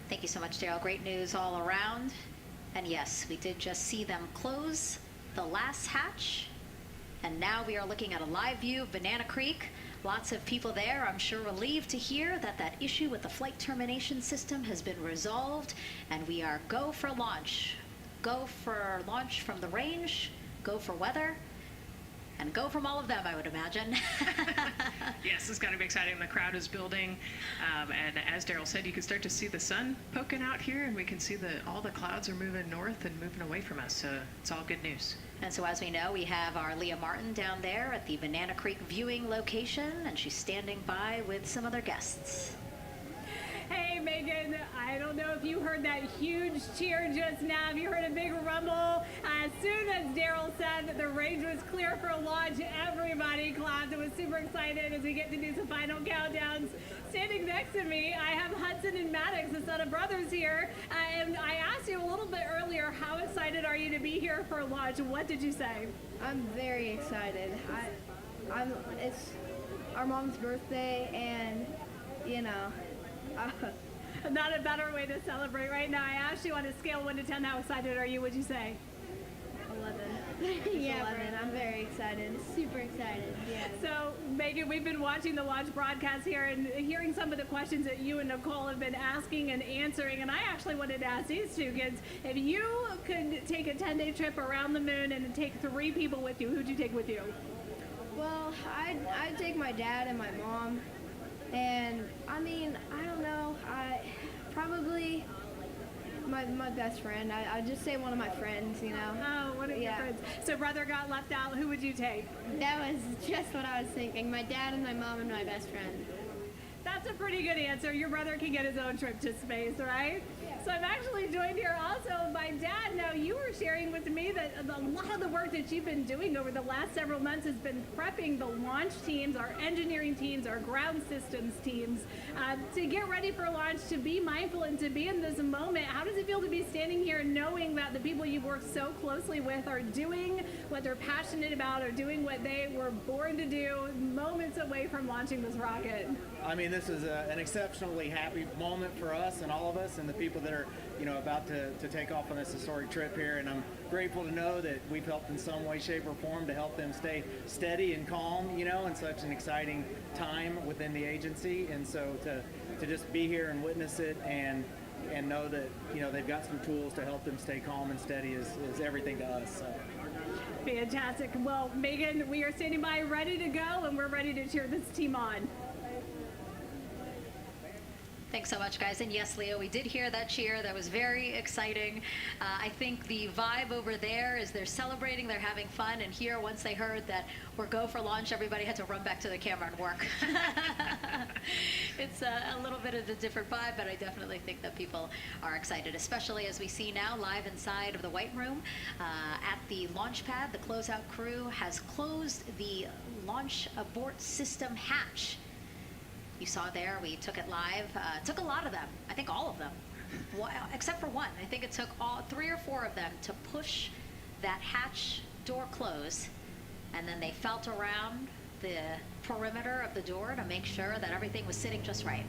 Thank you so much, Daryl. Great news all around. And yes, we did just see them close the last hatch. And now we are looking at a live view of Banana Creek. Lots of people there, I'm sure, relieved to hear that that issue with the flight termination system has been resolved, and we are go for launch. Go for launch from the range, go for weather, and go from all of them, I would imagine. Yes, it's going to be exciting. The crowd is building, and as Daryl said, you can start to see the sun poking out here, and we can see all the clouds are moving north and moving away from us, so it's all good news. And so, as we know, we have our Leah Martin down there at the Banana Creek viewing location, and she's standing by with some other guests. Hey, Megan, I don't know if you heard that huge cheer just now. If you heard a big rumble, as soon as Daryl said that the range was clear for launch, everybody clapped. It was super excited as we get to do some final countdowns. Standing next to me, I have Hudson and Maddox, the son of brothers here. And I asked you a little bit earlier, how excited are you to be here for launch? What did you say? I'm very excited. It's our mom's birthday, and, you know, not a better way to celebrate right now. I asked you on a scale 1 to 10, how excited are you? What'd you say? 11. Yeah, 11. I'm very excited. Super excited. Yeah. So, Megan, we've been watching the launch broadcast here and hearing some of the questions that you and Nicole have been asking and answering. And I actually wanted to ask these two kids, if you could take a 10-day trip around the moon and take 3 people with you, who'd you take with you? Well, I'd take my dad and my mom. And, I mean, I don't know. Probably my best friend. I'd just say one of my friends, you know. Oh, one of your friends. So brother got left out. Who would you take? That was just what I was thinking. My dad and my mom and my best friend. That's a pretty good answer. Your brother can get his own trip to space, right? Yeah. So I'm actually joined here also by Dad. Now, you were sharing with me that a lot of the work that you've been doing over the last several months has been prepping the launch teams, our engineering teams, our ground systems teams, to get ready for launch, to be mindful and to be in this moment. How does it feel to be standing here knowing that the people you've worked so closely with are doing what they're passionate about, or doing what they were born to do, moments away from launching this rocket? I mean, this is an exceptionally happy moment for us and all of us and the people that are, you know, about to take off on this historic trip here. And I'm grateful to know that we've helped in some way, shape, or form to help them stay steady and calm, you know, in such an exciting time within the agency. And so to just be here and witness it and know that, you know, they've got some tools to help them stay calm and steady is everything to us. So. Fantastic. Well, Megan, we are standing by ready to go, and we're ready to cheer this team on. Thanks so much, guys. And yes, Leo, we did hear that cheer. That was very exciting. I think the vibe over there is they're celebrating, they're having fun. And here, once they heard that we're go for launch, everybody had to run back to the camera and work. It's a little bit of a different vibe, but I definitely think that people are excited, especially as we see now live inside of the White Room. At the launch pad, the closeout crew has closed the launch abort system hatch. You saw there, we took it live. Took a lot of them, I think all of them, except for one. I think it took 3 or 4 of them to push that hatch door close, and then they felt around the perimeter of the door to make sure that everything was sitting just right.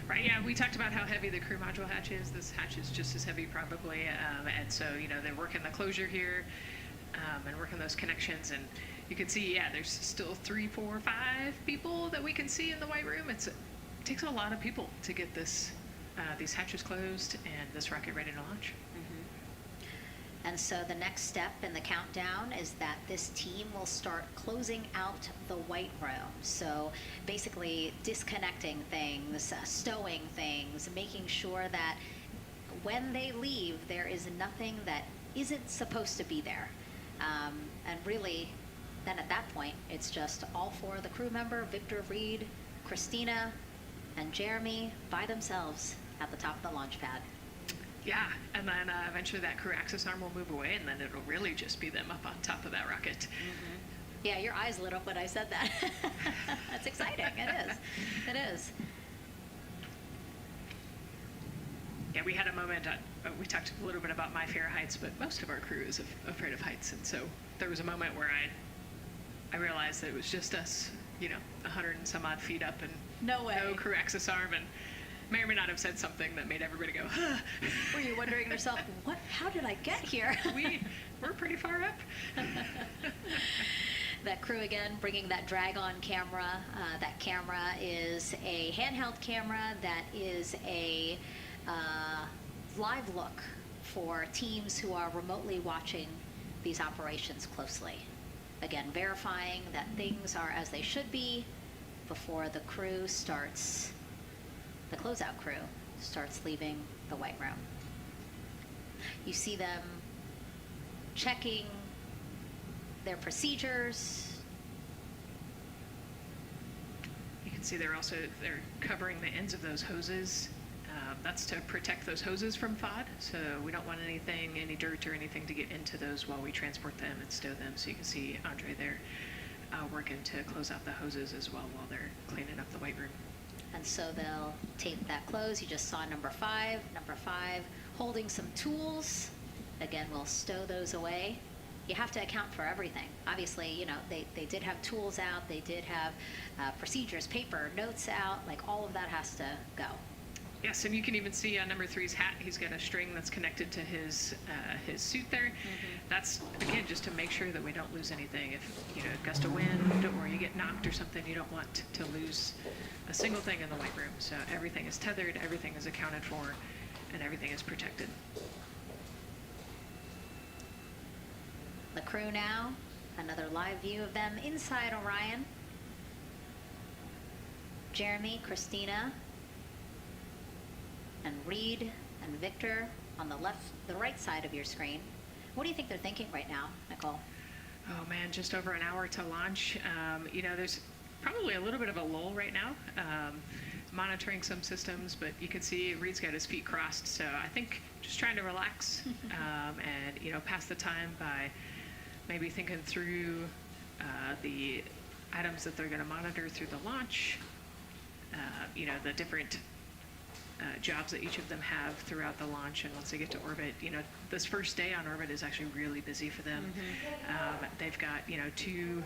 Right, yeah, we talked about how heavy the crew module hatch is. This hatch is just as heavy probably, and so, you know, they're working the closure here and working those connections, and you can see, yeah, there's still 3, 4, 5 people that we can see in the White Room. It takes a lot of people to get this these hatches closed and this rocket ready to launch. And so the next step in the countdown is that this team will start closing out the White Room. So basically disconnecting things, stowing things, making sure that when they leave, there is nothing that isn't supposed to be there. And really, then at that point, it's just all 4 of the crew member, Victor, Reid, Christina, and Jeremy by themselves at the top of the launch pad. Yeah, and then eventually that crew access arm will move away, and then it'll really just be them up on top of that rocket. Yeah, your eyes lit up when I said that. That's exciting. It is. It is. Yeah, we had a moment, we talked a little bit about my fear of heights, but most of our crew is afraid of heights, and so there was a moment where I realized that it was just us, you know, 100 and some odd feet up, and no crew access arm, and may or may not have said something that made everybody go, huh. Were you wondering yourself, how did I get here? We're pretty far up. That crew again bringing that drag-on camera. That camera is a handheld camera that is a live look for teams who are remotely watching these operations closely. Again, verifying that things are as they should be before the crew starts, the closeout crew starts leaving the White Room. You see them checking their procedures. You can see they're covering the ends of those hoses. That's to protect those hoses from FOD, so we don't want any dirt or anything to get into those while we transport them and stow them. So you can see Andre there working to close out the hoses as well while they're cleaning up the White Room. And so they'll tape that close. You just saw number 5 holding some tools. Again, we'll stow those away. You have to account for everything. Obviously, you know, they did have tools out, they did have procedures, paper, notes out, like all of that has to go. Yes, and you can even see on number 3's hat, he's got a string that's connected to his suit there. That's, again, just to make sure that we don't lose anything. If, you know, a gust of wind or you get knocked or something, you don't want to lose a single thing in the White Room. So everything is tethered, everything is accounted for, and everything is protected. The crew now, another live view of them inside Orion. Jeremy, Christina, and Reid and Victor on the right side of your screen. What do you think they're thinking right now, Nicole? Oh man, just over an hour to launch. You know, there's probably a little bit of a lull right now, monitoring some systems, but you can see Reid's got his feet crossed, so I think just trying to relax and, you know, pass the time by maybe thinking through the items that they're going to monitor through the launch, you know, the different jobs that each of them have throughout the launch, and once they get to orbit, you know, this first day on orbit is actually really busy for them. They've got, you know, 2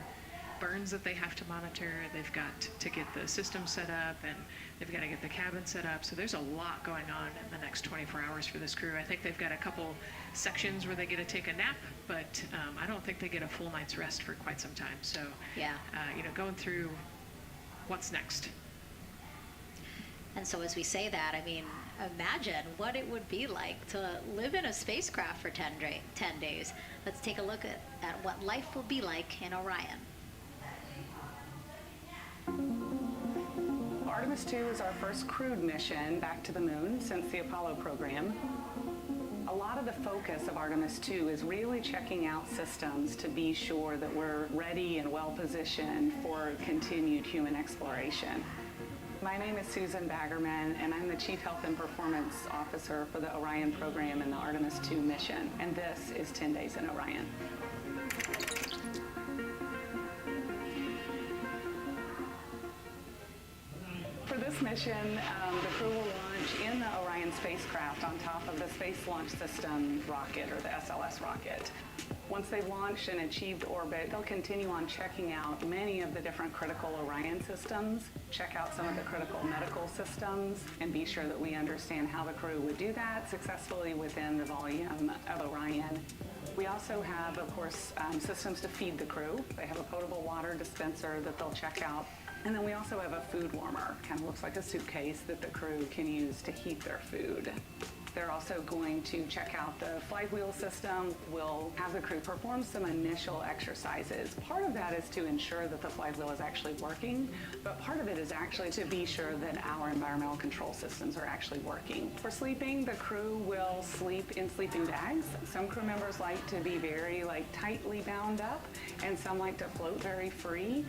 burns that they have to monitor. They've got to get the system set up, and they've got to get the cabin set up. So there's a lot going on in the next 24 hours for this crew. I think they've got a couple sections where they get to take a nap, but I don't think they get a full night's rest for quite some time. So, yeah, you know, going through what's next. And so as we say that, I mean, imagine what it would be like to live in a spacecraft for 10 days. Let's take a look at what life will be like in Orion. Artemis II is our first crewed mission back to the moon since the Apollo program. A lot of the focus of Artemis II is really checking out systems to be sure that we're ready and well positioned for continued human exploration. My name is Susan Baggerman, and I'm the Chief Health and Performance Officer for the Orion program and the Artemis II mission. And this is 10 Days in Orion. For this mission, the crew will launch in the Orion spacecraft on top of the Space Launch System rocket, or the SLS rocket. Once they've launched and achieved orbit, they'll continue on checking out many of the different critical Orion systems, check out some of the critical medical systems, and be sure that we understand how the crew would do that successfully within the volume of Orion. We also have, of course, systems to feed the crew. They have a potable water dispenser that they'll check out. And then we also have a food warmer, kind of looks like a suitcase that the crew can use to heat their food. They're also going to check out the flywheel system. We'll have the crew perform some initial exercises. Part of that is to ensure that the flywheel is actually working, but part of it is actually to be sure that our environmental control systems are actually working. For sleeping, the crew will sleep in sleeping bags. Some crew members like to be very tightly bound up, and some like to float very free.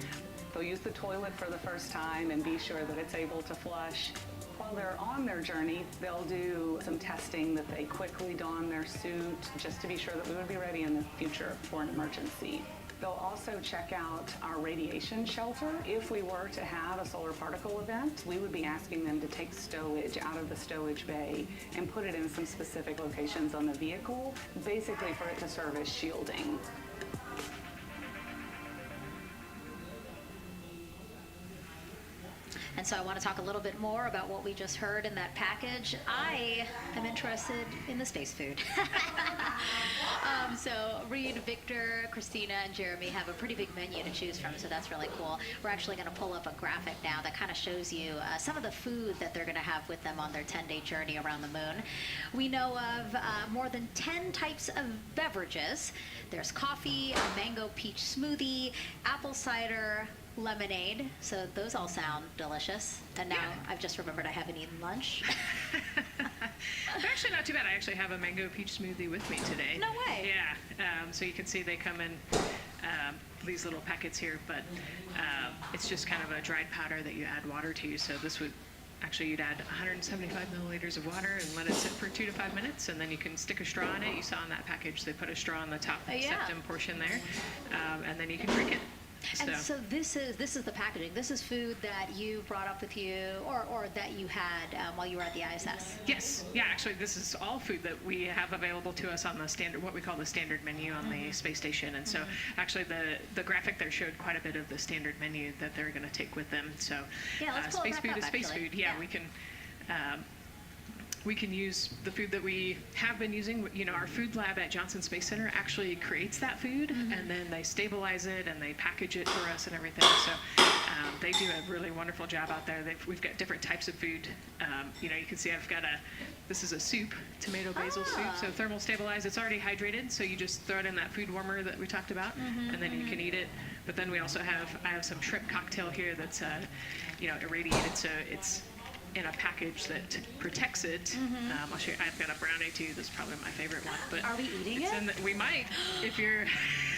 They'll use the toilet for the first time and be sure that it's able to flush. While they're on their journey, they'll do some testing that they quickly don their suit just to be sure that we would be ready in the future for an emergency. They'll also check out our radiation shelter. If we were to have a solar particle event, we would be asking them to take stowage out of the stowage bay and put it in some specific locations on the vehicle, basically for it to serve as shielding. And so I want to talk a little bit more about what we just heard in that package. I am interested in the space food. So Reid, Victor, Christina, and Jeremy have a pretty big menu to choose from, so that's really cool. We're actually going to pull up a graphic now that kind of shows you some of the food that they're going to have with them on their 10-day journey around the moon. We know of more than 10 types of beverages. There's coffee, a mango peach smoothie, apple cider, lemonade, so those all sound delicious. And now I've just remembered I haven't eaten lunch. They're actually not too bad. I actually have a mango peach smoothie with me today. No way. Yeah. So you can see they come in these little packets here, but it's just kind of a dried powder that you add water to. So this would actually, you'd add 175 milliliters of water and let it sit for 2 to 5 minutes, and then you can stick a straw in it. You saw in that package they put a straw in the top septum portion there, and then you can drink it. And so this is the packaging. This is food that you brought up with you, or that you had while you were at the ISS. Yes, yeah. Actually, this is all food that we have available to us on the standard, what we call the standard menu on the space station. And so, actually, the graphic there showed quite a bit of the standard menu that they're going to take with them. So, space food is space food. Yeah, we can. We can use the food that we have been using. You know, our food lab at Johnson Space Center actually creates that food, and then they stabilize it and they package it for us and everything. So they do a really wonderful job out there. We've got different types of food. You know, you can see I've got this is a soup, tomato basil soup, so thermal stabilized. It's already hydrated, so you just throw it in that food warmer that we talked about, and then you can eat it. But then we also I have some shrimp cocktail here that's, you know, irradiated, so it's in a package that protects it. I'll show you. I've got a brownie too. That's probably my favorite one. But are we eating it? We might, if you're.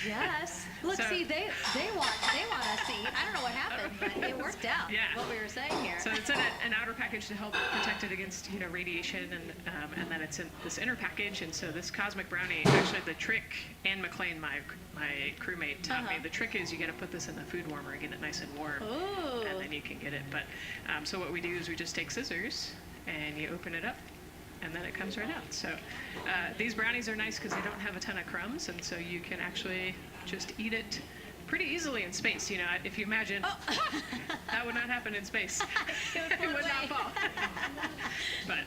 Yes. Look, see, they want us to eat. I don't know what happened, but it worked out. Yeah. What we were saying here. So it's in an outer package to help protect it against radiation, and then it's in this inner package. And so this cosmic brownie, actually, the trick. Anne McLean, my crewmate, taught me the trick is you got to put this in the food warmer and get it nice and warm, and then you can get it. But so what we do is we just take scissors and you open it up, and then it comes right out. So these brownies are nice because they don't have a ton of crumbs, and so you can actually just eat it pretty easily in space. You know, if you imagine, that would not happen in space. It would not fall. But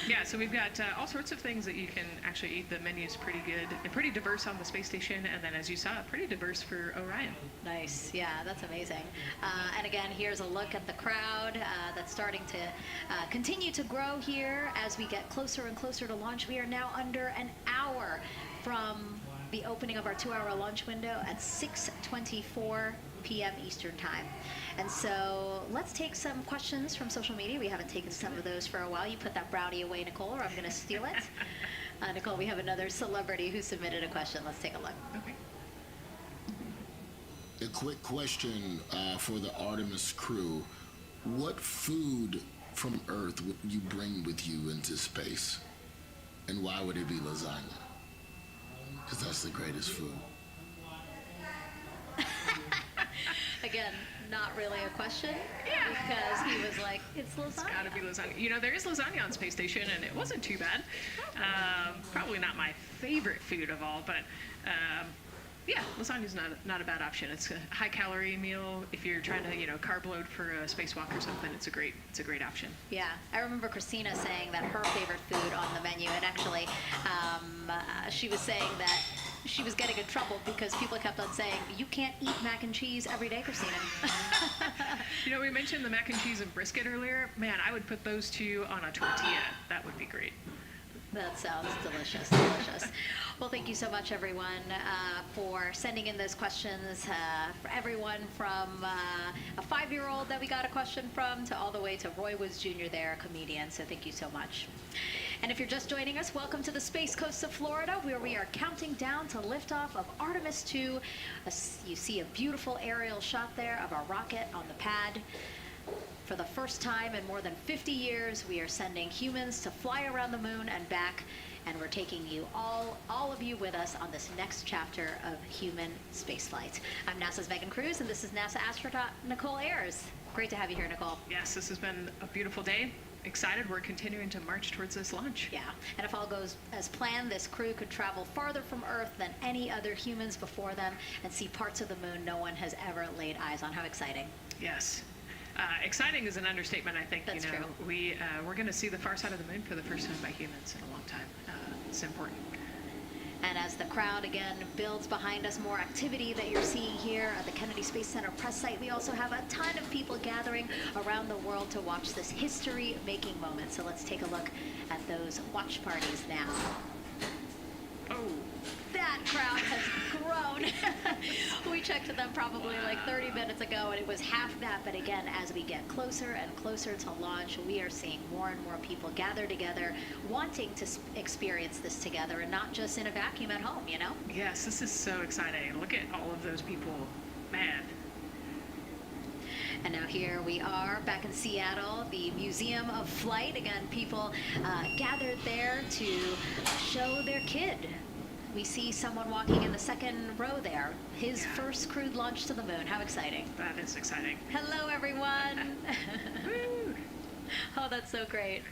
yeah, so we've got all sorts of things that you can actually eat. The menu's pretty good and pretty diverse on the space station, and then as you saw, pretty diverse for Orion. Nice, yeah, that's amazing. And again, here's a look at the crowd that's starting to continue to grow here as we get closer and closer to launch. We are now under an hour from the opening of our 2-hour launch window at 6:24 p.m. Eastern Time. And so let's take some questions from social media. We haven't taken some of those for a while. You put that brownie away, Nicole, or I'm going to steal it. Nicole, we have another celebrity who submitted a question. Let's take a look. Okay. A quick question for the Artemis crew. What food from Earth would you bring with you into space? And why would it be lasagna? Because that's the greatest food. Again, not really a question, because he was like, it's lasagna. It's got to be lasagna. You know, there is lasagna on Space Station, and it wasn't too bad. Probably not my favorite food of all, but yeah, lasagna's not a bad option. It's a high-calorie meal. If you're trying to, carb load for a spacewalk or something, it's a great option. Yeah, I remember Christina saying that her favorite food on the menu, and actually, she was saying that she was getting in trouble because people kept on saying, you can't eat mac and cheese every day, Christina. We mentioned the mac and cheese and brisket earlier. Man, I would put those two on a tortilla. That would be great. That sounds delicious, delicious. Well, thank you so much, everyone, for sending in those questions. For everyone from a 5-year-old that we got a question from to all the way to Roy Woods Jr. there, a comedian. So thank you so much. And if you're just joining us, welcome to the Space Coast of Florida, where we are counting down to liftoff of Artemis II. You see a beautiful aerial shot there of our rocket on the pad. For the first time in more than 50 years, we are sending humans to fly around the moon and back, and we're taking you all of you with us on this next chapter of human spaceflight. I'm NASA's Megan Cruz, and this is NASA astronaut Nicole Ayers. Great to have you here, Nicole. Yes, this has been a beautiful day. Excited. We're continuing to march towards this launch. Yeah, and if all goes as planned, this crew could travel farther from Earth than any other humans before them and see parts of the moon no one has ever laid eyes on. How exciting. Yes. Exciting is an understatement, I think. That's true. We're going to see the far side of the moon for the first time by humans in a long time. It's important. And as the crowd again builds behind us, more activity that you're seeing here at the Kennedy Space Center press site. We also have a ton of people gathering around the world to watch this history-making moment. So let's take a look at those watch parties now. Oh. That crowd has grown. We checked them probably like 30 minutes ago, and it was half that. But again, as we get closer and closer to launch, we are seeing more and more people gather together, wanting to experience this together and not just in a vacuum at home, Yes, this is so exciting. Look at all of those people. Man. And now here we are back in Seattle, the Museum of Flight. Again, people gathered there to show their kid. We see someone walking in the second row there. His first crewed launch to the moon. How exciting. That is exciting. Hello, everyone. Oh, that's so great.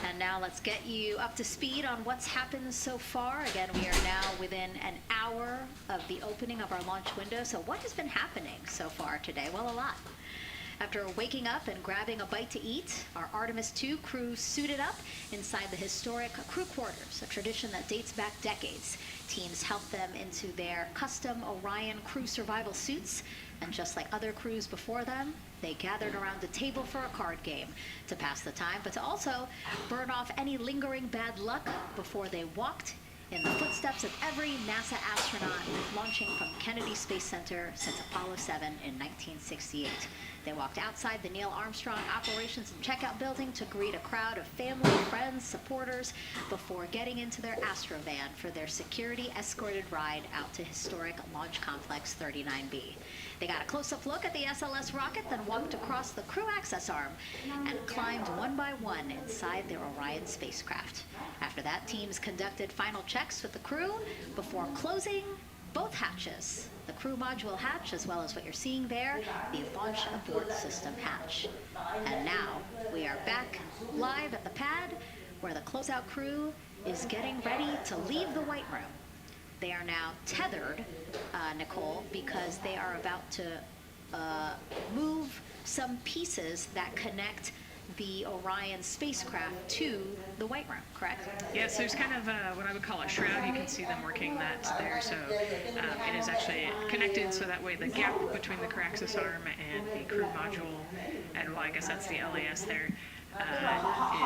And now let's get you up to speed on what's happened so far. Again, we are now within an hour of the opening of our launch window. So what has been happening so far today? Well, a lot. After waking up and grabbing a bite to eat, our Artemis II crew suited up inside the historic crew quarters, a tradition that dates back decades. Teams helped them into their custom Orion crew survival suits, and just like other crews before them, they gathered around a table for a card game to pass the time, but to also burn off any lingering bad luck before they walked in the footsteps of every NASA astronaut launching from Kennedy Space Center since Apollo 7 in 1968. They walked outside the Neil Armstrong Operations and Checkout Building to greet a crowd of family, friends, supporters before getting into their Astrovan for their security-escorted ride out to historic Launch Complex 39B. They got a close-up look at the SLS rocket, then walked across the crew access arm and climbed one by one inside their Orion spacecraft. After that, teams conducted final checks with the crew before closing both hatches, the crew module hatch, as well as what you're seeing there, the launch abort system hatch. And now we are back live at the pad where the closeout crew is getting ready to leave the White Room. They are now tethered, Nicole, because they are about to move some pieces that connect the Orion spacecraft to the White Room, correct? Yes, there's kind of what I would call a shroud. You can see them working that there. So it is actually connected so that way the gap between the crew access arm and the crew module, and well, I guess that's the LAS there,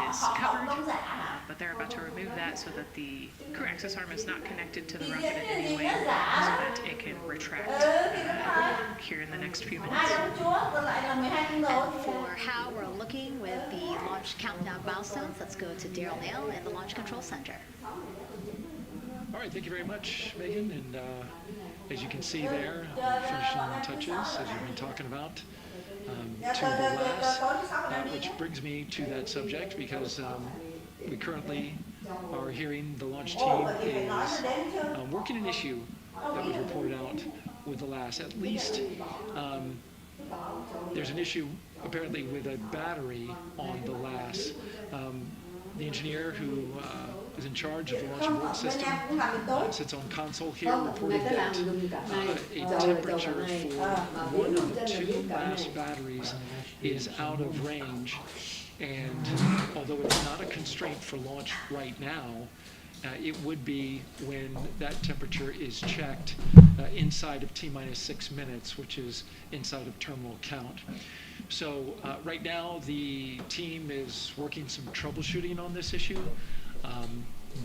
is covered. But they're about to remove that so that the crew access arm is not connected to the rocket in any way, so that it can retract here in the next few minutes. And for how we're looking with the launch countdown milestones, let's go to Daryl Nail in the Launch Control Center. All right, thank you very much, Megan. And as you can see there, finishing touches, as you've been talking about, to the last, which brings me to that subject because we currently are hearing the launch team is working an issue that was reported out with the last. At least there's an issue apparently with a battery on the last. The engineer who is in charge of the launch abort system sits on console here, reported that a temperature for one of the two last batteries is out of range. And although it's not a constraint for launch right now, it would be when that temperature is checked inside of T-minus 6 minutes, which is inside of terminal count. So right now the team is working some troubleshooting on this issue.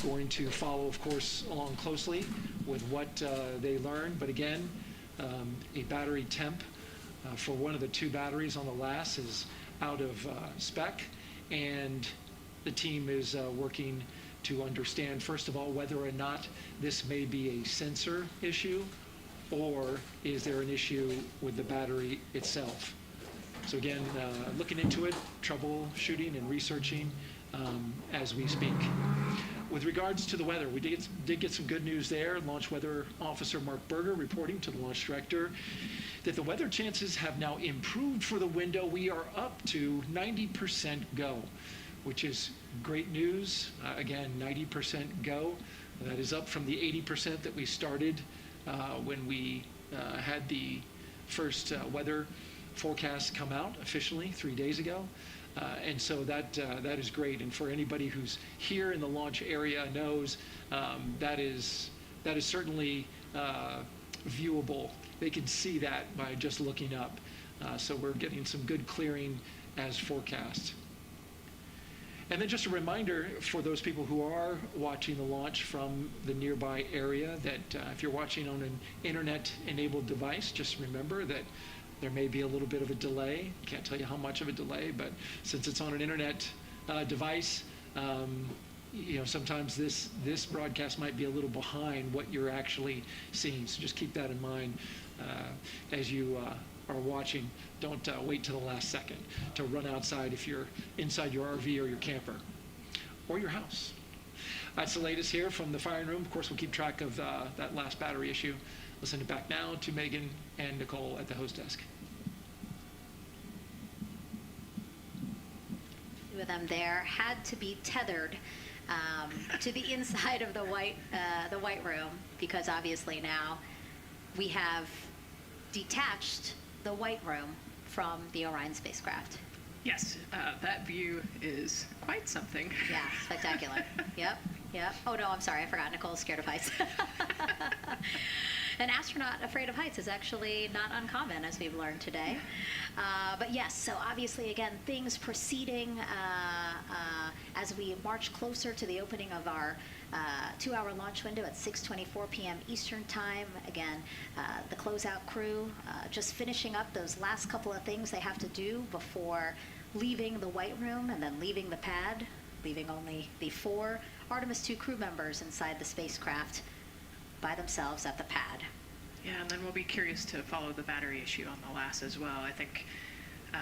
Going to follow, of course, along closely with what they learn. But again, a battery temp for one of the two batteries on the LAS is out of spec, and the team is working to understand, first of all, whether or not this may be a sensor issue or is there an issue with the battery itself. So again, looking into it, troubleshooting and researching as we speak. With regards to the weather, we did get some good news there. Launch Weather Officer Mark Berger reporting to the launch director that the weather chances have now improved for the window. We are up to 90% go, which is great news. Again, 90% go. That is up from the 80% that we started when we had the first weather forecast come out officially 3 days ago. And so that is great. And for anybody who's here in the launch area knows that is certainly viewable. They can see that by just looking up. So we're getting some good clearing as forecast. And then just a reminder for those people who are watching the launch from the nearby area that if you're watching on an internet-enabled device, just remember that there may be a little bit of a delay. Can't tell you how much of a delay, but since it's on an internet device, sometimes this broadcast might be a little behind what you're actually seeing. So just keep that in mind as you are watching. Don't wait till the last second to run outside if you're inside your RV or your camper or your house. That's the latest here from the firing room. Of course, we'll keep track of that last battery issue. We'll send it back now to Megan and Nicole at the host desk. Two of them there had to be tethered to the inside of the white room because obviously now we have detached the white room from the Orion spacecraft. Yes, that view is quite something. Yeah, spectacular. Yep. Oh no, I'm sorry, I forgot. Nicole's scared of heights. An astronaut afraid of heights is actually not uncommon, as we've learned today. But yes, so obviously, again, things proceeding as we march closer to the opening of our 2-hour launch window at 6:24 p.m. Eastern Time. Again, the closeout crew just finishing up those last couple of things they have to do before leaving the white room and then leaving the pad, leaving only the 4 Artemis II crew members inside the spacecraft by themselves at the pad. Yeah, and then we'll be curious to follow the battery issue on the LAS as well. I think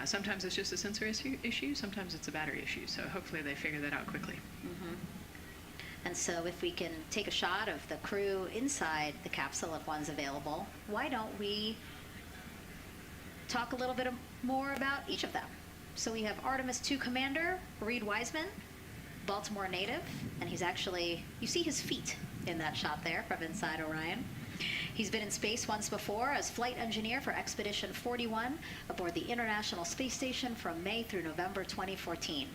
sometimes it's just a sensor issue, sometimes it's a battery issue, so hopefully they figure that out quickly. Mm-hmm. And so if we can take a shot of the crew inside the capsule if one's available, why don't we talk a little bit more about each of them? So we have Artemis II Commander Reid Wiseman, Baltimore native, and he's actually, you see his feet in that shot there from inside Orion. He's been in space once before as flight engineer for Expedition 41 aboard the International Space Station from May through November 2014.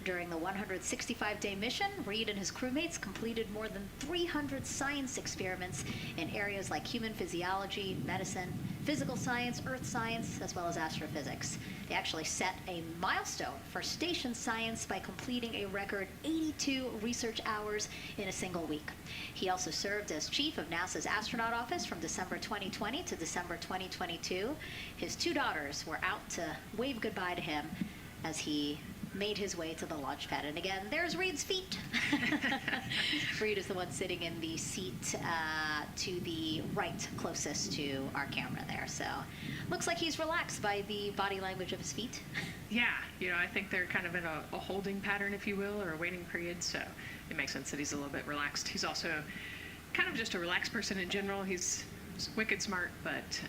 During the 165-day mission, Reid and his crewmates completed more than 300 science experiments in areas like human physiology, medicine, physical science, earth science, as well as astrophysics. They actually set a milestone for station science by completing a record 82 research hours in a single week. He also served as chief of NASA's astronaut office from December 2020 to December 2022. His two daughters were out to wave goodbye to him as he made his way to the launch pad. And again, there's Reid's feet. Reid is the one sitting in the seat to the right, closest to our camera there. So looks like he's relaxed by the body language of his feet. Yeah, I think they're kind of in a holding pattern, if you will, or a waiting period. So it makes sense that he's a little bit relaxed. He's also kind of just a relaxed person in general. He's wicked smart, but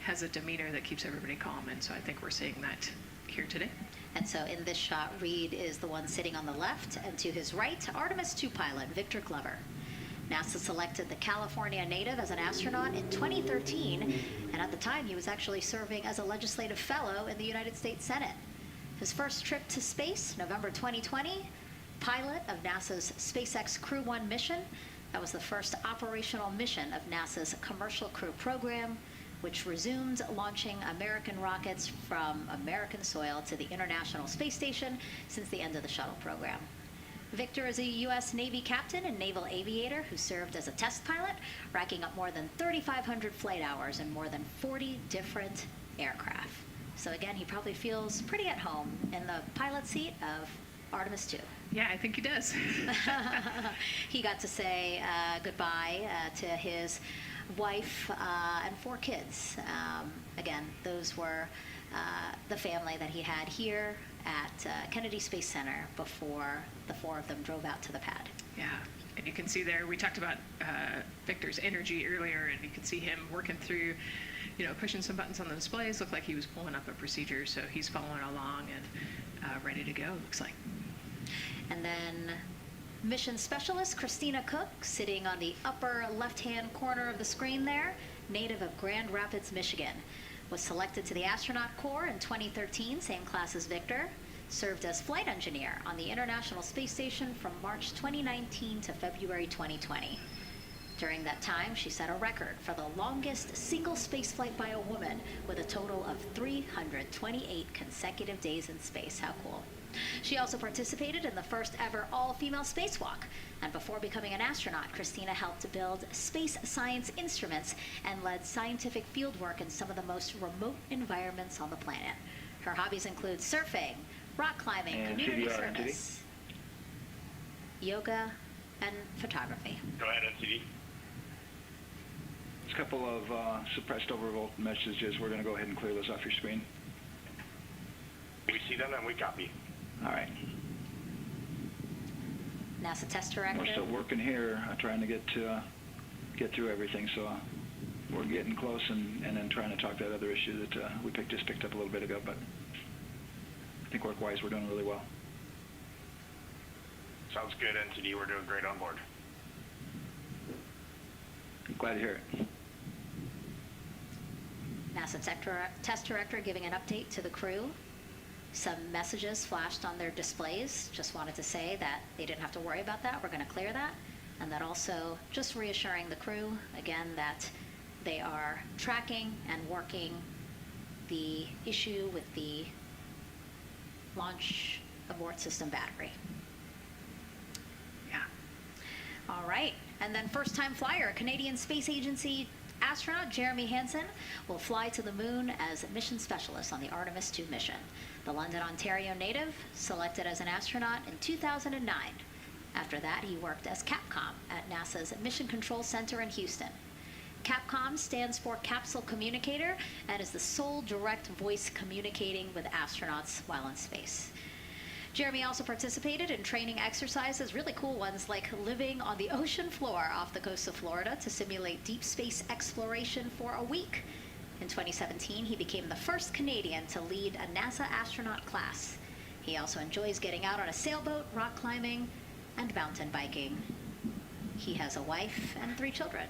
has a demeanor that keeps everybody calm. And so I think we're seeing that here today. And so in this shot, Reid is the one sitting on the left, and to his right, Artemis II pilot Victor Glover. NASA selected the California native as an astronaut in 2013, and at the time he was actually serving as a legislative fellow in the United States Senate. His first trip to space, November 2020, pilot of NASA's SpaceX Crew 1 mission. That was the first operational mission of NASA's Commercial Crew program, which resumed launching American rockets from American soil to the International Space Station since the end of the shuttle program. Victor is a U.S. Navy captain and naval aviator who served as a test pilot, racking up more than 3,500 flight hours in more than 40 different aircraft. So again, he probably feels pretty at home in the pilot seat of Artemis II. Yeah, I think he does. He got to say goodbye to his wife and 4 kids. Again, those were the family that he had here at Kennedy Space Center before the 4 of them drove out to the pad. Yeah, and you can see there, we talked about Victor's energy earlier, and you can see him working through, pushing some buttons on the displays. Looked like he was pulling up a procedure, so he's following along and ready to go, looks like. And then mission specialist Christina Koch, sitting on the upper left-hand corner of the screen there, native of Grand Rapids, Michigan, was selected to the Astronaut Corps in 2013, same class as Victor, served as flight engineer on the International Space Station from March 2019 to February 2020. During that time, she set a record for the longest single spaceflight by a woman with a total of 328 consecutive days in space. How cool. She also participated in the first ever all-female spacewalk. And before becoming an astronaut, Christina helped build space science instruments and led scientific fieldwork in some of the most remote environments on the planet. Her hobbies include surfing, rock climbing, And community CDR, service, yoga, and photography. Go ahead, NCD. There's a couple of suppressed overvolt messages. We're going to go ahead and clear those off your screen. We see them and we copy. All right. NASA test director. We're still working here, trying to get through everything. So we're getting close, and then trying to talk that other issue that we just picked up a little bit ago. But I think work-wise, we're doing really well. Sounds good, NTD. We're doing great on board. Glad to hear it. NASA test director giving an update to the crew. Some messages flashed on their displays. Just wanted to say that they didn't have to worry about that. We're going to clear that. And that also just reassuring the crew, again, that they are tracking and working the issue with the launch abort system battery. Yeah. All right. And then first-time flyer, Canadian Space Agency astronaut Jeremy Hansen will fly to the moon as mission specialist on the Artemis II mission. The London, Ontario native, selected as an astronaut in 2009. After that, he worked as Capcom at NASA's Mission Control Center in Houston. Capcom stands for Capsule Communicator and is the sole direct voice communicating with astronauts while in space. Jeremy also participated in training exercises, really cool ones, like living on the ocean floor off the coast of Florida to simulate deep space exploration for a week. In 2017, he became the first Canadian to lead a NASA astronaut class. He also enjoys getting out on a sailboat, rock climbing, and mountain biking. He has a wife and 3 children.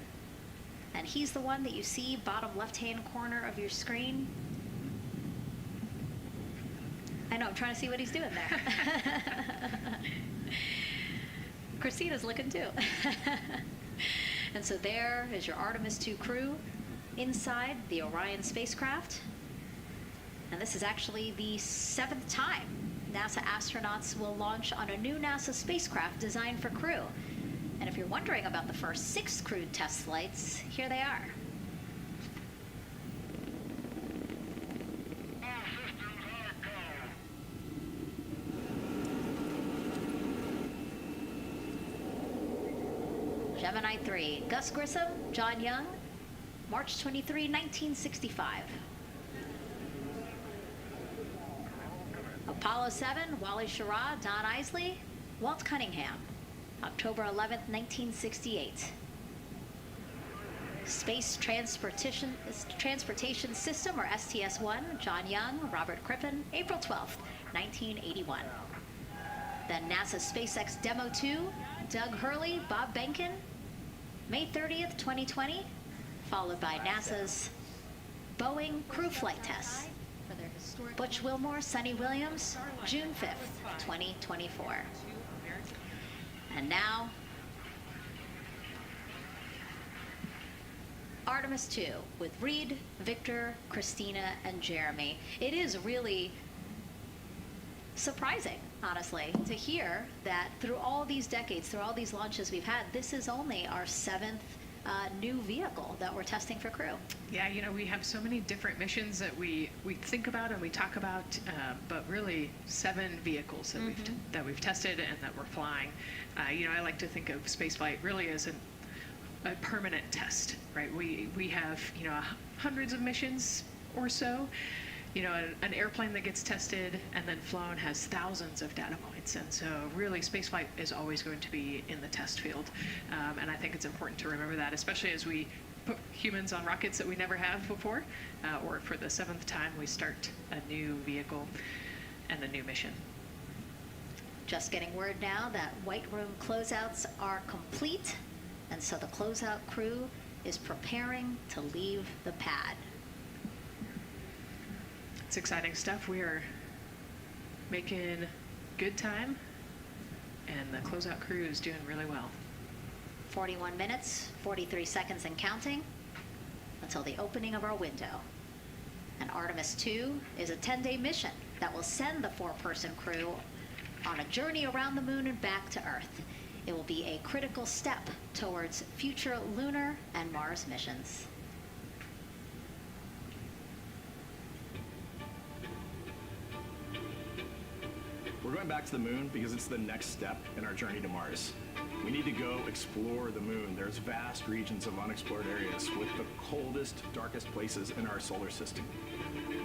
And he's the one that you see bottom left-hand corner of your screen. I know, I'm trying to see what he's doing there. Christina's looking too. And so there is your Artemis II crew. inside the Orion spacecraft. And this is actually the 7th time NASA astronauts will launch on a new NASA spacecraft designed for crew. And if you're wondering about the first 6 crewed test flights, here they are. Gemini 3, Gus Grissom, John Young, March 23, 1965. Apollo 7, Wally Schirra, Don Isley, Walt Cunningham, October 11, 1968. Space Transportation System, or STS-1, John Young, Robert Crippen, April 12, 1981. Then NASA SpaceX Demo 2, Doug Hurley, Bob Behnken, May 30th, 2020, followed by NASA's Boeing crew flight tests. Butch Wilmore, Sonny Williams, June 5th, 2024. And now, Artemis II with Reid, Victor, Christina, and Jeremy. It is really surprising, honestly, to hear that through all these decades, through all these launches we've had, this is only our 7th new vehicle that we're testing for crew. Yeah, you know, we have so many different missions that we think about and we talk about, but really 7 vehicles that we've tested and that we're flying. You know, I like to think of spaceflight really as a permanent test, right? We have, you know, hundreds of missions or so. You know, an airplane that gets tested and then flown has thousands of data points. And so really spaceflight is always going to be in the test field. And I think it's important to remember that, especially as we put humans on rockets that we never have before, or for the 7th time we start a new vehicle and a new mission. Just getting word now that White Room closeouts are complete. And so the closeout crew is preparing to leave the pad. It's exciting stuff. We are making good time, and the closeout crew is doing really well. 41 minutes, 43 seconds and counting until the opening of our window. And Artemis II is a 10-day mission that will send the 4-person crew on a journey around the moon and back to Earth. It will be a critical step towards future lunar and Mars missions. We're going back to the moon because it's the next step in our journey to Mars. We need to go explore the moon. There's vast regions of unexplored areas with the coldest, darkest places in our solar system.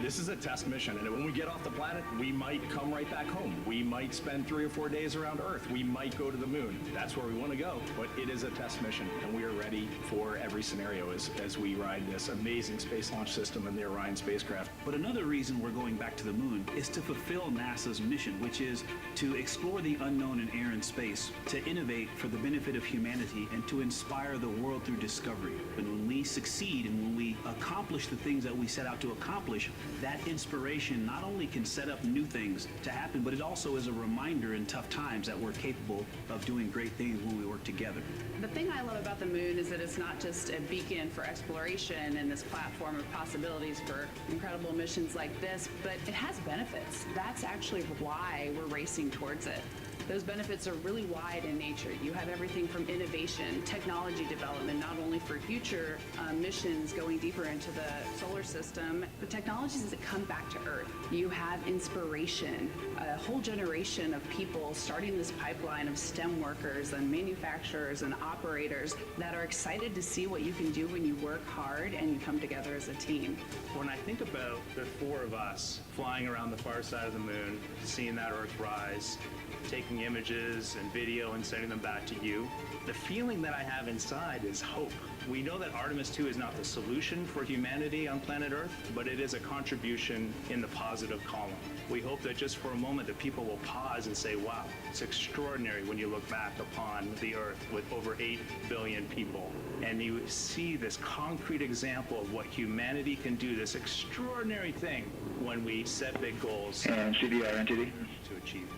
This is a test mission, and when we get off the planet, we might come right back home. We might spend 3 or 4 days around Earth. We might go to the moon. That's where we want to go, but it is a test mission, and we are ready for every scenario as we ride this amazing space launch system and the Orion spacecraft. But another reason we're going back to the moon is to fulfill NASA's mission, which is to explore the unknown in air and space, to innovate for the benefit of humanity, and to inspire the world through discovery. And when we succeed and when we accomplish the things that we set out to accomplish, that inspiration not only can set up new things to happen, but it also is a reminder in tough times that we're capable of doing great things when we work together. The thing I love about the moon is that it's not just a beacon for exploration and this platform of possibilities for incredible missions like this, but it has benefits. That's actually why we're racing towards it. Those benefits are really wide in nature. You have everything from innovation, technology development, not only for future missions going deeper into the solar system, but technologies that come back to Earth. You have inspiration, a whole generation of people starting this pipeline of STEM workers and manufacturers and operators that are excited to see what you can do when you work hard and you come together as a team. When I think about the 4 of us flying around the far side of the moon, seeing that Earth rise, taking images and video and sending them back to you, the feeling that I have inside is hope. We know that Artemis II is not the solution for humanity on planet Earth, but it is a contribution in the positive column. We hope that just for a moment that people will pause and say, wow, it's extraordinary when you look back upon the Earth with over 8 billion people, and you see this concrete example of what humanity can do, this extraordinary thing when we set big goals and CDR NTD to achieve.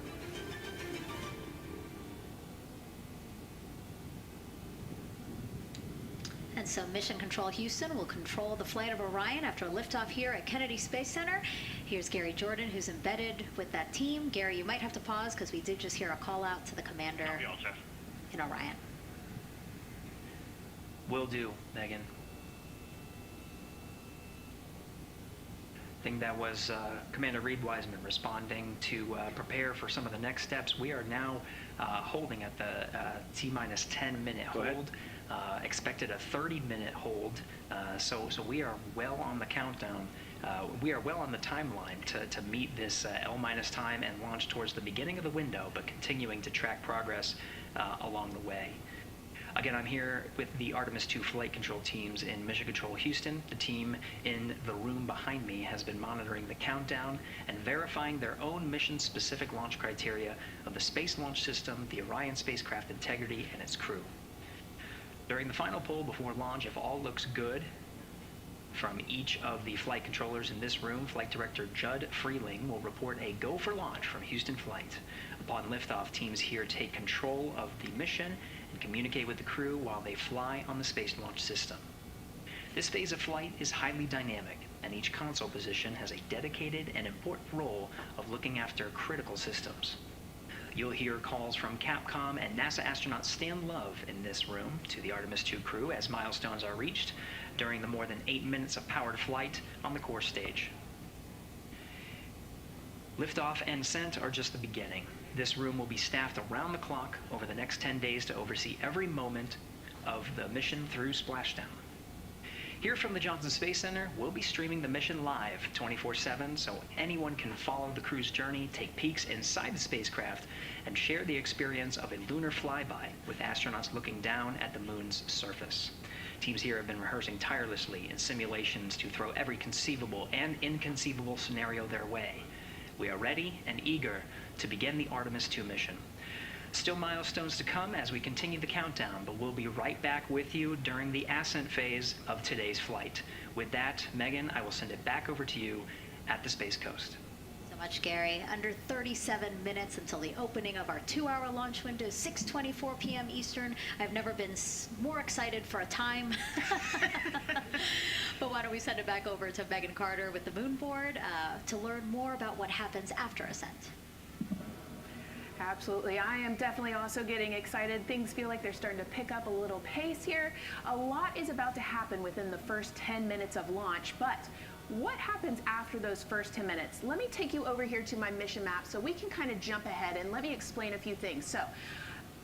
And so Mission Control Houston will control the flight of Orion after a liftoff here at Kennedy Space Center. Here's Gary Jordan, who's embedded with that team. Gary, you might have to pause because we did just hear a call out to the commander in Orion. Will do, Megan. I think that was Commander Reid Wiseman responding to prepare for some of the next steps. We are now holding at the T-minus 10-minute hold. Expected a 30-minute hold. So we are well on the countdown. We are well on the timeline to meet this L- time and launch towards the beginning of the window, but continuing to track progress along the way. Again, I'm here with the Artemis II flight control teams in Mission Control Houston. The team in the room behind me has been monitoring the countdown and verifying their own mission-specific launch criteria of the Space Launch System, the Orion spacecraft integrity, and its crew. During the final poll before launch, if all looks good from each of the flight controllers in this room, Flight Director Judd Freeling will report a go for launch from Houston Flight. Upon liftoff, teams here take control of the mission and communicate with the crew while they fly on the Space Launch System. This phase of flight is highly dynamic, and each console position has a dedicated and important role of looking after critical systems. You'll hear calls from Capcom and NASA astronaut Stan Love in this room to the Artemis II crew as milestones are reached during the more than 8 minutes of powered flight on the core stage. Liftoff and ascent are just the beginning. This room will be staffed around the clock over the next 10 days to oversee every moment of the mission through splashdown. Here from the Johnson Space Center, we'll be streaming the mission live 24/7 so anyone can follow the crew's journey, take peeks inside the spacecraft, and share the experience of a lunar flyby with astronauts looking down at the moon's surface. Teams here have been rehearsing tirelessly in simulations to throw every conceivable and inconceivable scenario their way. We are ready and eager to begin the Artemis II mission. Still milestones to come as we continue the countdown, but we'll be right back with you during the ascent phase of today's flight. With that, Megan, I will send it back over to you at the Space Coast. So much, Gary. Under 37 minutes until the opening of our 2-hour launch window, 6:24 p.m. Eastern. I've never been more excited for a time. But why don't we send it back over to Megan Carter with the moon board to learn more about what happens after ascent. Absolutely. I am definitely also getting excited. Things feel like they're starting to pick up a little pace here. A lot is about to happen within the first 10 minutes of launch, but what happens after those first 10 minutes? Let me take you over here to my mission map so we can kind of jump ahead and let me explain a few things. So,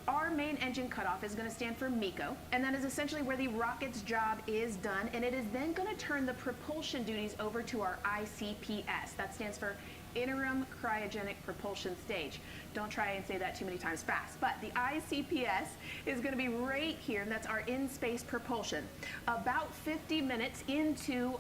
our main engine cutoff is going to stand for MECO, and that is essentially where the rocket's job is done, and it is then going to turn the propulsion duties over to our ICPS. That stands for Interim Cryogenic Propulsion Stage. Don't try and say that too many times fast, but the ICPS is going to be right here, and that's our in-space propulsion. About 50 minutes into,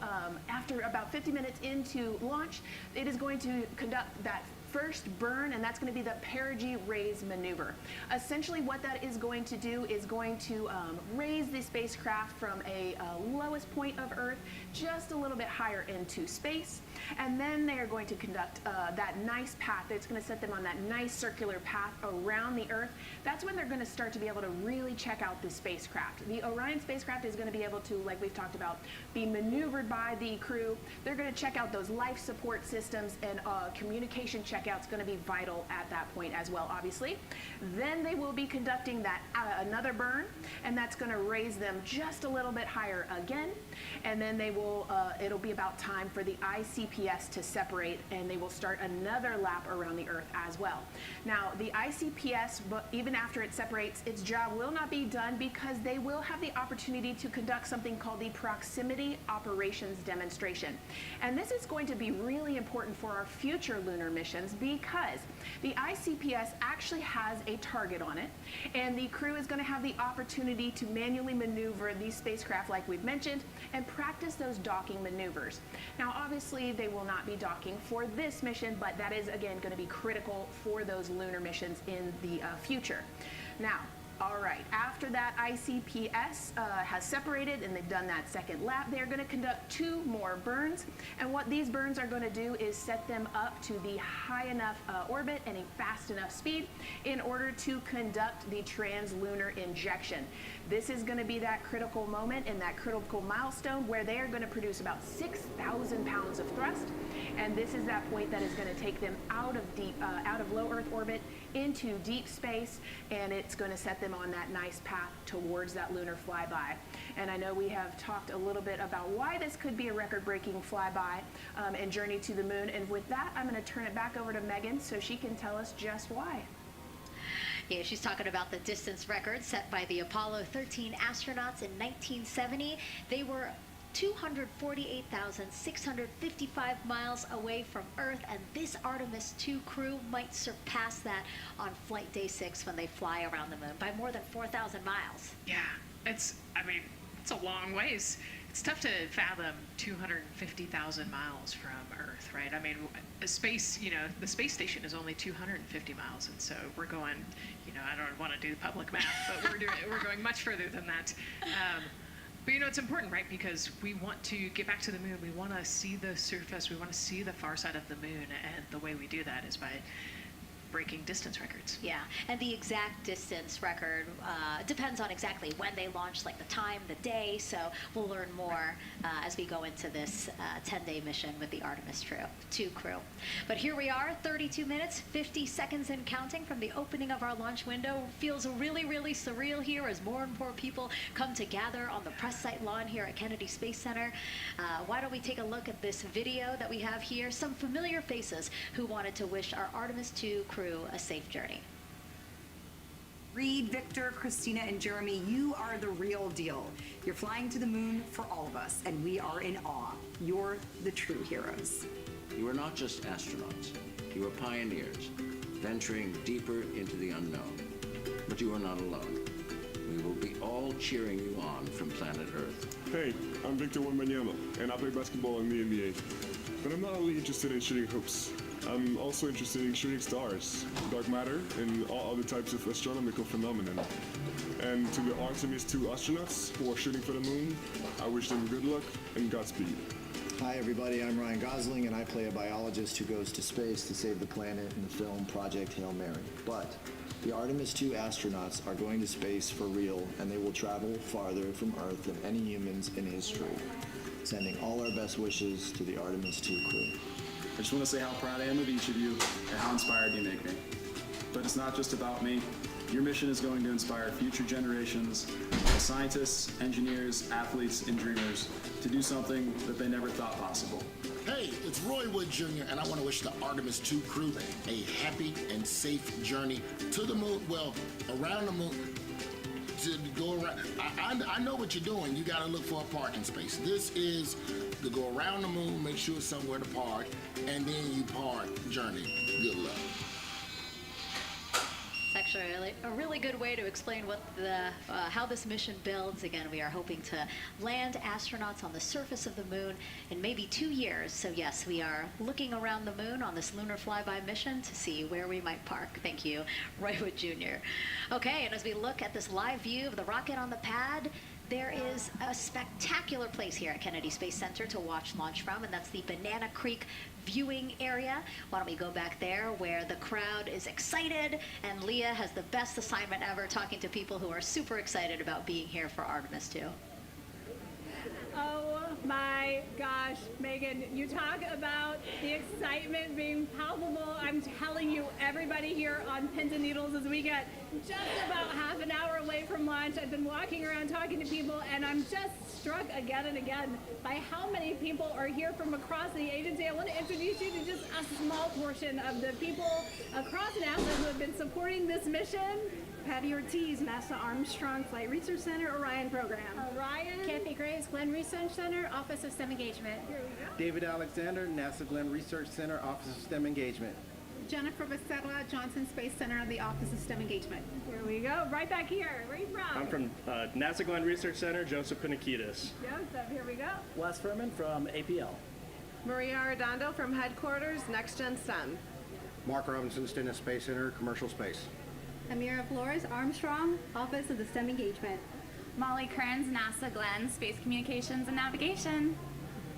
after about 50 minutes into launch, it is going to conduct that first burn, and that's going to be the perigee raise maneuver. Essentially what that is going to do is going to raise the spacecraft from a lowest point of Earth just a little bit higher into space, and then they are going to conduct that nice path that's going to set them on that nice circular path around the Earth. That's when they're going to start to be able to really check out the spacecraft. The Orion spacecraft is going to be able to, like we've talked about, be maneuvered by the crew. They're going to check out those life support systems, and communication checkout's going to be vital at that point as well, obviously. Then they will be conducting that another burn, and that's going to raise them just a little bit higher again, and then they will it'll be about time for the ICPS to separate, and they will start another lap around the Earth as well. Now the ICPS, but even after it separates, its job will not be done because they will have the opportunity to conduct something called the Proximity Operations Demonstration, and this is going to be really important for our future lunar missions because the ICPS actually has a target on it, and the crew is going to have the opportunity to manually maneuver these spacecraft like we've mentioned and practice those docking maneuvers. Now obviously they will not be docking for this mission, but that is again going to be critical for those lunar missions in the future. Now All right, after that ICPS has separated and they've done that second lap, they're going to conduct 2 more burns. And what these burns are going to do is set them up to the high enough orbit and a fast enough speed in order to conduct the translunar injection. This is going to be that critical moment and that critical milestone where they are going to produce about 6,000 pounds of thrust. And this is that point that is going to take them out of low Earth orbit into deep space, and it's going to set them on that nice path towards that lunar flyby. And I know we have talked a little bit about why this could be a record-breaking flyby and journey to the moon. And with that, I'm going to turn it back over to Megan so she can tell us just why. Yeah, she's talking about the distance record set by the Apollo 13 astronauts in 1970. They were 248,655 miles away from Earth, and this Artemis II crew might surpass that on flight day 6 when they fly around the moon by more than 4,000 miles. Yeah, it's a long ways. It's tough to fathom 250,000 miles from Earth, right? I mean, the space station is only 250 miles, and so we're going, I don't want to do the public math, but we're going much further than that. But it's important, right? Because we want to get back to the moon. We want to see the surface. We want to see the far side of the moon. And the way we do that is by breaking distance records. Yeah, and the exact distance record depends on exactly when they launched, like the time, the day. So we'll learn more as we go into this 10-day mission with the Artemis II crew. But here we are, 32 minutes, 50 seconds and counting from the opening of our launch window. Feels really, really surreal here as more and more people come to gather on the press site lawn here at Kennedy Space Center. Why don't we take a look at this video that we have here? Some familiar faces who wanted to wish our Artemis II crew a safe journey. Reid, Victor, Christina, and Jeremy, you are the real deal. You're flying to the moon for all of us, and we are in awe. You're the true heroes. You are not just astronauts. You are pioneers, venturing deeper into the unknown. But you are not alone. We will be all cheering you on from planet Earth. Hey, I'm Victor Wembanyama, and I play basketball in the NBA. But I'm not only interested in shooting hoops. I'm also interested in shooting stars, dark matter, and all other types of astronomical phenomena. And to the Artemis II astronauts who are shooting for the moon, I wish them good luck and Godspeed. Hi everybody, I'm Ryan Gosling, and I play a biologist who goes to space to save the planet in the film Project Hail Mary. But the Artemis II astronauts are going to space for real, and they will travel farther from Earth than any humans in history. Sending all our best wishes to the Artemis II crew. I just want to say how proud I am of each of you and how inspired you make me. But it's not just about me. Your mission is going to inspire future generations of scientists, engineers, athletes, and dreamers to do something that they never thought possible. Hey, it's Roy Wood Jr., and I want to wish the Artemis II crew a happy and safe journey to the moon, well, around the moon, to go around. I know what you're doing. You got to look for a parking space. This is to go around the moon, make sure it's somewhere to park, and then you park journey. Good luck. It's actually a really good way to explain what how this mission builds. Again, we are hoping to land astronauts on the surface of the moon in maybe 2 years. So yes, we are looking around the moon on this lunar flyby mission to see where we might park. Thank you, Roy Wood Jr. Okay, and as we look at this live view of the rocket on the pad, there is a spectacular place here at Kennedy Space Center to watch launch from, and that's the Banana Creek viewing area. Why don't we go back there where the crowd is excited, and Leah has the best assignment ever talking to people who are super excited about being here for Artemis II. Oh my gosh, Megan, you talk about the excitement being palpable. I'm telling you, everybody here on pins and needles as we get just about half an hour away from launch. I've been walking around talking to people, and I'm just struck again and again by how many people are here from across the agency. I want to introduce you to just a small portion of the people across NASA who have been supporting this mission. Patty Ortiz, NASA Armstrong Flight Research Center, Orion Program. Orion. Kathy Graves, Glenn Research Center, Office of STEM Engagement. Here we go. David Alexander, NASA Glenn Research Center, Office of STEM Engagement. Jennifer Vasella, Johnson Space Center, the Office of STEM Engagement. Here we go. Right back here. Where are you from? I'm from NASA Glenn Research Center, Joseph Panakitis. Joseph, here we go. Wes Furman from APL. Maria Arredondo from Headquarters, Next Gen STEM. Mark Robinson, Stennis Space Center, Commercial Space. Amira Flores, Armstrong, Office of the STEM Engagement. Molly Kearns, NASA Glenn, Space Communications and Navigation.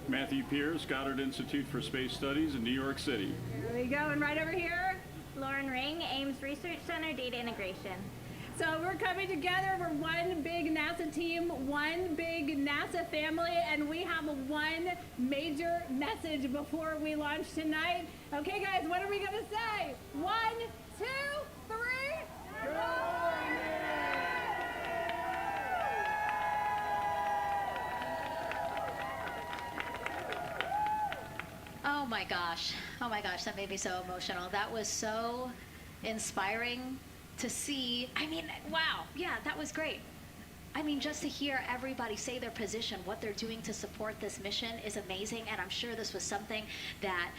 Matthew Pierce, Goddard Institute for Space Studies in New York City. There we go, and right over here. Lauren Ring, Ames Research Center, Data Integration. So we're coming together, we're one big NASA team, one big NASA family, and we have one major message before we launch tonight. Okay guys, what are we gonna say? 1, 2, 3, go! Oh my gosh, that made me so emotional. That was so inspiring to see. I mean, wow, yeah, that was great. I mean, just to hear everybody say their position, what they're doing to support this mission is amazing, and I'm sure this was something that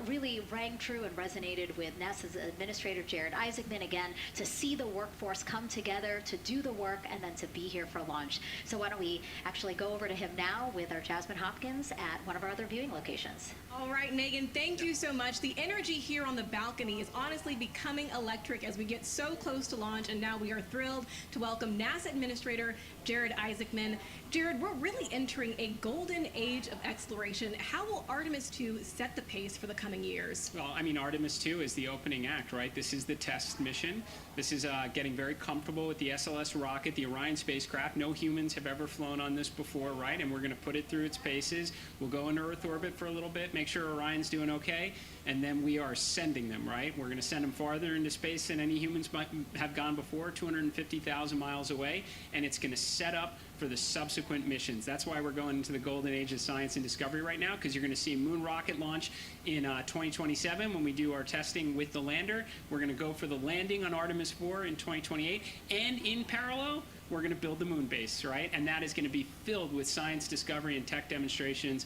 really rang true and resonated with NASA's Administrator Reid Wiseman, again, to see the workforce come together to do the work and then to be here for launch. So why don't we actually go over to him now with our Jasmine Hopkins at one of our other viewing locations. All right, Megan, thank you so much. The energy here on the balcony is honestly becoming electric as we get so close to launch, and now we are thrilled to welcome NASA Administrator Reid Wiseman. Jared, we're really entering a golden age of exploration. How will Artemis II set the pace for the coming years? Well, I mean, Artemis II is the opening act, right? This is the test mission. This is getting very comfortable with the SLS rocket, the Orion spacecraft. No humans have ever flown on this before, right? And we're going to put it through its paces. We'll go into Earth orbit for a little bit, make sure Orion's doing okay, and then we are sending them, right? We're going to send them farther into space than any humans might have gone before, 250,000 miles away, and it's going to set up for the subsequent missions. That's why we're going into the golden age of science and discovery right now, because you're going to see a moon rocket launch in 2027 when we do our testing with the lander. We're going to go for the landing on Artemis IV in 2028, and in parallel, we're going to build the moon base, right? And that is going to be filled with science discovery and tech demonstrations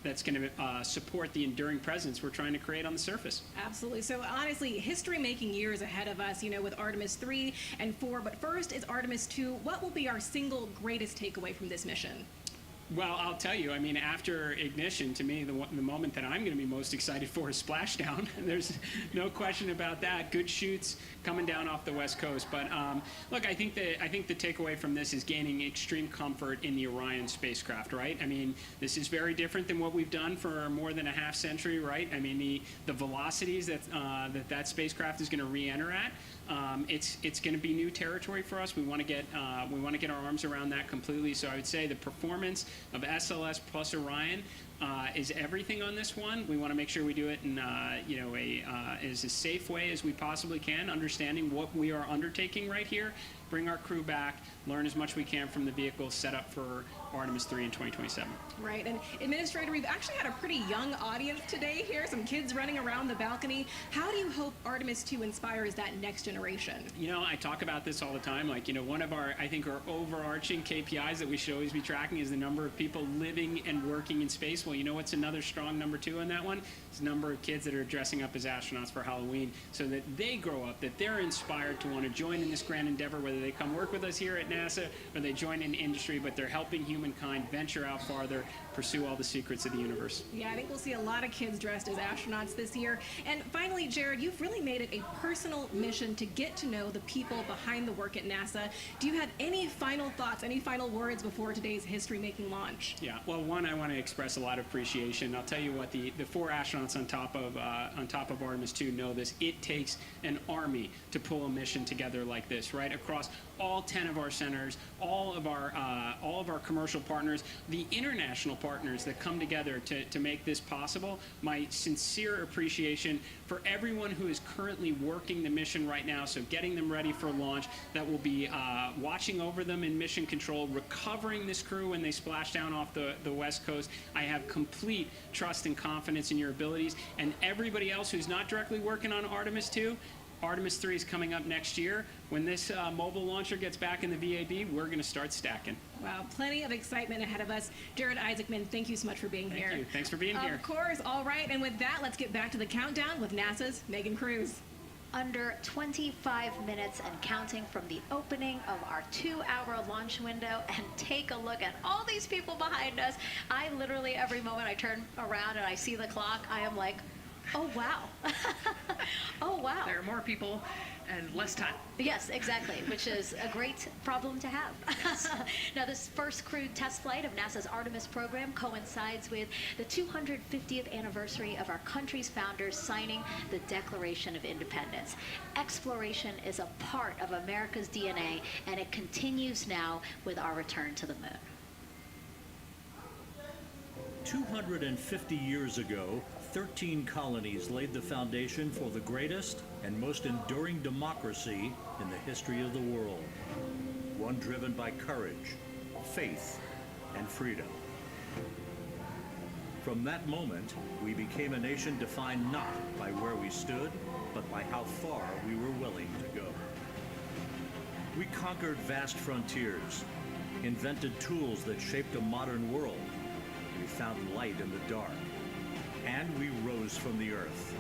that's going to support the enduring presence we're trying to create on the surface. Absolutely. So honestly, history-making years ahead of us, you know, with Artemis 3 and 4. But first is Artemis 2. What will be our single greatest takeaway from this mission? Well, I'll tell you, I mean, after ignition, to me, the moment that I'm going to be most excited for is splashdown. There's no question about that. Good shoots coming down off the West Coast. But look, I think the takeaway from this is gaining extreme comfort in the Orion spacecraft, right? I mean, this is very different than what we've done for more than a half century, right? I mean, the velocities that spacecraft is going to re-enter at, it's going to be new territory for us. We want to get our arms around that completely. So I would say the performance of SLS plus Orion is everything on this one. We want to make sure we do it in as a safe way as we possibly can, understanding what we are undertaking right here. Bring our crew back, learn as much we can from the vehicle, set up for Artemis 3 in 2027. Right, and Administrator, we've actually had a pretty young audience today here, some kids running around the balcony. How do you hope Artemis 2 inspires that next generation? You know, I talk about this all the time. Like, you know, one of our overarching KPIs that we should always be tracking is the number of people living and working in space. Well, you know what's another strong number 2 on that one? It's the number of kids that are dressing up as astronauts for Halloween, so that they grow up, that they're inspired to want to join in this grand endeavor, whether they come work with us here at NASA or they join in industry, but they're helping humankind venture out farther, pursue all the secrets of the universe. Yeah, I think we'll see a lot of kids dressed as astronauts this year. And finally, Jared, you've really made it a personal mission to get to know the people behind the work at NASA. Do you have any final thoughts, any final words before today's history-making launch? Yeah, well, one, I want to express a lot of appreciation. I'll tell you what, the 4 astronauts on top of Artemis II know this. It takes an army to pull a mission together like this, right? Across all 10 of our centers, all of our commercial partners, the international partners that come together to make this possible. My sincere appreciation for everyone who is currently working the mission right now, so getting them ready for launch, that will be watching over them in mission control, recovering this crew when they splash down off the West Coast. I have complete trust and confidence in your abilities, and everybody else who's not directly working on Artemis II. Artemis 3 is coming up next year. When this mobile launcher gets back in the VAB, we're going to start stacking. Wow, plenty of excitement ahead of us. Reid Wiseman, thank you so much for being here. Thank you. Thanks for being here. Of course. All right, and with that, let's get back to the countdown with NASA's Megan Cruz. Under 25 minutes and counting from the opening of our 2-hour launch window, and take a look at all these people behind us. I literally, every moment I turn around and I see the clock, I am like, Oh, wow. Oh, wow. There are more people and less time. Yes, exactly, which is a great problem to have. Yes. Now, this first crewed test flight of NASA's Artemis program coincides with the 250th anniversary of our country's founders signing the Declaration of Independence. Exploration is a part of America's DNA, and it continues now with our return to the moon. 250 years ago, 13 colonies laid the foundation for the greatest and most enduring democracy in the history of the world. One driven by courage, faith, and freedom. From that moment, we became a nation defined not by where we stood, but by how far we were willing to go. We conquered vast frontiers, invented tools that shaped a modern world. We found light in the dark, and we rose from the earth.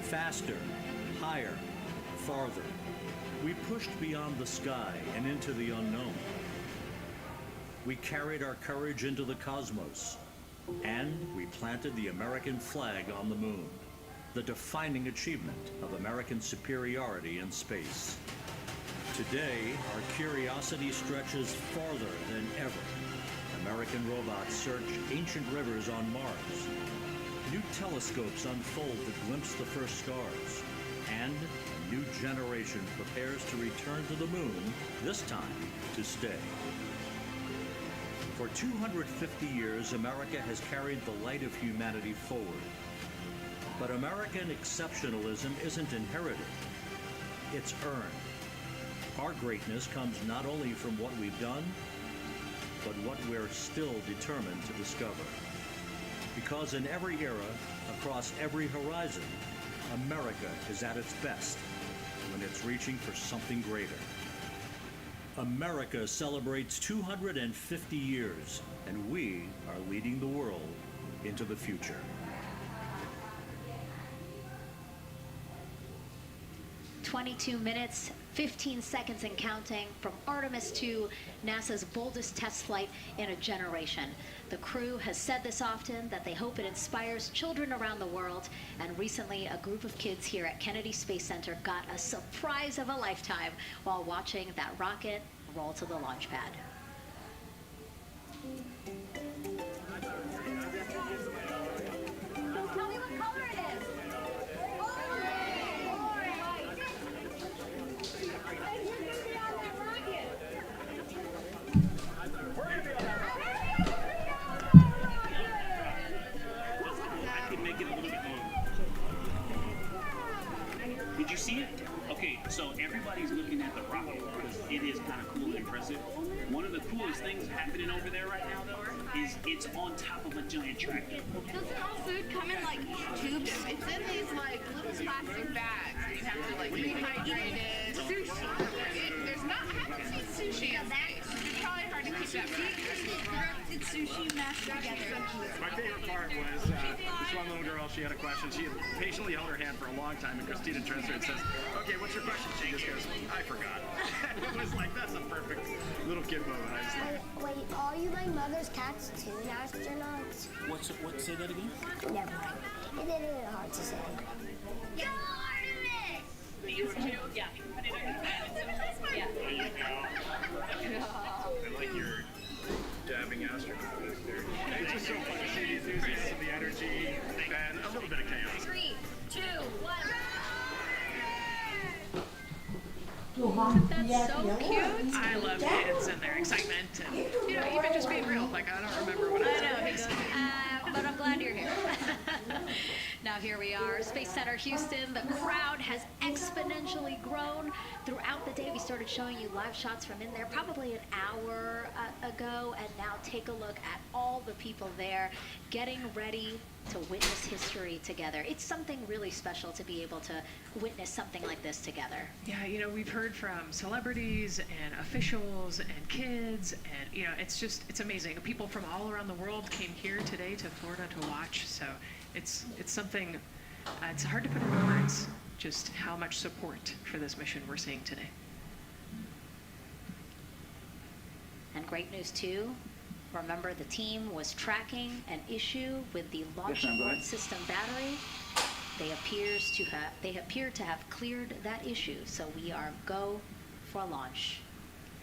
Faster, higher, farther. We pushed beyond the sky and into the unknown. We carried our courage into the cosmos, and we planted the American flag on the moon, the defining achievement of American superiority in space. Today, our curiosity stretches farther than ever. American robots search ancient rivers on Mars. New telescopes unfold to glimpse the first stars. And a new generation prepares to return to the moon, this time to stay. For 250 years, America has carried the light of humanity forward. But American exceptionalism isn't inherited, it's earned. Our greatness comes not only from what we've done, but what we're still determined to discover. Because in every era, across every horizon, America is at its best when it's reaching for something greater. America celebrates 250 years, and we are leading the world into the future. 22 minutes, 15 seconds and counting from Artemis II, NASA's boldest test flight in a generation. The crew has said this often, that they hope it inspires children around the world, and recently a group of kids here at Kennedy Space Center got a surprise of a lifetime while watching that rocket roll to the launch pad. Tell me what color it is. Did you see it? Okay, so everybody's looking at the rocket because it is kind of cool and impressive. One of the coolest things happening over there right now, though, is it's on top of a giant tractor. Doesn't all food come in like tubes? It's in these like little plastic bags. You have to like rehydrate it. Sushi. There's not. I haven't seen sushi in space. It's probably hard to keep that back. Did sushi mashed together? My favorite part was this one little girl, she had a question. She had patiently held her hand for a long time, and Christina turns to her and says, okay, what's your question? She just goes, I forgot. It was like, that's a perfect little kid moment. I just like, wait, are you my mother's cats too, astronauts? Say that again? Never mind. It is really hard to say. Go Artemis! These two? Yeah. Yeah. There you go. I like your dabbing astronaut there. it's just so fun to see the enthusiasm, the energy, and a little bit of chaos. 3, 2, 1. That's so cute. I love kids and their excitement, and even just being real. Like I don't remember what I know. He goes, but I'm glad you're here. Now here we are, Space Center Houston. The crowd has exponentially grown throughout the day. We started showing you live shots from in there probably an hour ago, and now take a look at all the people there getting ready to witness history together. It's something really special to be able to witness something like this together. Yeah, we've heard from celebrities and officials and kids, and it's amazing. People from all around the world came here today to Florida to watch. So it's something. It's hard to put into words just how much support for this mission we're seeing today. And great news too. Remember, the team was tracking an issue with the launch Yes, ma'am, go abort ahead. system battery. They appear to have cleared that issue, so we are go for launch.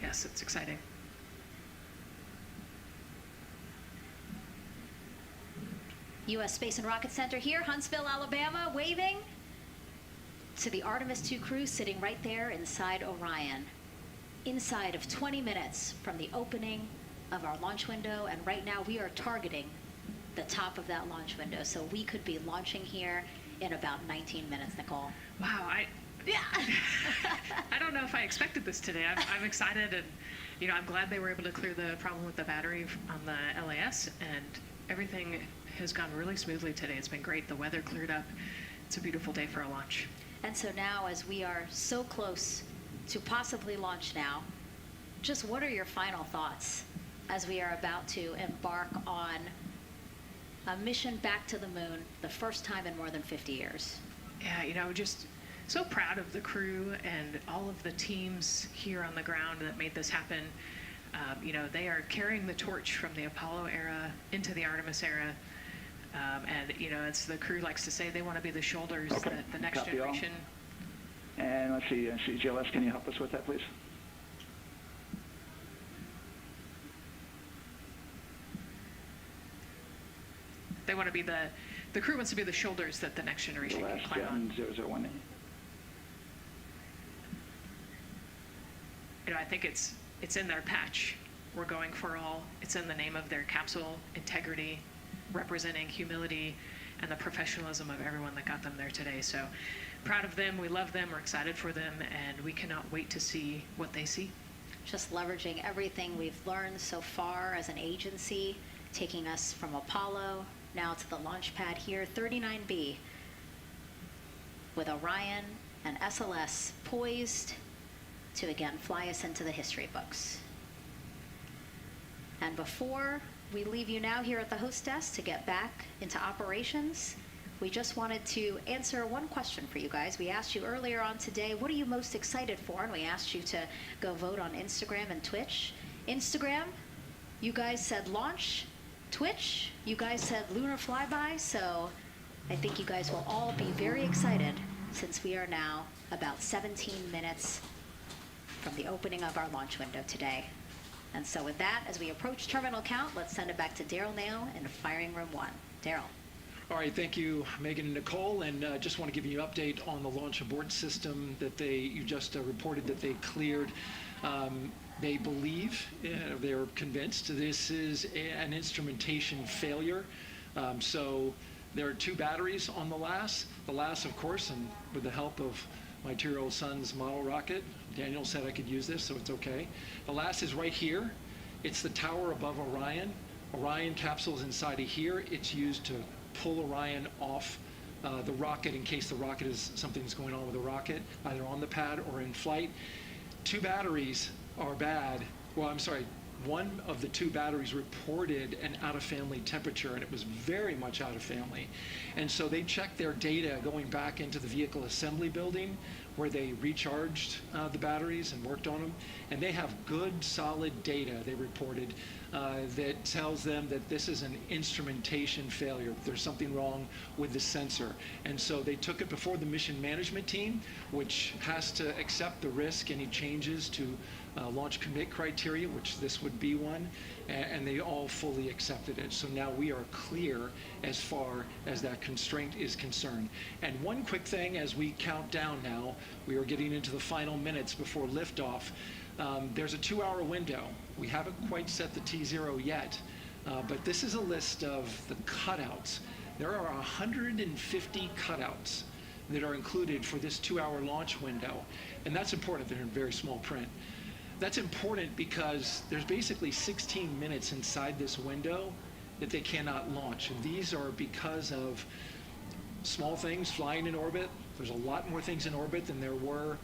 Yes, it's exciting. U.S. Space and Rocket Center here, Huntsville, Alabama, waving to the Artemis II crew sitting right there inside Orion. Inside of 20 minutes from the opening of our launch window, and right now we are targeting the top of that launch window, so we could be launching here in about 19 minutes, Nicole. Wow, I don't know if I expected this today. I'm excited, and I'm glad they were able to clear the problem with the battery on the LAS, and everything has gone really smoothly today. It's been great. The weather cleared up. It's a beautiful day for a launch. And so now, as we are so close to possibly launch now, just what are your final thoughts as we are about to embark on a mission back to the moon, the first time in more than 50 years? Yeah, just so proud of the crew and all of the teams here on the ground that made this happen. They are carrying the torch from the Apollo era into the Artemis era. And it's the crew likes to say they want to be the shoulders that the next Copy all. generation. And let's see, GLS, can you help us with that, please? They want to be the crew wants to be the shoulders that the next generation can climb on. 001. I think it's in their patch. We're going for all. It's in the name of their capsule, integrity, representing humility and the professionalism of everyone that got them there today. So proud of them. We love them. We're excited for them, and we cannot wait to see what they see. Just leveraging everything we've learned so far as an agency, taking us from Apollo now to the launch pad here, 39B, with Orion and SLS poised to again fly us into the history books. And before we leave you now here at the host desk to get back into operations, we just wanted to answer one question for you guys. We asked you earlier on today, what are you most excited for? And we asked you to go vote on Instagram and Twitch. Instagram, you guys said launch. Twitch, you guys said lunar flyby. So I think you guys will all be very excited since we are now about 17 minutes from the opening of our launch window today. And so with that, as we approach terminal count, let's send it back to Daryl Nail in firing room 1. Daryl. All right, thank you, Megan and Nicole, and just want to give you an update on the launch abort system that you just reported that they cleared. They believe, they're convinced this is an instrumentation failure. So there are 2 batteries on the LAS. The LAS, of course, and with the help of my 2-year-old son's model rocket, Daniel said I could use this, so it's okay. The LAS is right here. It's the tower above Orion. Orion capsule is inside of here. It's used to pull Orion off the rocket in case something's going on with the rocket, either on the pad or in flight. 2 batteries are bad. Well, I'm sorry, one of the 2 batteries reported an out-of-family temperature, and it was very much out of family. And so they checked their data going back into the vehicle assembly building where they recharged the batteries and worked on them. And they have good, solid data, they reported, that tells them that this is an instrumentation failure. There's something wrong with the sensor. And so they took it before the mission management team, which has to accept the risk, any changes to launch commit criteria, which this would be one, and they all fully accepted it. So now we are clear as far as that constraint is concerned. And one quick thing as we count down now, we are getting into the final minutes before liftoff. There's a 2-hour window. We haven't quite set the T0 yet, but this is a list of the cutouts. There are 150 cutouts that are included for this 2-hour launch window, and that's important. They're in very small print. That's important because there's basically 16 minutes inside this window that they cannot launch, and these are because of small things flying in orbit. There's a lot more things in orbit than there were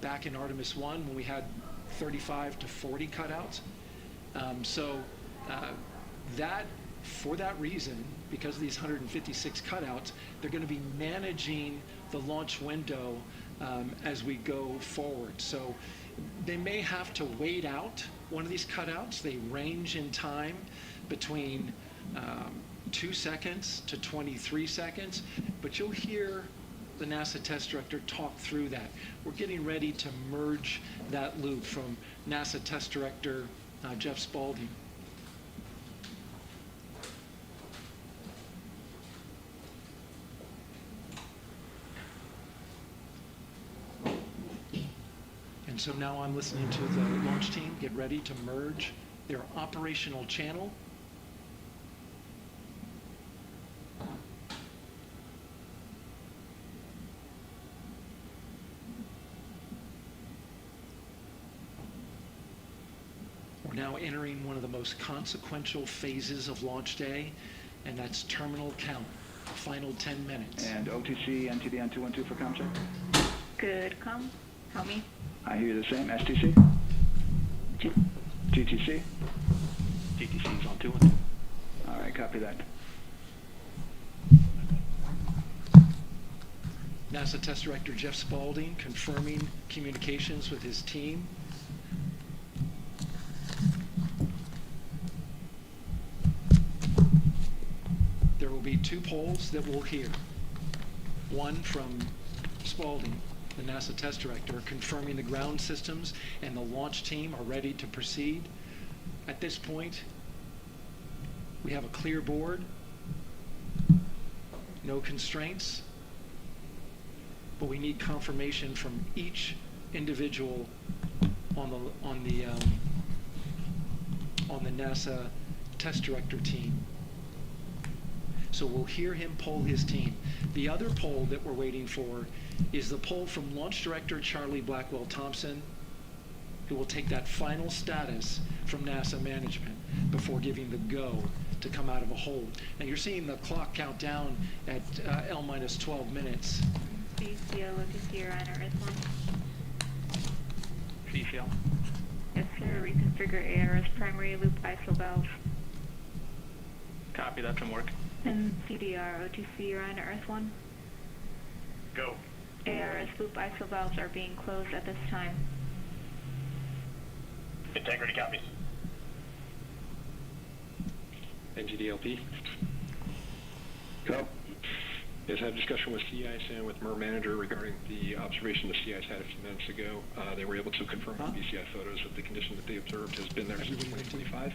back in Artemis I when we had 35 to 40 cutouts. For that reason, because of these 156 cutouts, they're going to be managing the launch window as we go forward. So they may have to wait out one of these cutouts. They range in time between 2 seconds to 23 seconds, but you'll hear the NASA test director talk through that. We're getting ready to merge that loop from NASA test director Jeff Spaulding. And so now I'm listening to the launch team get ready to merge their operational channel. We're now entering one of the most consequential phases of launch day, and that's terminal count, final 10 minutes. And OTC, NTD on 212 for comm check. Good, com. Help me. I hear the same. STC? GTC? GTC is on 212. All right, copy that. NASA Test Director Jeff Spaulding confirming communications with his team. There will be 2 polls that we'll hear. One from Spaulding, the NASA Test Director, confirming the ground systems and the launch team are ready to proceed. At this point, we have a clear board, no constraints, but we need confirmation from each individual on the NASA Test Director team. So we'll hear him poll his team. The other poll that we're waiting for is the poll from Launch Director Charlie Blackwell Thompson, who will take that final status from NASA management before giving the go to come out of a hold. Now you're seeing the clock count down at L-12 minutes. CCO, OTC, Orion, Earth 1. CCL. Yes, sir. Reconfigure ARS primary loop ISO valve. Copy, that's in work. And CDR, OTC, Orion, Earth 1. Go. ARS loop ISO valves are being closed at this time. Integrity copies. NGDLP. Go. Yes, I had a discussion with CIS and with MER manager regarding the observation the CIS had a few minutes ago. They were able to confirm from BCI photos that the condition that they observed has been there since 2025.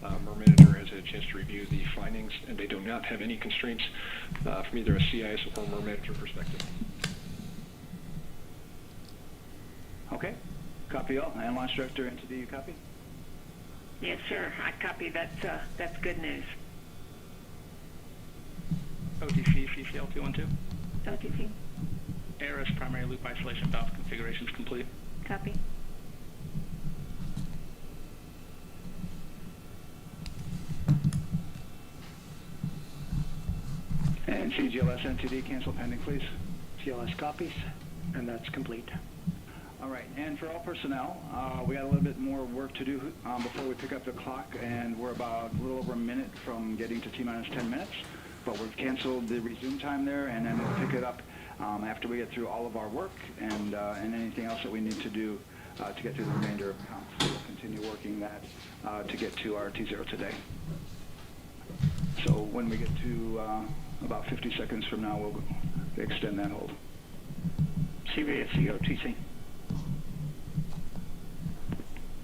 MER manager has had a chance to review the findings, and they do not have any constraints from either a CIS or MER manager perspective. Okay. Copy all. And Launch Director, NTD, you copy? Yes, sir. I copy. That's good news. OTC, CCL 212. OTC. ARS primary loop isolation valve configuration is complete. Copy. And CGLS, NTD, cancel pending, please. CLS copies, and that's complete. All right, and for all personnel, we got a little bit more work to do before we pick up the clock, and we're about a little over a minute from getting to T-minus 10 minutes, but we've canceled the resume time there, and then we'll pick it up after we get through all of our work and anything else that we need to do to get through the remainder of counts. So we'll continue working that to get to our T0 today. So when we get to about 50 seconds from now, we'll extend that hold. CVSC OTC.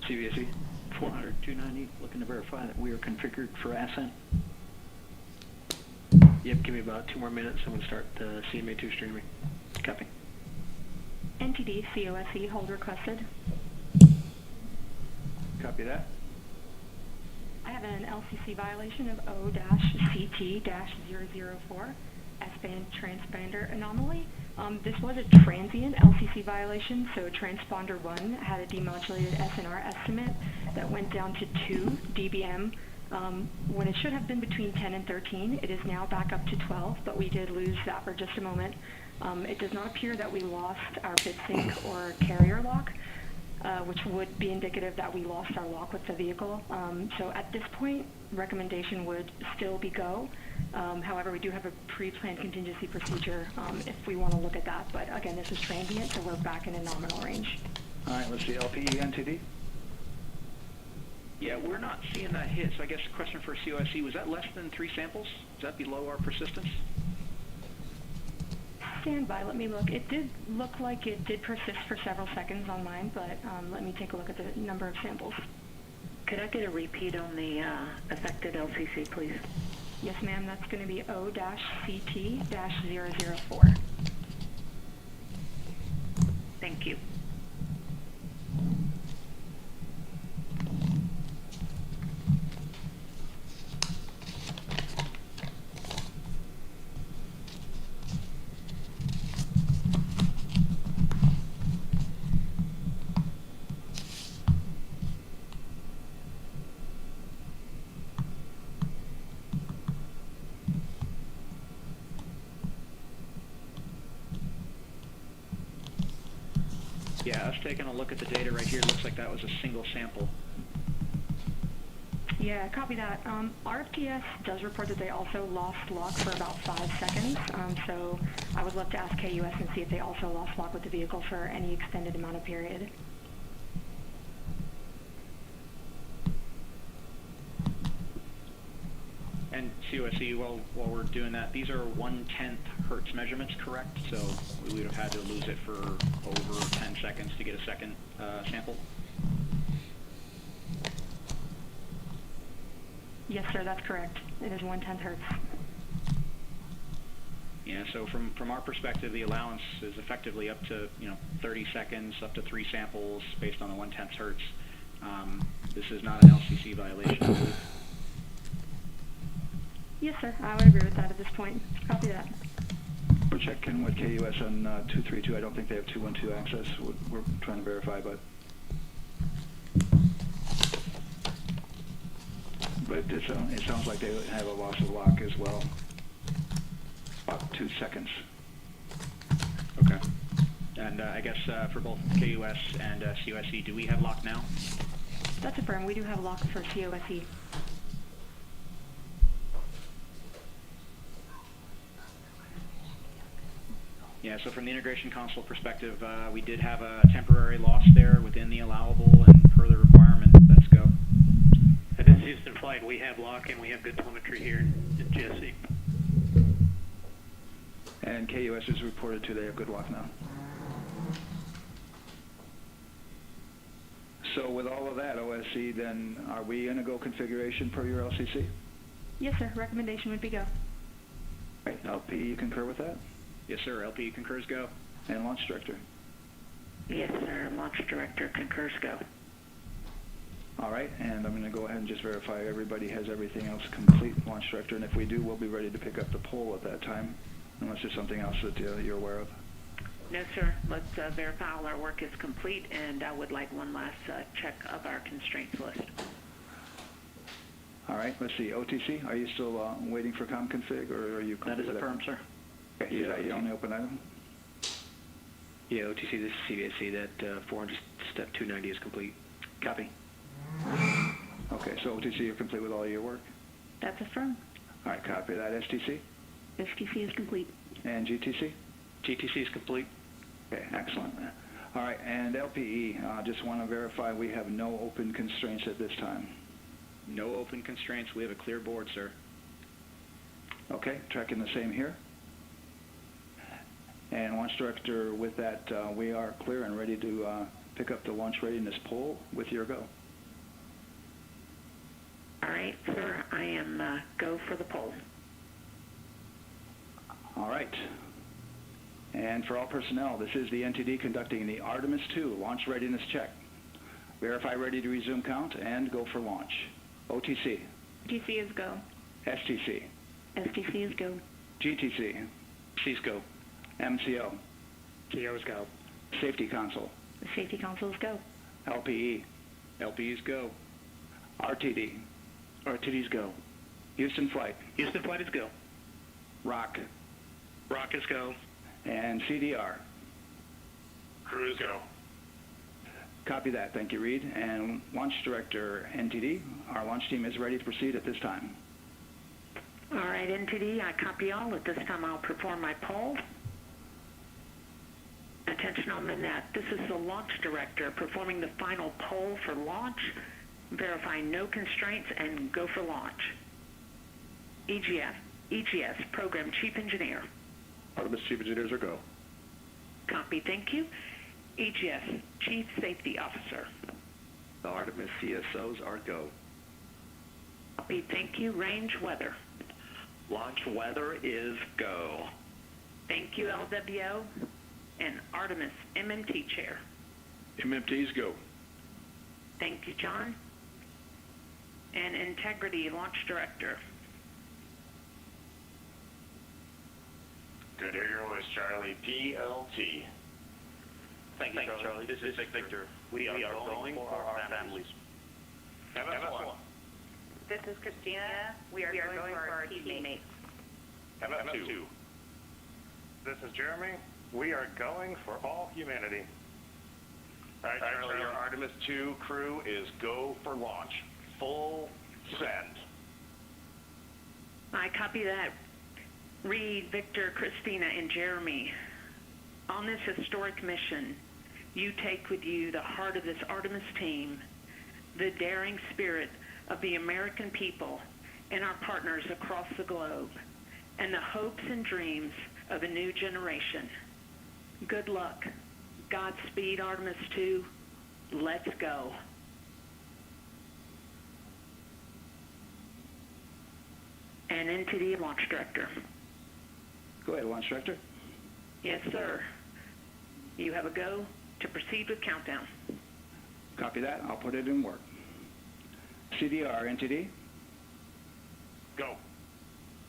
CVSC 400-290, looking to verify that we are configured for ascent. Yep, give me about 2 more minutes. I'm going to start CMA2 streaming. Copy. NTD, COSE, hold requested. Copy that. I have an LCC violation of O-CT-004, S-band transponder anomaly. This was a transient LCC violation, so transponder 1 had a demodulated SNR estimate that went down to 2 dBm when it should have been between 10 and 13. It is now back up to 12, but we did lose that for just a moment. It does not appear that we lost our bit sync or carrier lock, which would be indicative that we lost our lock with the vehicle. So at this point, recommendation would still be go. However, we do have a pre-planned contingency procedure if we want to look at that. But again, this is transient, so we're back in a nominal range. All right, let's see, LPE, NTD. Yeah, we're not seeing that hit, so I guess the question for COSE, was that less than 3 samples? Is that below our persistence? Stand by, let me look. It did look like it did persist for several seconds on mine, but let me take a look at the number of samples. Could I get a repeat on the affected LCC, please? Yes, ma'am, that's going to be O-CT-004. Thank you. Yeah, us taking a look at the data right here, looks like that was a single sample. Yeah, copy that. RFTS does report that they also lost lock for about 5 seconds, so I would love to ask KUS and see if they also lost lock with the vehicle for any extended amount of period. And COSE, while we're doing that, these are 1/10 hertz measurements, correct? So we would have had to lose it for over 10 seconds to get a second sample? Yes, sir, that's correct. It is 1/10 hertz. Yeah, so from our perspective, the allowance is effectively up to 30 seconds, up to 3 samples based on the 1/10 hertz. This is not an LCC violation, I believe. Yes, sir, I would agree with that at this point. Copy that. We're checking with KUS on 232. I don't think they have 212 access. We're trying to verify, but it sounds like they have a loss of lock as well. About 2 seconds. Okay. And I guess for both KUS and COSE, do we have lock now? That's affirmed. We do have lock for COSE. Yeah, so from the integration console perspective, we did have a temporary loss there within the allowable, and per the requirement, let's go. This is Houston Flight. We have lock and we have good telemetry here in GSC. And KUS is reported to they have good lock now. So with all of that, OSC, then are we in a go configuration per your LCC? Yes, sir. Recommendation would be go. Right. LP, you concur with that? Yes, sir. LP concurs go. And launch director? Yes, sir. Launch director concurs go. All right, and I'm going to go ahead and just verify everybody has everything else complete, launch director, and if we do, we'll be ready to pick up the poll at that time, unless there's something else that you're aware of. No, sir. Let's verify all our work is complete, and I would like one last check of our constraints list. All right, let's see. OTC, are you still waiting for com config, or are you? That is affirmed, sir. Okay, is that your only open item? Yeah, OTC, this is CBSC. That 400 step 290 is complete. Copy. Okay, so OTC, you're complete with all your work? That's affirmed. All right, copy that. STC? STC is complete. And GTC? GTC is complete. Okay, excellent. All right, and LPE, just want to verify we have no open constraints at this time. No open constraints. We have a clear board, sir. Okay, tracking the same here. And launch director, with that, we are clear and ready to pick up the launch readiness poll with your go. All right, sir. I am go for the poll. All right. And for all personnel, this is the NTD conducting the Artemis II launch readiness check. Verify ready to resume count and go for launch. OTC. GTC is go. STC. STC is go. GTC. C's go. MCO. CO is go. Safety console. The safety console is go. LPE. LPE's go. RTD. RTD's go. Houston Flight. Houston Flight is go. ROC. ROC is go. And CDR. Crew is go. Copy that. Thank you, Reid. And launch director, NTD, our launch team is ready to proceed at this time. All right, NTD, I copy all. At this time, I'll perform my poll. Attention on the net. This is the launch director performing the final poll for launch, verifying no constraints, and go for launch. EGS, Program Chief Engineer. Artemis Chief Engineers are go. Copy, thank you. EGS, Chief Safety Officer. The Artemis CSOs are go. Copy, thank you. Range weather. Launch weather is go. Thank you, LWO. And Artemis MMT Chair. MMTs go. Thank you, John. And Integrity Launch Director. Good Hero is Charlie PLT. Thank you, Charlie. This is Victor. We are going for our families. MS1. This is Christina. We are going for our teammates. MS2. This is Jeremy. We are going for all humanity. All right, Charlie, our Artemis II crew is go for launch. Full send. I copy that. Reid, Victor, Christina, and Jeremy, on this historic mission, you take with you the heart of this Artemis team, the daring spirit of the American people and our partners across the globe, and the hopes and dreams of a new generation. Good luck. Godspeed, Artemis II. Let's go. And into the launch director. Go ahead, Launch Director. Yes, sir. You have a go to proceed with countdown. Copy that. I'll put it in work. CDR NTD. Go.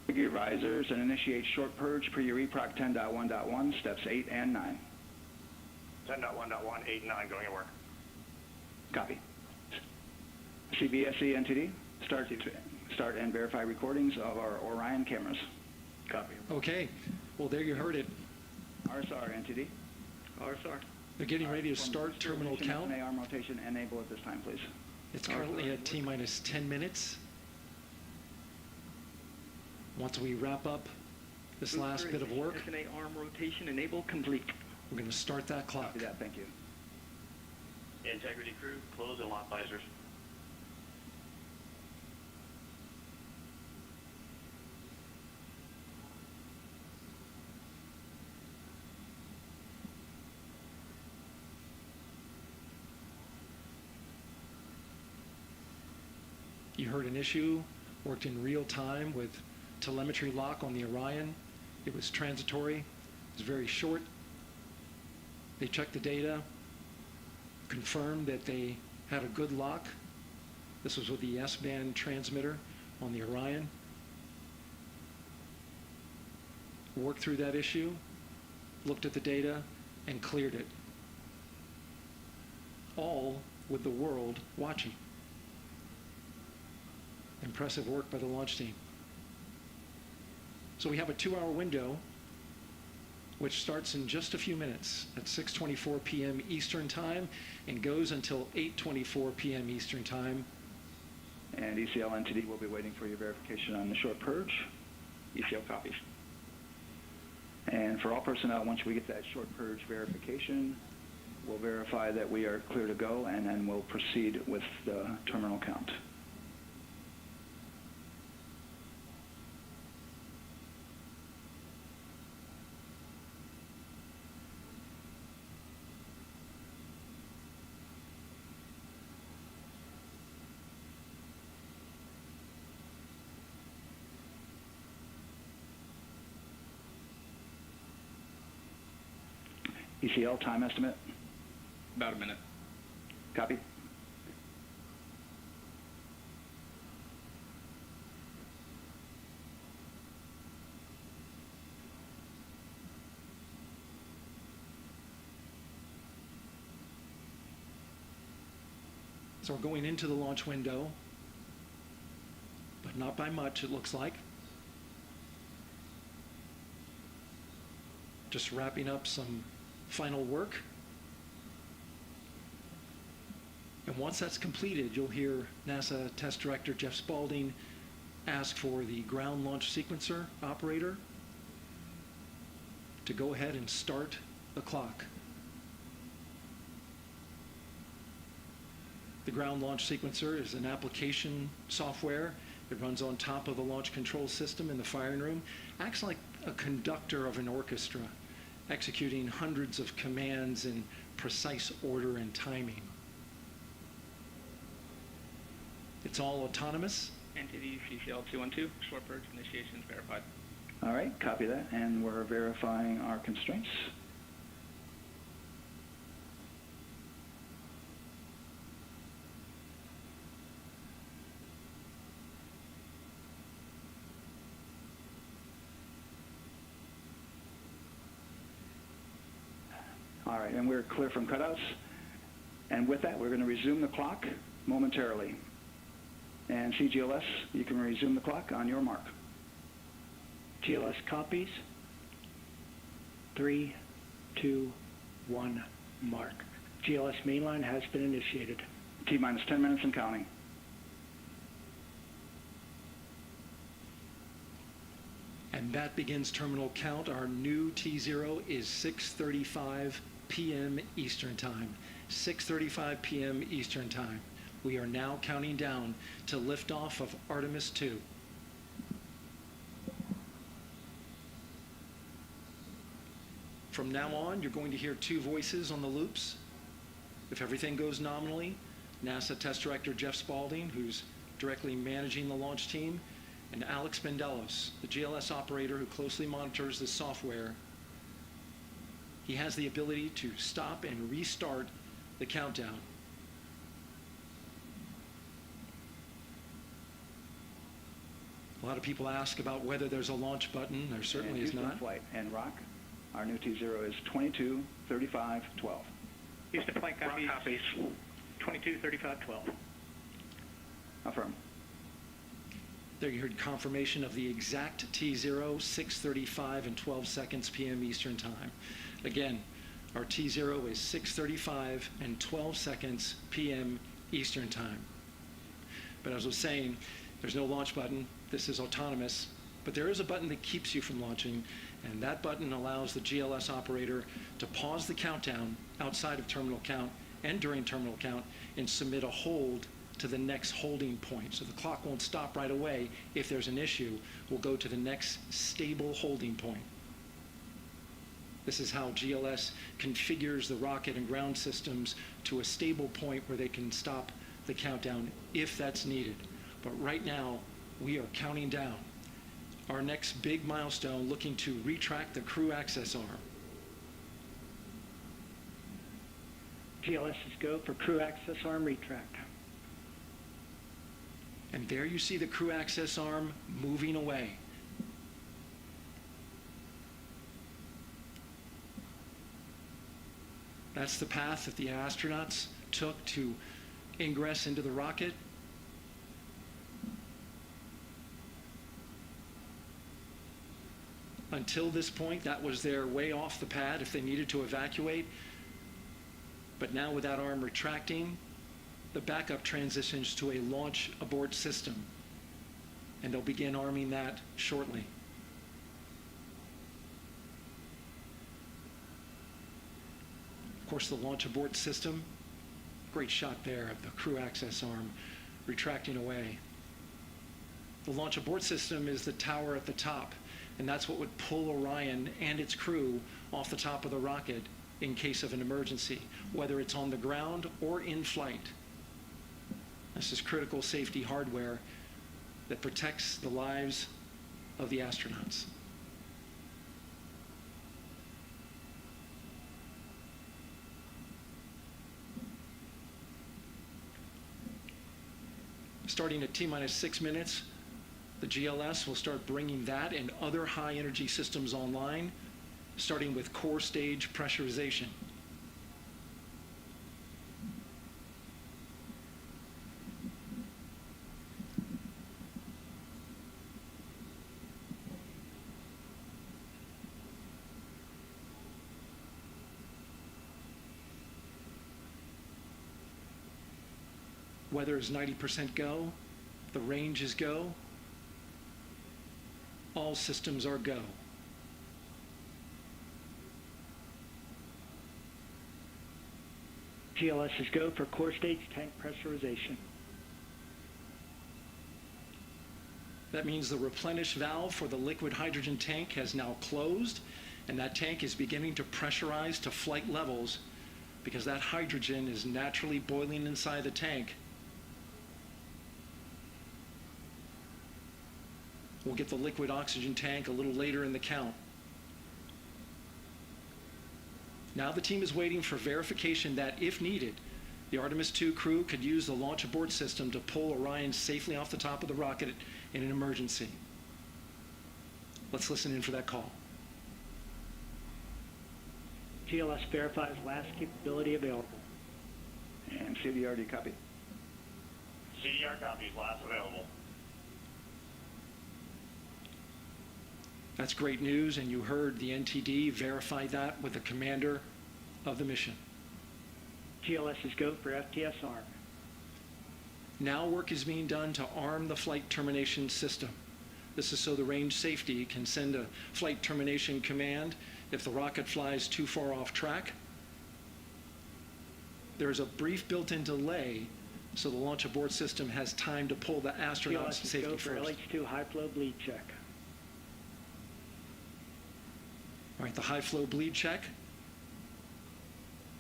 Figure risers and initiate short purge per your EPROC 10.1.1, steps 8 and 9. 10.1.1, 8, 9, going at work. Copy. CBSE NTD. Start and verify recordings of our Orion cameras. Copy. Okay. Well, there you heard it. RSR NTD. RSR. They're getting ready to start terminal count. Arm rotation enable at this time, please. It's currently at T-minus 10 minutes. Once we wrap up this last bit of work, SNA arm rotation enable complete. we're going to start that clock. Copy that. Thank you. Integrity crew, close and lock visors. You heard an issue, worked in real time with telemetry lock on the Orion. It was transitory. It was very short. They checked the data, confirmed that they had a good lock. This was with the S-band transmitter on the Orion. Worked through that issue, looked at the data, and cleared it. All with the world watching. Impressive work by the launch team. So we have a 2-hour window, which starts in just a few minutes at 6:24 p.m. Eastern Time and goes until 8:24 p.m. Eastern Time. And ECL NTD will be waiting for your verification on the short purge. ECL copies. And for all personnel, once we get that short purge verification, we'll verify that we are clear to go, and then we'll proceed with the terminal count. ECL time estimate? About a minute. Copy. So we're going into the launch window, but not by much, it looks like. Just wrapping up some final work. And once that's completed, you'll hear NASA Test Director Jeff Spaulding ask for the ground launch sequencer operator to go ahead and start the clock. The ground launch sequencer is an application software. It runs on top of the launch control system in the firing room, acts like a conductor of an orchestra, executing hundreds of commands in precise order and timing. It's all autonomous. Entity CCL 212, short purge initiations verified. All right, copy that, and we're verifying our constraints. All right, and we're clear from cutouts. And with that, we're going to resume the clock momentarily. And CGLS, you can resume the clock on your mark. GLS copies. 3, 2, 1, mark. GLS mainline has been initiated. T-minus 10 minutes and counting. And that begins terminal count. Our new T0 is 6:35 p.m. Eastern Time. 6:35 p.m. Eastern Time. We are now counting down to liftoff of Artemis II. From now on, you're going to hear two voices on the loops. If everything goes nominally, NASA Test Director Jeff Spaulding, who's directly managing the launch team, and Alex Bendelos, the GLS operator who closely monitors the software. He has the ability to stop and restart the countdown. A lot of people ask about whether there's a launch button. There certainly is not. Flight and rock. Our new T0 is 22, 35, 12. Houston flight copies. Rock copies. 22, 35, 12. Affirm. There you heard confirmation of the exact T0, 6:35 and 12 seconds p.m. Eastern Time. Again, our T0 is 6:35 and 12 seconds p.m. Eastern Time. But as I was saying, there's no launch button. This is autonomous. But there is a button that keeps you from launching, and that button allows the GLS operator to pause the countdown outside of terminal count and during terminal count and submit a hold to the next holding point. So the clock won't stop right away. If there's an issue, we'll go to the next stable holding point. This is how GLS configures the rocket and ground systems to a stable point where they can stop the countdown if that's needed. But right now, we are counting down. Our next big milestone, looking to retract the crew access arm. GLS is go for crew access arm retract. And there you see the crew access arm moving away. That's the path that the astronauts took to ingress into the rocket. Until this point, that was their way off the pad if they needed to evacuate. But now with that arm retracting, the backup transitions to a launch abort system. And they'll begin arming that shortly. Of course, the launch abort system, great shot there of the crew access arm retracting away. The launch abort system is the tower at the top, and that's what would pull Orion and its crew off the top of the rocket in case of an emergency, whether it's on the ground or in flight. This is critical safety hardware that protects the lives of the astronauts. Starting at T-minus 6 minutes, the GLS will start bringing that and other high-energy systems online, starting with core stage pressurization. Weather is 90% go. The range is go. All systems are go. GLS is go for core stage tank pressurization. That means the replenish valve for the liquid hydrogen tank has now closed, and that tank is beginning to pressurize to flight levels because that hydrogen is naturally boiling inside the tank. We'll get the liquid oxygen tank a little later in the count. Now the team is waiting for verification that, if needed, the Artemis II crew could use the launch abort system to pull Orion safely off the top of the rocket in an emergency. Let's listen in for that call. GLS verifies last capability available. And CDR, do you copy? CDR copies, last available. That's great news, and you heard the NTD verify that with the commander of the mission. GLS is go for FTS arm. Now work is being done to arm the flight termination system. This is so the range safety can send a flight termination command if the rocket flies too far off track. There is a brief built-in delay so the launch abort system has time to pull the astronauts to safety first. GLS is go for LH2 high flow bleed check. All right, the high flow bleed check.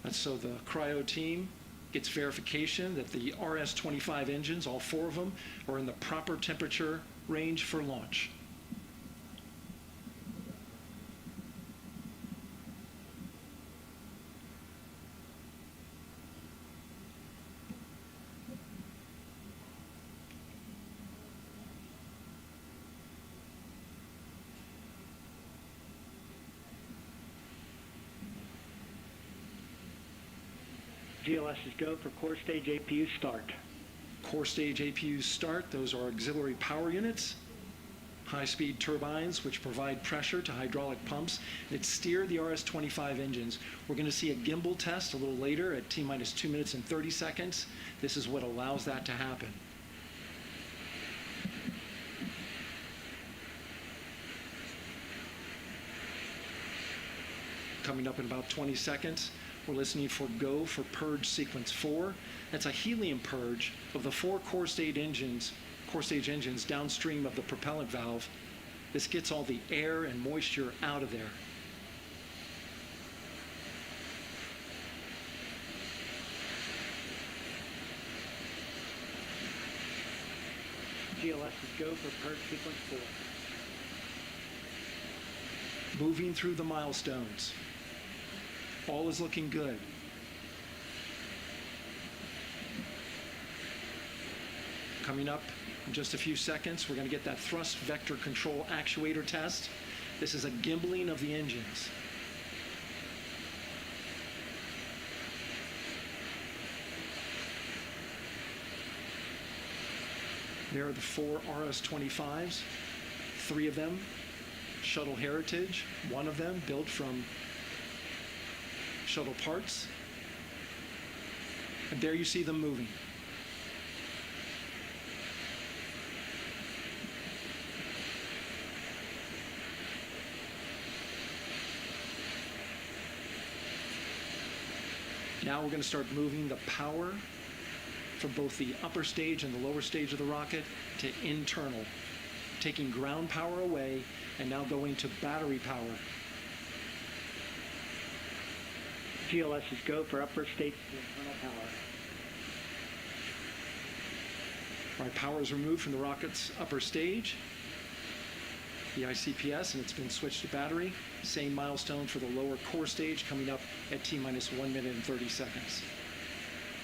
That's so the cryo team gets verification that the RS-25 engines, all 4 of them, are in the proper temperature range for launch. GLS is go for core stage APU start. Core stage APUs start. Those are auxiliary power units, high-speed turbines which provide pressure to hydraulic pumps that steer the RS-25 engines. We're going to see a gimbal test a little later at T-minus 2 minutes and 30 seconds. This is what allows that to happen. Coming up in about 20 seconds. We're listening for go for purge sequence 4. That's a helium purge of the 4 core stage engines downstream of the propellant valve. This gets all the air and moisture out of there. GLS is go for purge sequence 4. Moving through the milestones. All is looking good. Coming up in just a few seconds, we're going to get that thrust vector control actuator test. This is a gimbaling of the engines. There are the 4 RS-25s, 3 of them shuttle heritage, 1 of them built from shuttle parts. And there you see them moving. Now we're going to start moving the power from both the upper stage and the lower stage of the rocket to internal, taking ground power away and now going to battery power. GLS is go for upper stage to internal power. All right, power is removed from the rocket's upper stage, the ICPS, and it's been switched to battery. Same milestone for the lower core stage coming up at T-minus 1 minute and 30 seconds.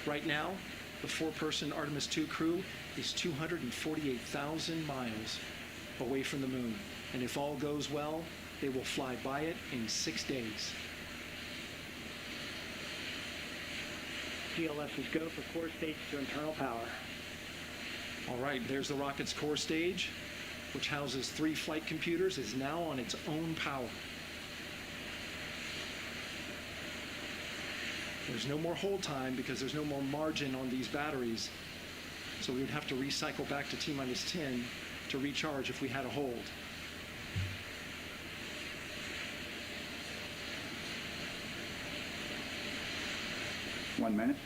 Right now, the 4-person Artemis II crew is 248,000 miles away from the moon. And if all goes well, they will fly by it in 6 days. GLS is go for core stage to internal power. All right, there's the rocket's core stage, which houses 3 flight computers, is now on its own power. There's no more hold time because there's no more margin on these batteries. So we would have to recycle back to T-minus 10 to recharge if we had a hold. 1 minute.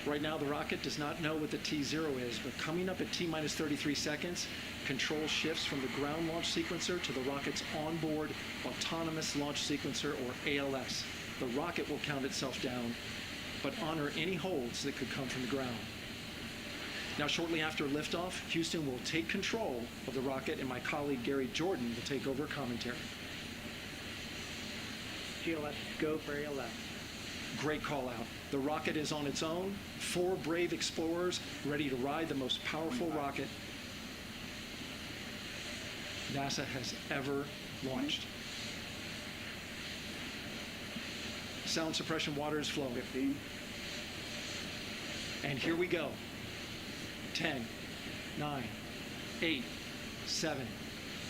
Right now, the rocket does not know what the T0 is, but coming up at T-minus 33 seconds, control shifts from the ground launch sequencer to the rocket's onboard autonomous launch sequencer, or ALS. The rocket will count itself down, but honor any holds that could come from the ground. Now, shortly after liftoff, Houston will take control of the rocket, and my colleague Gary Jordan will take over commentary. GLS, go for ALS. Great call out. The rocket is on its own. 4 brave explorers ready to ride the most powerful rocket NASA has ever launched. Sound suppression water is flowing. 15. And here we go. 10, 9, 8, 7.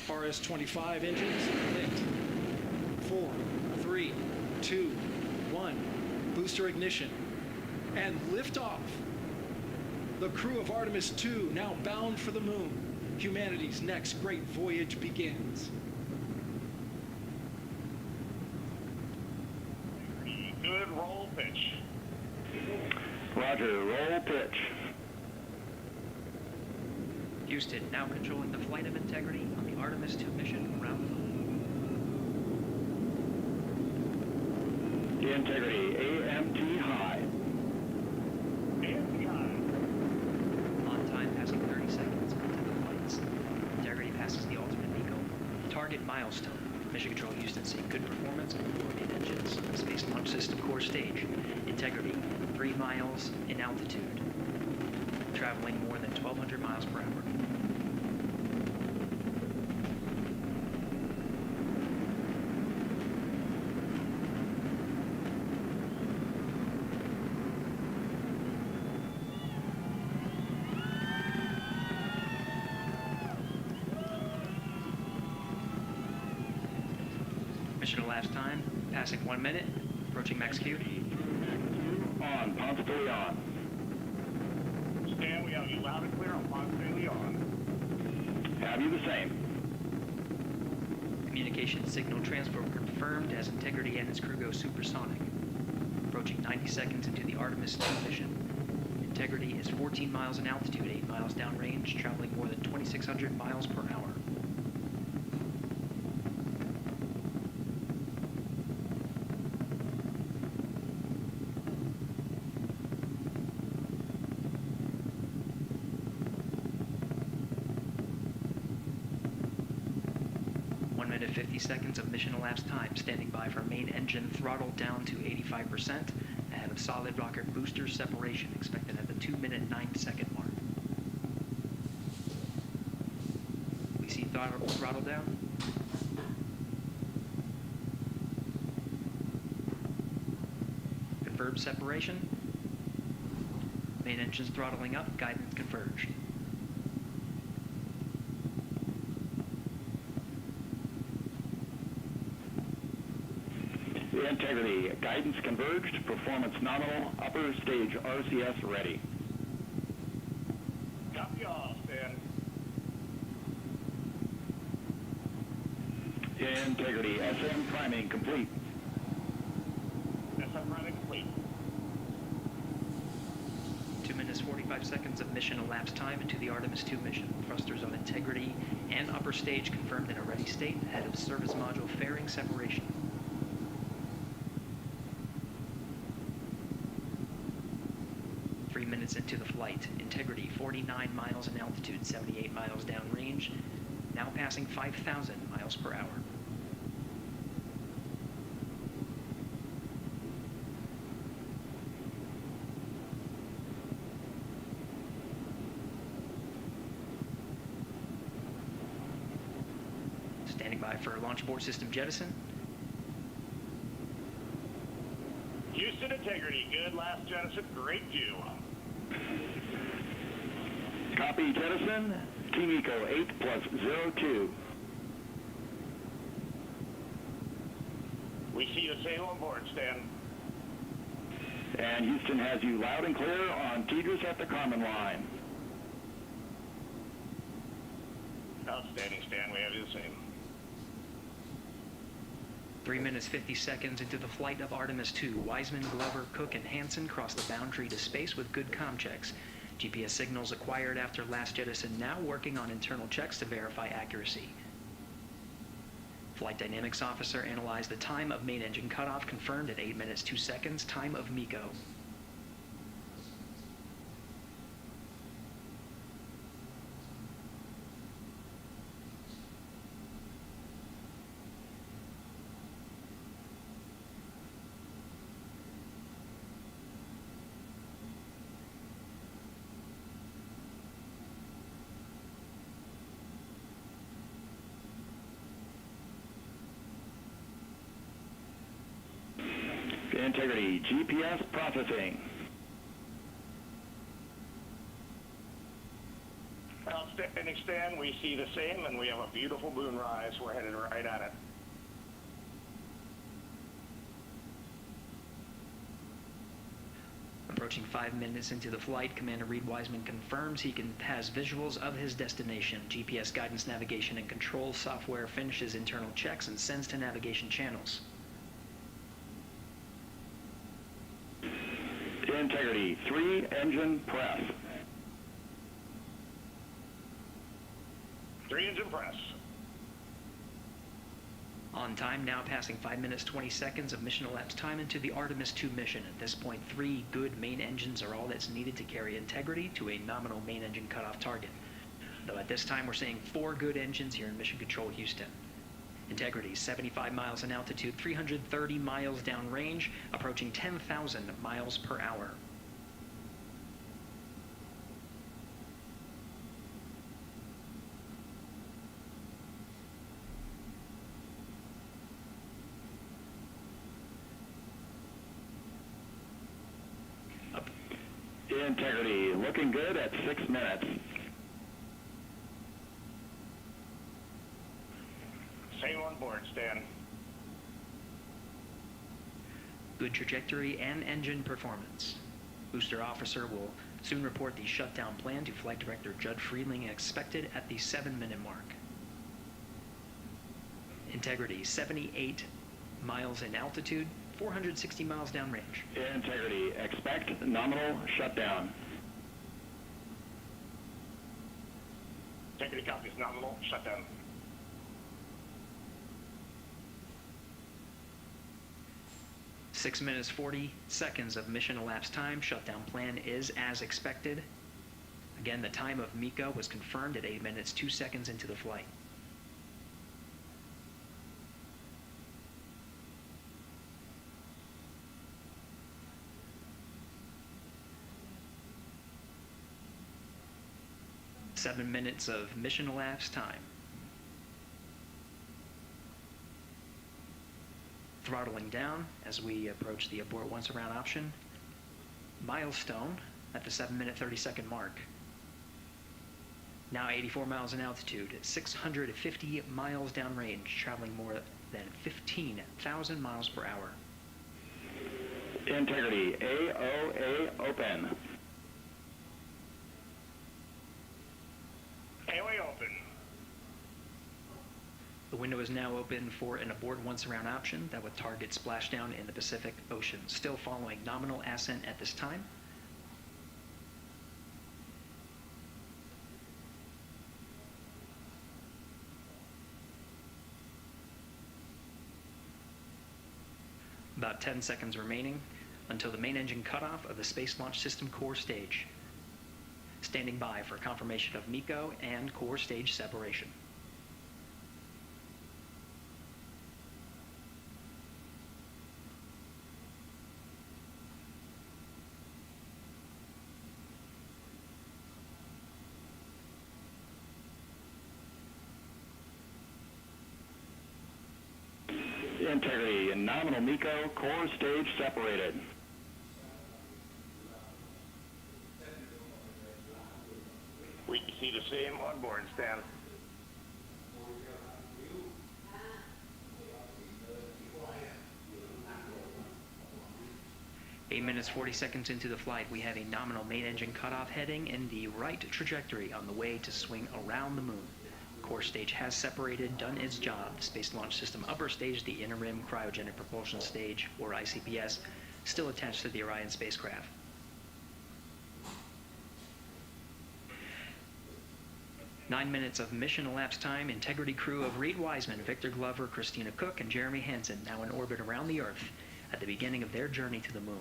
RS-25 engines lit. 4, 3, 2, 1. Booster ignition. And liftoff. The crew of Artemis II now bound for the moon. Humanity's next great voyage begins. Good roll pitch. Roger, roll pitch. Houston, now controlling the flight of integrity on the Artemis II mission around the moon. Integrity, AMT high. AMT high. On time passing 30 seconds into the flights. Integrity passes the ultimate MECO. Target milestone. Mission Control Houston seeing good performance on the Orion engines. Space Launch System core stage. Integrity, 3 miles in altitude. Traveling more than 1,200 miles per hour. Mission elapsed time, passing 1 minute, approaching max Q. On, Ponce de Leon. Stan, we have you loud and clear on Ponce de Leon. Have you the same? Communication signal transport confirmed as Integrity and its crew go supersonic. Approaching 90 seconds into the Artemis II mission. Integrity is 14 miles in altitude, 8 miles downrange, traveling more than 2,600 miles per hour. Minute 50 seconds of mission elapsed time, standing by for main engine throttle down to 85%, ahead of solid rocket booster separation, expected at the 2-minute 9-second mark. We see throttle down. Confirmed separation. Main engine's throttling up, guidance converged. Integrity, guidance converged, performance nominal, upper stage RCS ready. Copy all, Stan. Integrity, SM priming complete. SM priming complete. 2 minutes 45 seconds of mission elapsed time into the Artemis II mission. Thrusters on Integrity and upper stage confirmed in a ready state, ahead of service module fairing separation. 3 minutes into the flight. Integrity, 49 miles in altitude, 78 miles downrange, now passing 5,000 miles per hour. Standing by for launch abort system jettison. Houston Integrity, good last jettison, great view. Copy jettison, Team Eco 8+02. We see you sail on board, Stan. And Houston has you loud and clear on Tidris at the Carmen line. Outstanding, Stan, we have you the same. 3 minutes 50 seconds into the flight of Artemis II, Wiseman, Glover, Koch, and Hansen crossed the boundary to space with good comm checks. GPS signals acquired after last jettison now working on internal checks to verify accuracy. Flight Dynamics Officer analyzed the time of main engine cutoff, confirmed at 8 minutes 2 seconds, time of MECO. Integrity, GPS processing. Outstanding, Stan. We see the same, and we have a beautiful moonrise. We're headed right at it. Approaching 5 minutes into the flight, Commander Reid Wiseman confirms he has visuals of his destination. GPS guidance, navigation, and control software finishes internal checks and sends to navigation channels. Integrity, 3 engine press. 3 engine press. On time, now passing 5 minutes 20 seconds of mission elapsed time into the Artemis II mission. At this point, 3 good main engines are all that's needed to carry Integrity to a nominal main engine cutoff target. Though at this time, we're seeing 4 good engines here in Mission Control Houston. Integrity, 75 miles in altitude, 330 miles downrange, approaching 10,000 miles per hour. Integrity, looking good at 6 minutes. Same on board, Stan. Good trajectory and engine performance. Booster officer will soon report the shutdown plan to Flight Director Judd Friedling, expected at the 7-minute mark. Integrity, 78 miles in altitude, 460 miles downrange. Integrity, expect nominal shutdown. Integrity copies, nominal shutdown. Six minutes 40 seconds of mission elapsed time. Shutdown plan is as expected. Again, the time of MECO was confirmed at 8 minutes 2 seconds into the flight. Seven minutes of mission elapsed time. Throttling down as we approach the abort once around option. Milestone at the 7-minute 30-second mark. Now 84 miles in altitude, 650 miles downrange, traveling more than 15,000 miles per hour. Integrity, AOA open. AOA open. The window is now open for an abort once around option that would target splashdown in the Pacific Ocean. Still following nominal ascent at this time. About 10 seconds remaining until the main engine cutoff of the Space Launch System core stage. Standing by for confirmation of MECO and core stage separation. Integrity and nominal MECO, core stage separated. We see the same on board, Stan. Eight minutes 40 seconds into the flight, we have a nominal main engine cutoff heading in the right trajectory on the way to swing around the moon. core stage has separated, done its job. The Space Launch System upper stage, the interim cryogenic propulsion stage, or ICPS, still attached to the Orion spacecraft. Nine minutes of mission elapsed time. Integrity crew of Reid Wiseman, Victor Glover, Christina Koch, and Jeremy Hansen now in orbit around the Earth at the beginning of their journey to the Moon.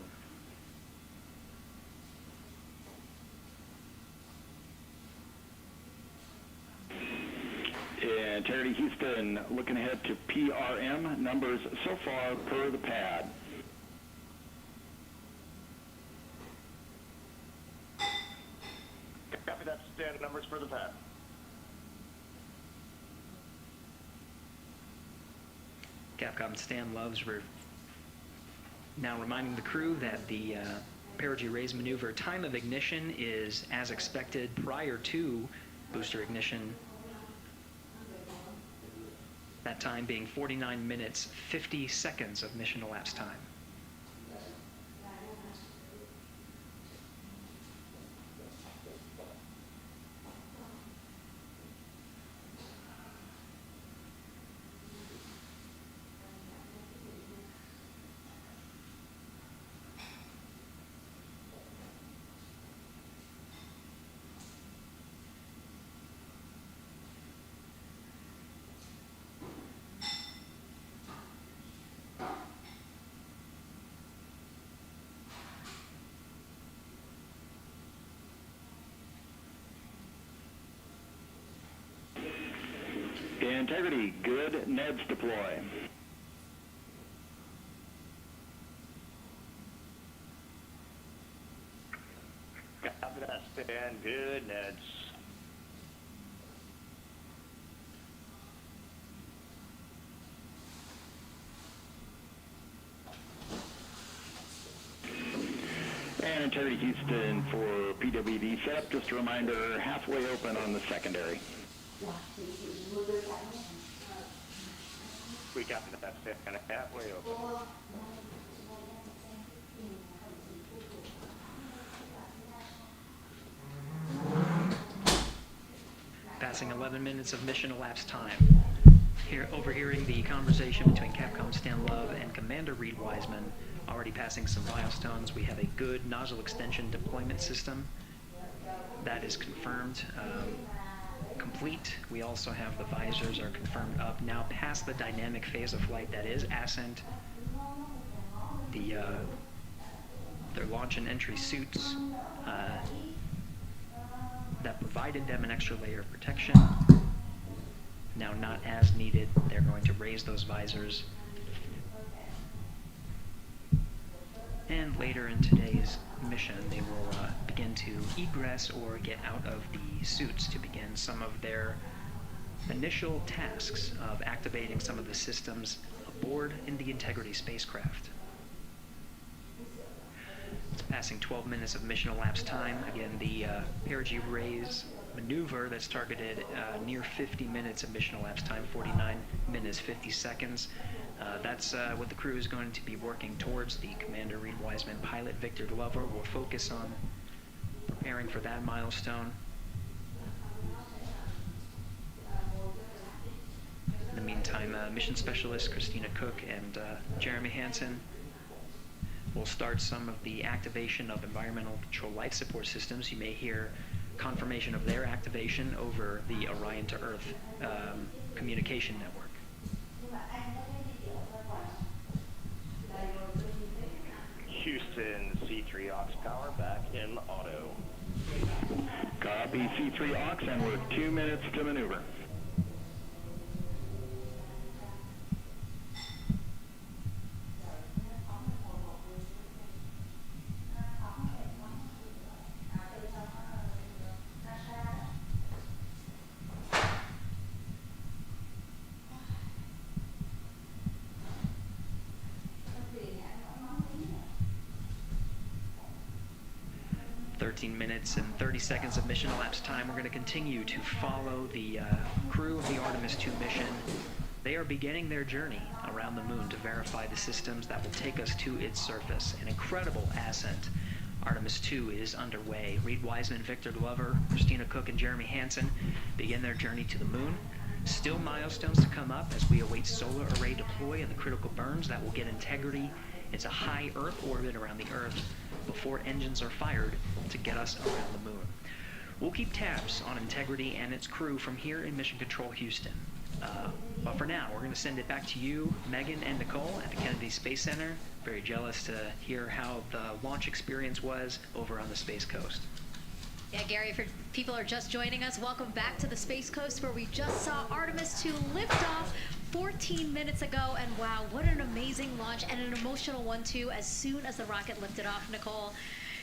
Integrity Houston, looking ahead to PRM numbers so far per the pad. Copy that, standard numbers for the pad. Capcom Stan Loves now reminding the crew that the perigee raise maneuver time of ignition is as expected prior to booster ignition. That time being 49 minutes, 50 seconds of mission elapsed time. Integrity, good. Neds deploy. Copy that, Stan. Good, Neds. And Integrity Houston for PWD setup. Just a reminder, halfway open on the secondary. We copy that, Stan. Halfway open. Passing 11 minutes of mission elapsed time. Here, overhearing the conversation between Capcom Stan Love and Commander Reid Wiseman. Already passing some milestones. We have a good nozzle extension deployment system. That is confirmed. Complete. We also have the visors are confirmed up. Now past the dynamic phase of flight, that is ascent. Their launch and entry suits that provided them an extra layer of protection. Now not as needed. They're going to raise those visors. And later in today's mission, they will begin to egress or get out of the suits to begin some of their initial tasks of activating some of the systems aboard in the Integrity spacecraft. It's passing 12 minutes of mission elapsed time. Again, the perigee raise maneuver that's targeted near 50 minutes of mission elapsed time, 49 minutes, 50 seconds. That's what the crew is going to be working towards. The Commander Reid Wiseman, pilot Victor Glover will focus on preparing for that milestone. In the meantime, mission specialist Christina Koch and Jeremy Hansen will start some of the activation of environmental control life support systems. You may hear confirmation of their activation over the Orion to Earth communication network. Houston, C3 aux power back in auto. Copy C3 aux, and we're 2 minutes to maneuver. Minutes and 30 seconds of mission elapsed time. We're going to continue to follow the crew of the Artemis II mission. They are beginning their journey around the moon to verify the systems that will take us to its surface. An incredible ascent. Artemis II is underway. Reid Wiseman, Victor Glover, Christina, Koch, and Jeremy Hansen begin their journey to the moon. Still milestones to come up as we await solar array deploy and the critical burns that will get integrity into high Earth orbit around the Earth before engines are fired to get us around the moon. We'll keep tabs on integrity and its crew from here in Mission Control Houston. But for now, we're going to send it back to you, Megan and Nicole at the Kennedy Space Center. Very jealous to hear how the launch experience was over on the Space Coast. Yeah, Gary, if people are just joining us, welcome back to the Space Coast, where we just saw Artemis II lift off 14 minutes ago. And wow, what an amazing launch, and an emotional one too. As soon as the rocket lifted off, Nicole,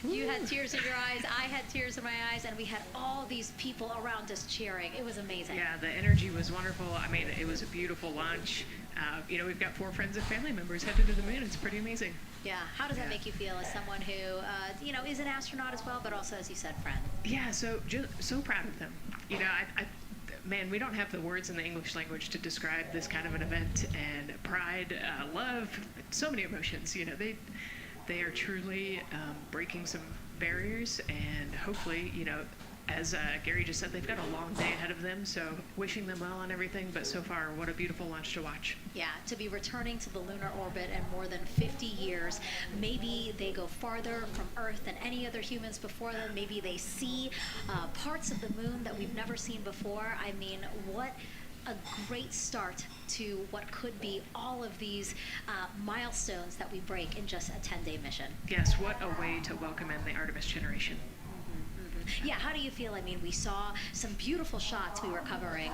you had tears in your eyes, I had tears in my eyes, and we had all these people around us cheering. It was amazing. Yeah, the energy was wonderful. I mean, it was a beautiful launch. You know, we've got 4 friends and family members headed to the moon. It's pretty amazing. Yeah, how does that make you feel as someone who, you know, is an astronaut as well, but also, as you said, friend? Yeah, so proud of them. You know, man, we don't have the words in the English language to describe this kind of an event, and pride, love, so many emotions. You know, they are truly breaking some barriers, and hopefully, you know, as Gary just said, they've got a long day ahead of them, so wishing them well on everything, but so far, what a beautiful launch to watch. Yeah, to be returning to the lunar orbit in more than 50 years. Maybe they go farther from Earth than any other humans before them. Maybe they see parts of the moon that we've never seen before. I mean, what a great start to what could be all of these milestones that we break in just a 10-day mission. Yes, what a way to welcome in the Artemis generation. Yeah, how do you feel? I mean, we saw some beautiful shots we were covering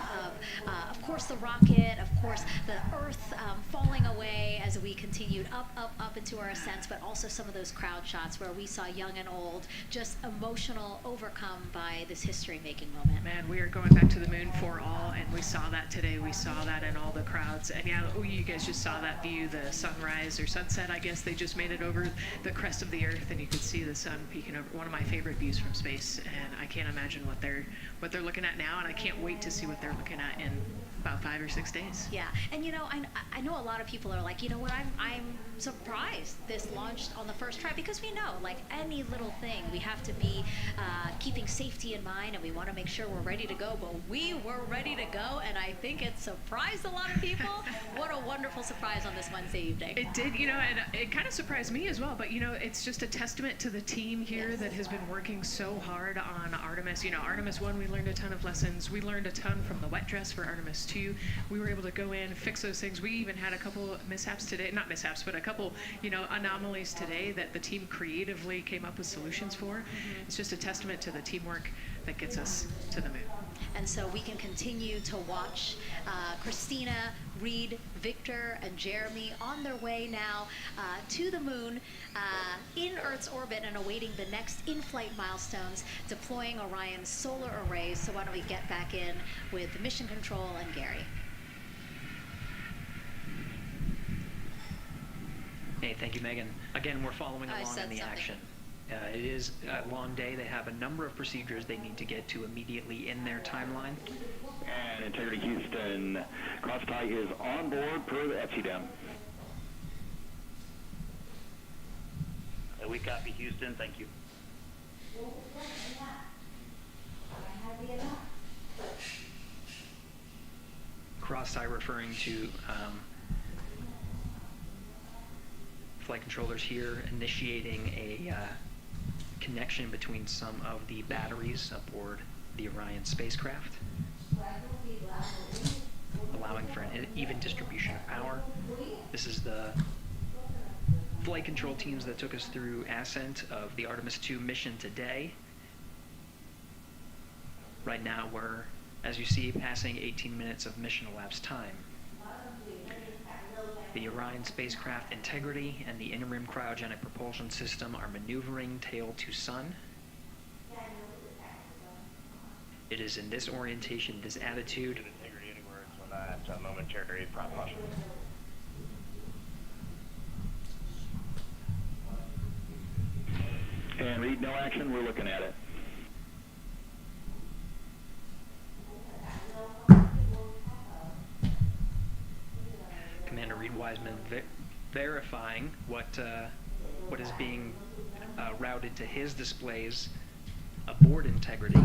of course, the rocket, of course, the Earth falling away as we continued up into our ascent, but also some of those crowd shots where we saw young and old, just emotional, overcome by this history-making moment. Man, we are going back to the moon for all, and we saw that today. We saw that in all the crowds. And yeah, you guys just saw that view, the sunrise or sunset, I guess. They just made it over the crest of the Earth, and you could see the sun peeking over. One of my favorite views from space. And I can't imagine what they're looking at now, and I can't wait to see what they're looking at in about 5 or 6 days. Yeah, and you know, I know a lot of people are like, you know what, I'm surprised this launched on the first try, because we know, like any little thing, we have to be keeping safety in mind, and we want to make sure we're ready to go, but we were ready to go, and I think it surprised a lot of people. What a wonderful surprise on this Wednesday evening. It did, you know, and it kind of surprised me as well, but you know, it's just a testament to the team here that has been working so hard on Artemis. You know, Artemis 1, we learned a ton of lessons. We learned a ton from the wet dress for Artemis 2. We were able to go in, fix those things. We even had a couple mishaps today, not mishaps, but a couple, you know, anomalies today that the team creatively came up with solutions for. It's just a testament to the teamwork that gets us to the moon. And so we can continue to watch Christina, Reid, Victor, and Jeremy on their way now to the moon in Earth's orbit and awaiting the next in-flight milestones, deploying Orion's solar arrays. So why don't we get back in with Mission Control and Gary. Hey, thank you, Megan. Again, we're following along in the action. It is a long day. They have a number of procedures they need to get to immediately in their timeline. And Integrity Houston, cross-tie is on board per the FCDM. We copy Houston, thank you. Cross-tie referring to flight controllers here initiating a connection between some of the batteries aboard the Orion spacecraft, allowing for an even distribution of power. This is the flight control teams that took us through ascent of the Artemis II mission today. Right now we're, as you see, passing 18 minutes of mission elapsed time. The Orion spacecraft integrity and the in-rim cryogenic propulsion system are maneuvering tail to sun. It is in this orientation, this attitude. Integrity anywhere when that momentary propulsion. And Reid, no action, we're looking at it. Commander Reid Wiseman verifying what is being routed to his displays. Aboard integrity.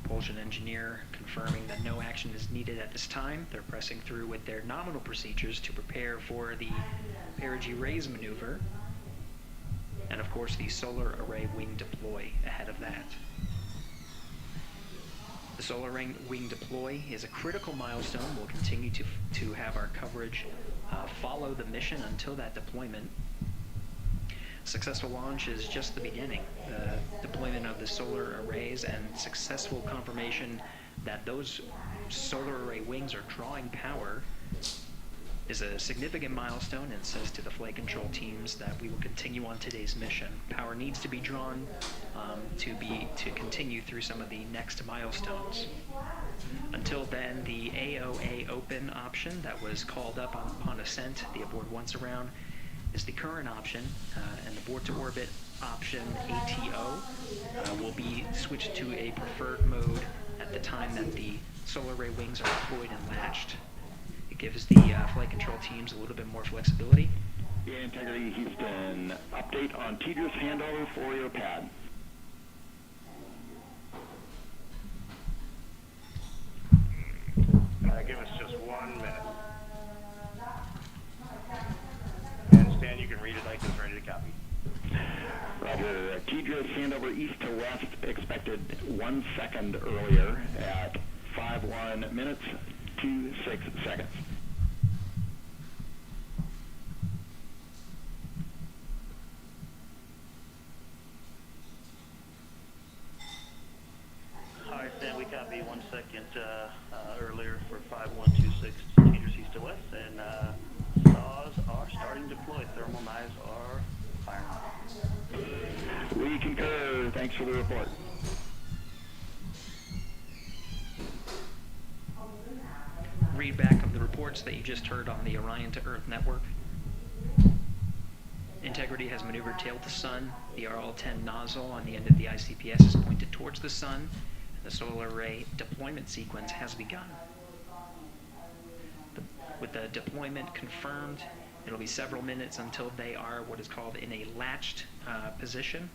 Propulsion engineer confirming that no action is needed at this time. They're pressing through with their nominal procedures to prepare for the perigee raise maneuver. And of course the solar array wing deploy ahead of that. The solar wing deploy is a critical milestone. We'll continue to have our coverage follow the mission until that deployment. Successful launch is just the beginning. The deployment of the solar arrays and successful confirmation that those solar array wings are drawing power is a significant milestone and says to the flight control teams that we will continue on today's mission. Power needs to be drawn to continue through some of the next milestones. Until then, the AOA open option that was called up upon ascent, the aboard once around, is the current option, and the board to orbit option ATO will be switched to a preferred mode at the time that the solar array wings are deployed and latched. It gives the flight control teams a little bit more flexibility. Yeah, Integrity Houston, update on Tedra's handover for your pad. Give us just 1 minute. And Stan, you can read it like it's ready to copy. Roger. Tedra's handover east to west expected 1 second earlier at 5:1 minutes 26 seconds. All right, Stan, we copy 1 second earlier for 5126 Tedra's east to west, and saws are starting to deploy. Thermal knives are firing. We concur. Thanks for the report. Readback of the reports that you just heard on the Orion to Earth network. Integrity has maneuvered tail to sun. The RL-10 nozzle on the end of the ICPS is pointed towards the sun. The solar array deployment sequence has begun. With the deployment confirmed, it'll be several minutes until they are what is called in a latched position.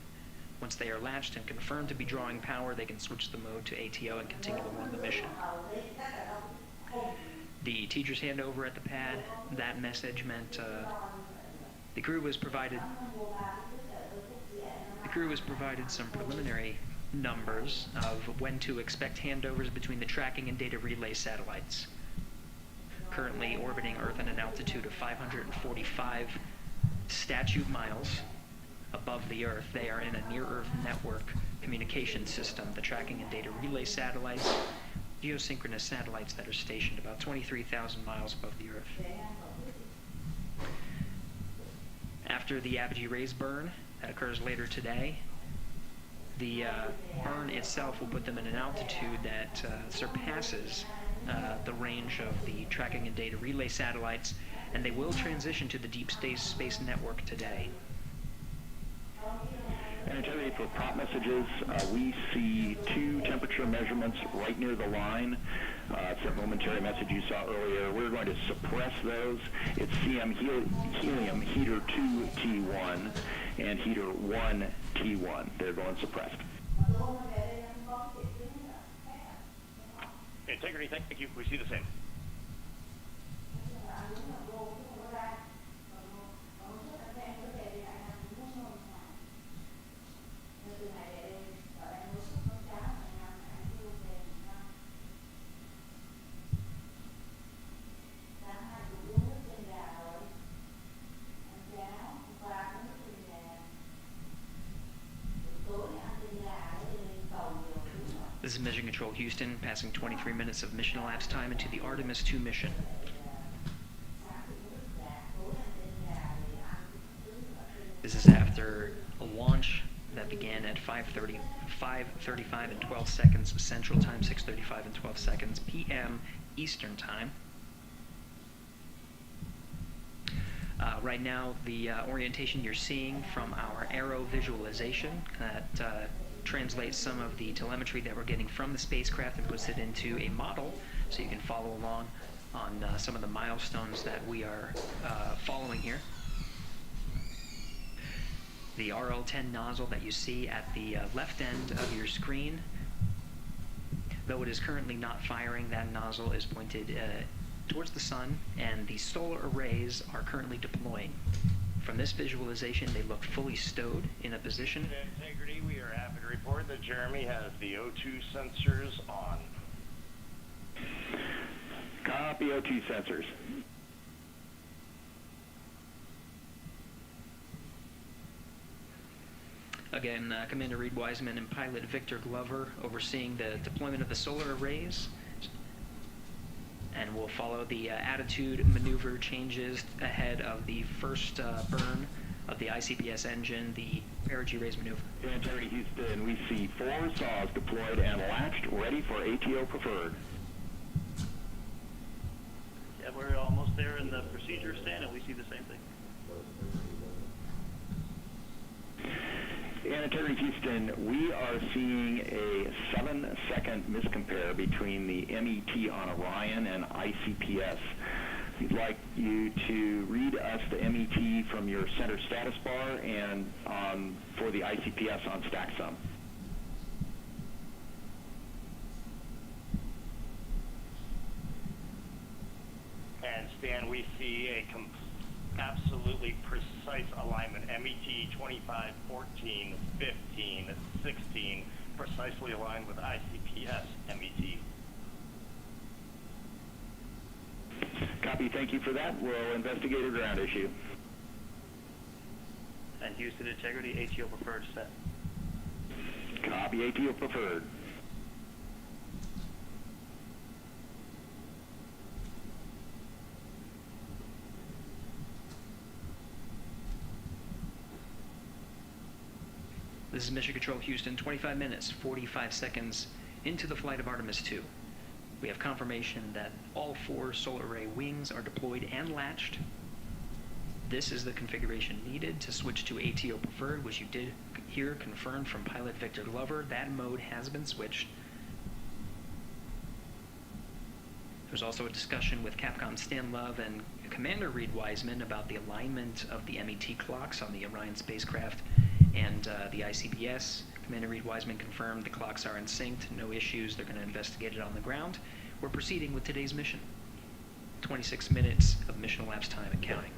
Once they are latched and confirmed to be drawing power, they can switch the mode to ATO and continue along the mission. The teacher's handover at the pad, that message meant the crew was provided some preliminary numbers of when to expect handovers between the tracking and data relay satellites. Currently orbiting Earth at an altitude of 545 statute miles above the Earth, they are in a near-Earth network communication system. The tracking and data relay satellites, geosynchronous satellites that are stationed about 23,000 miles above the Earth. After the apogee raise burn that occurs later today, the burn itself will put them in an altitude that surpasses the range of the tracking and data relay satellites, and they will transition to the deep space network today. And Integrity, for prop messages, we see 2 temperature measurements right near the line. It's a momentary message you saw earlier. We're going to suppress those. It's CM helium heater 2 T1 and heater 1 T1. They're going suppressed. Integrity, thank you. We see the same. This is Mission Control Houston, passing 23 minutes of mission elapsed time into the Artemis II mission. This is after a launch that began at 5:35 and 12 seconds Central Time, 6:35 and 12 seconds PM Eastern Time. Right now, the orientation you're seeing from our aero visualization that translates some of the telemetry that we're getting from the spacecraft and puts it into a model so you can follow along on some of the milestones that we are following here. The RL-10 nozzle that you see at the left end of your screen, though it is currently not firing, that nozzle is pointed towards the sun, and the solar arrays are currently deploying. From this visualization, they look fully stowed in a position. Integrity, we are happy to report that Jeremy has the O2 sensors on. Copy O2 sensors. Again, Commander Reid Wiseman and pilot Victor Glover overseeing the deployment of the solar arrays. And we'll follow the attitude maneuver changes ahead of the first burn of the ICPS engine, the perigee raise maneuver. Integrity Houston, we see 4 saws deployed and latched, ready for ATO preferred. Yeah, we're almost there in the procedure stand, and we see the same thing. And Integrity Houston, we are seeing a 7-second miscompare between the MET on Orion and ICPS. We'd like you to read us the MET from your center status bar and for the ICPS on StackSum. And Stan, we see a absolutely precise alignment. MET 25, 14, 15, 16, precisely aligned with ICPS MET. Copy, thank you for that. We'll investigate a ground issue. And Houston Integrity, ATO preferred set. Copy, ATO preferred. This is Mission Control Houston, 25 minutes, 45 seconds into the flight of Artemis II. We have confirmation that all 4 solar array wings are deployed and latched. This is the configuration needed to switch to ATO preferred, which you did hear confirmed from pilot Victor Glover. That mode has been switched. There's also a discussion with Capcom Stan Love and Commander Reid Wiseman about the alignment of the MET clocks on the Orion spacecraft and the ICPS. Commander Reid Wiseman confirmed the clocks are in sync, no issues, they're going to investigate it on the ground. We're proceeding with today's mission. 26 minutes of mission elapsed time and counting.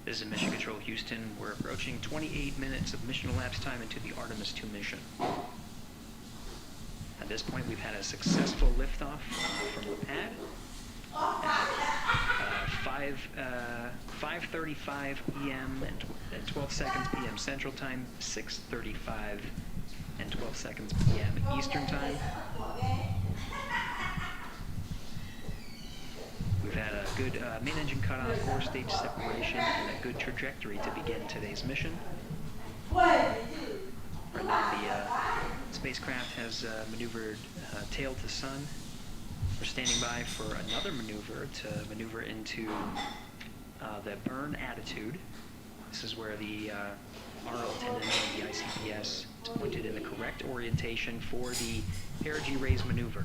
This is Mission Control Houston. We're approaching 28 minutes of mission elapsed time into the Artemis II mission. At this point, we've had a successful liftoff from the pad at 5:35 p.m. and 12 seconds p.m. Central Time, 6:35 and 12 seconds p.m. Eastern Time. We've had a good main engine cutoff, 4-stage separation, and a good trajectory to begin today's mission. Right now the spacecraft has maneuvered tail to sun. We're standing by for another maneuver to maneuver into the burn attitude. This is where the RL-10 engine of the ICPS is pointed in the correct orientation for the perigee raise maneuver.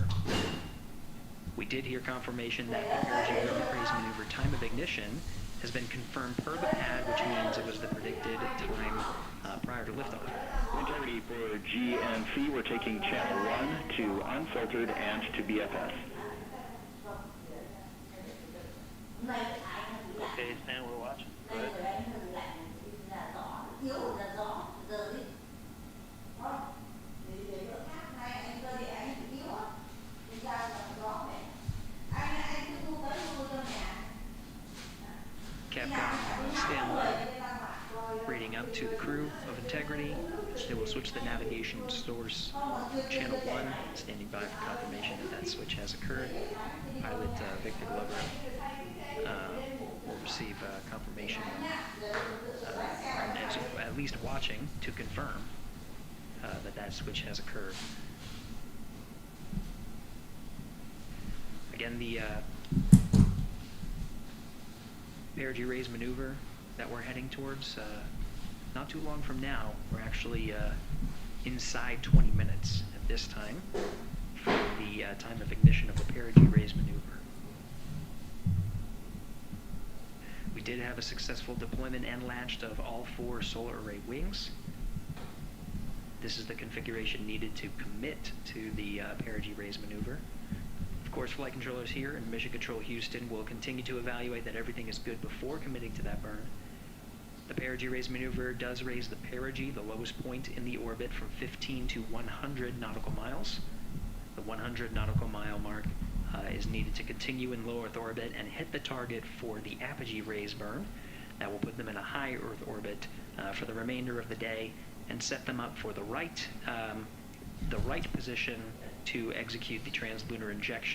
We did hear confirmation that the perigee raise maneuver time of ignition has been confirmed per the pad, which means it was the predicted time prior to liftoff. Integrity for G and C, we're taking channel 1 to unfiltered and to BFS. Okay, Stan, we're watching. Go ahead. Captain Stanley reading up to the crew of Integrity. They will switch the navigation source channel 1, standing by for confirmation that switch has occurred. Pilot Victor Glover will receive confirmation, and is at least watching to confirm that switch has occurred. Again, the perigee raise maneuver that we're heading towards, not too long from now, we're actually inside 20 minutes at this time from the time of ignition of the perigee raise maneuver. We did have a successful deployment and launch of all 4 solar array wings. This is the configuration needed to commit to the perigee raise maneuver. Of course, flight controllers here in Mission Control Houston will continue to evaluate that everything is good before committing to that burn. The perigee raise maneuver does raise the perigee, the lowest point in the orbit, from 15 to 100 nautical miles. The 100 nautical mile mark is needed to continue in low Earth orbit and hit the target for the apogee raise burn. That will put them in a high Earth orbit for the remainder of the day and set them up for the right position to execute the translunar injection.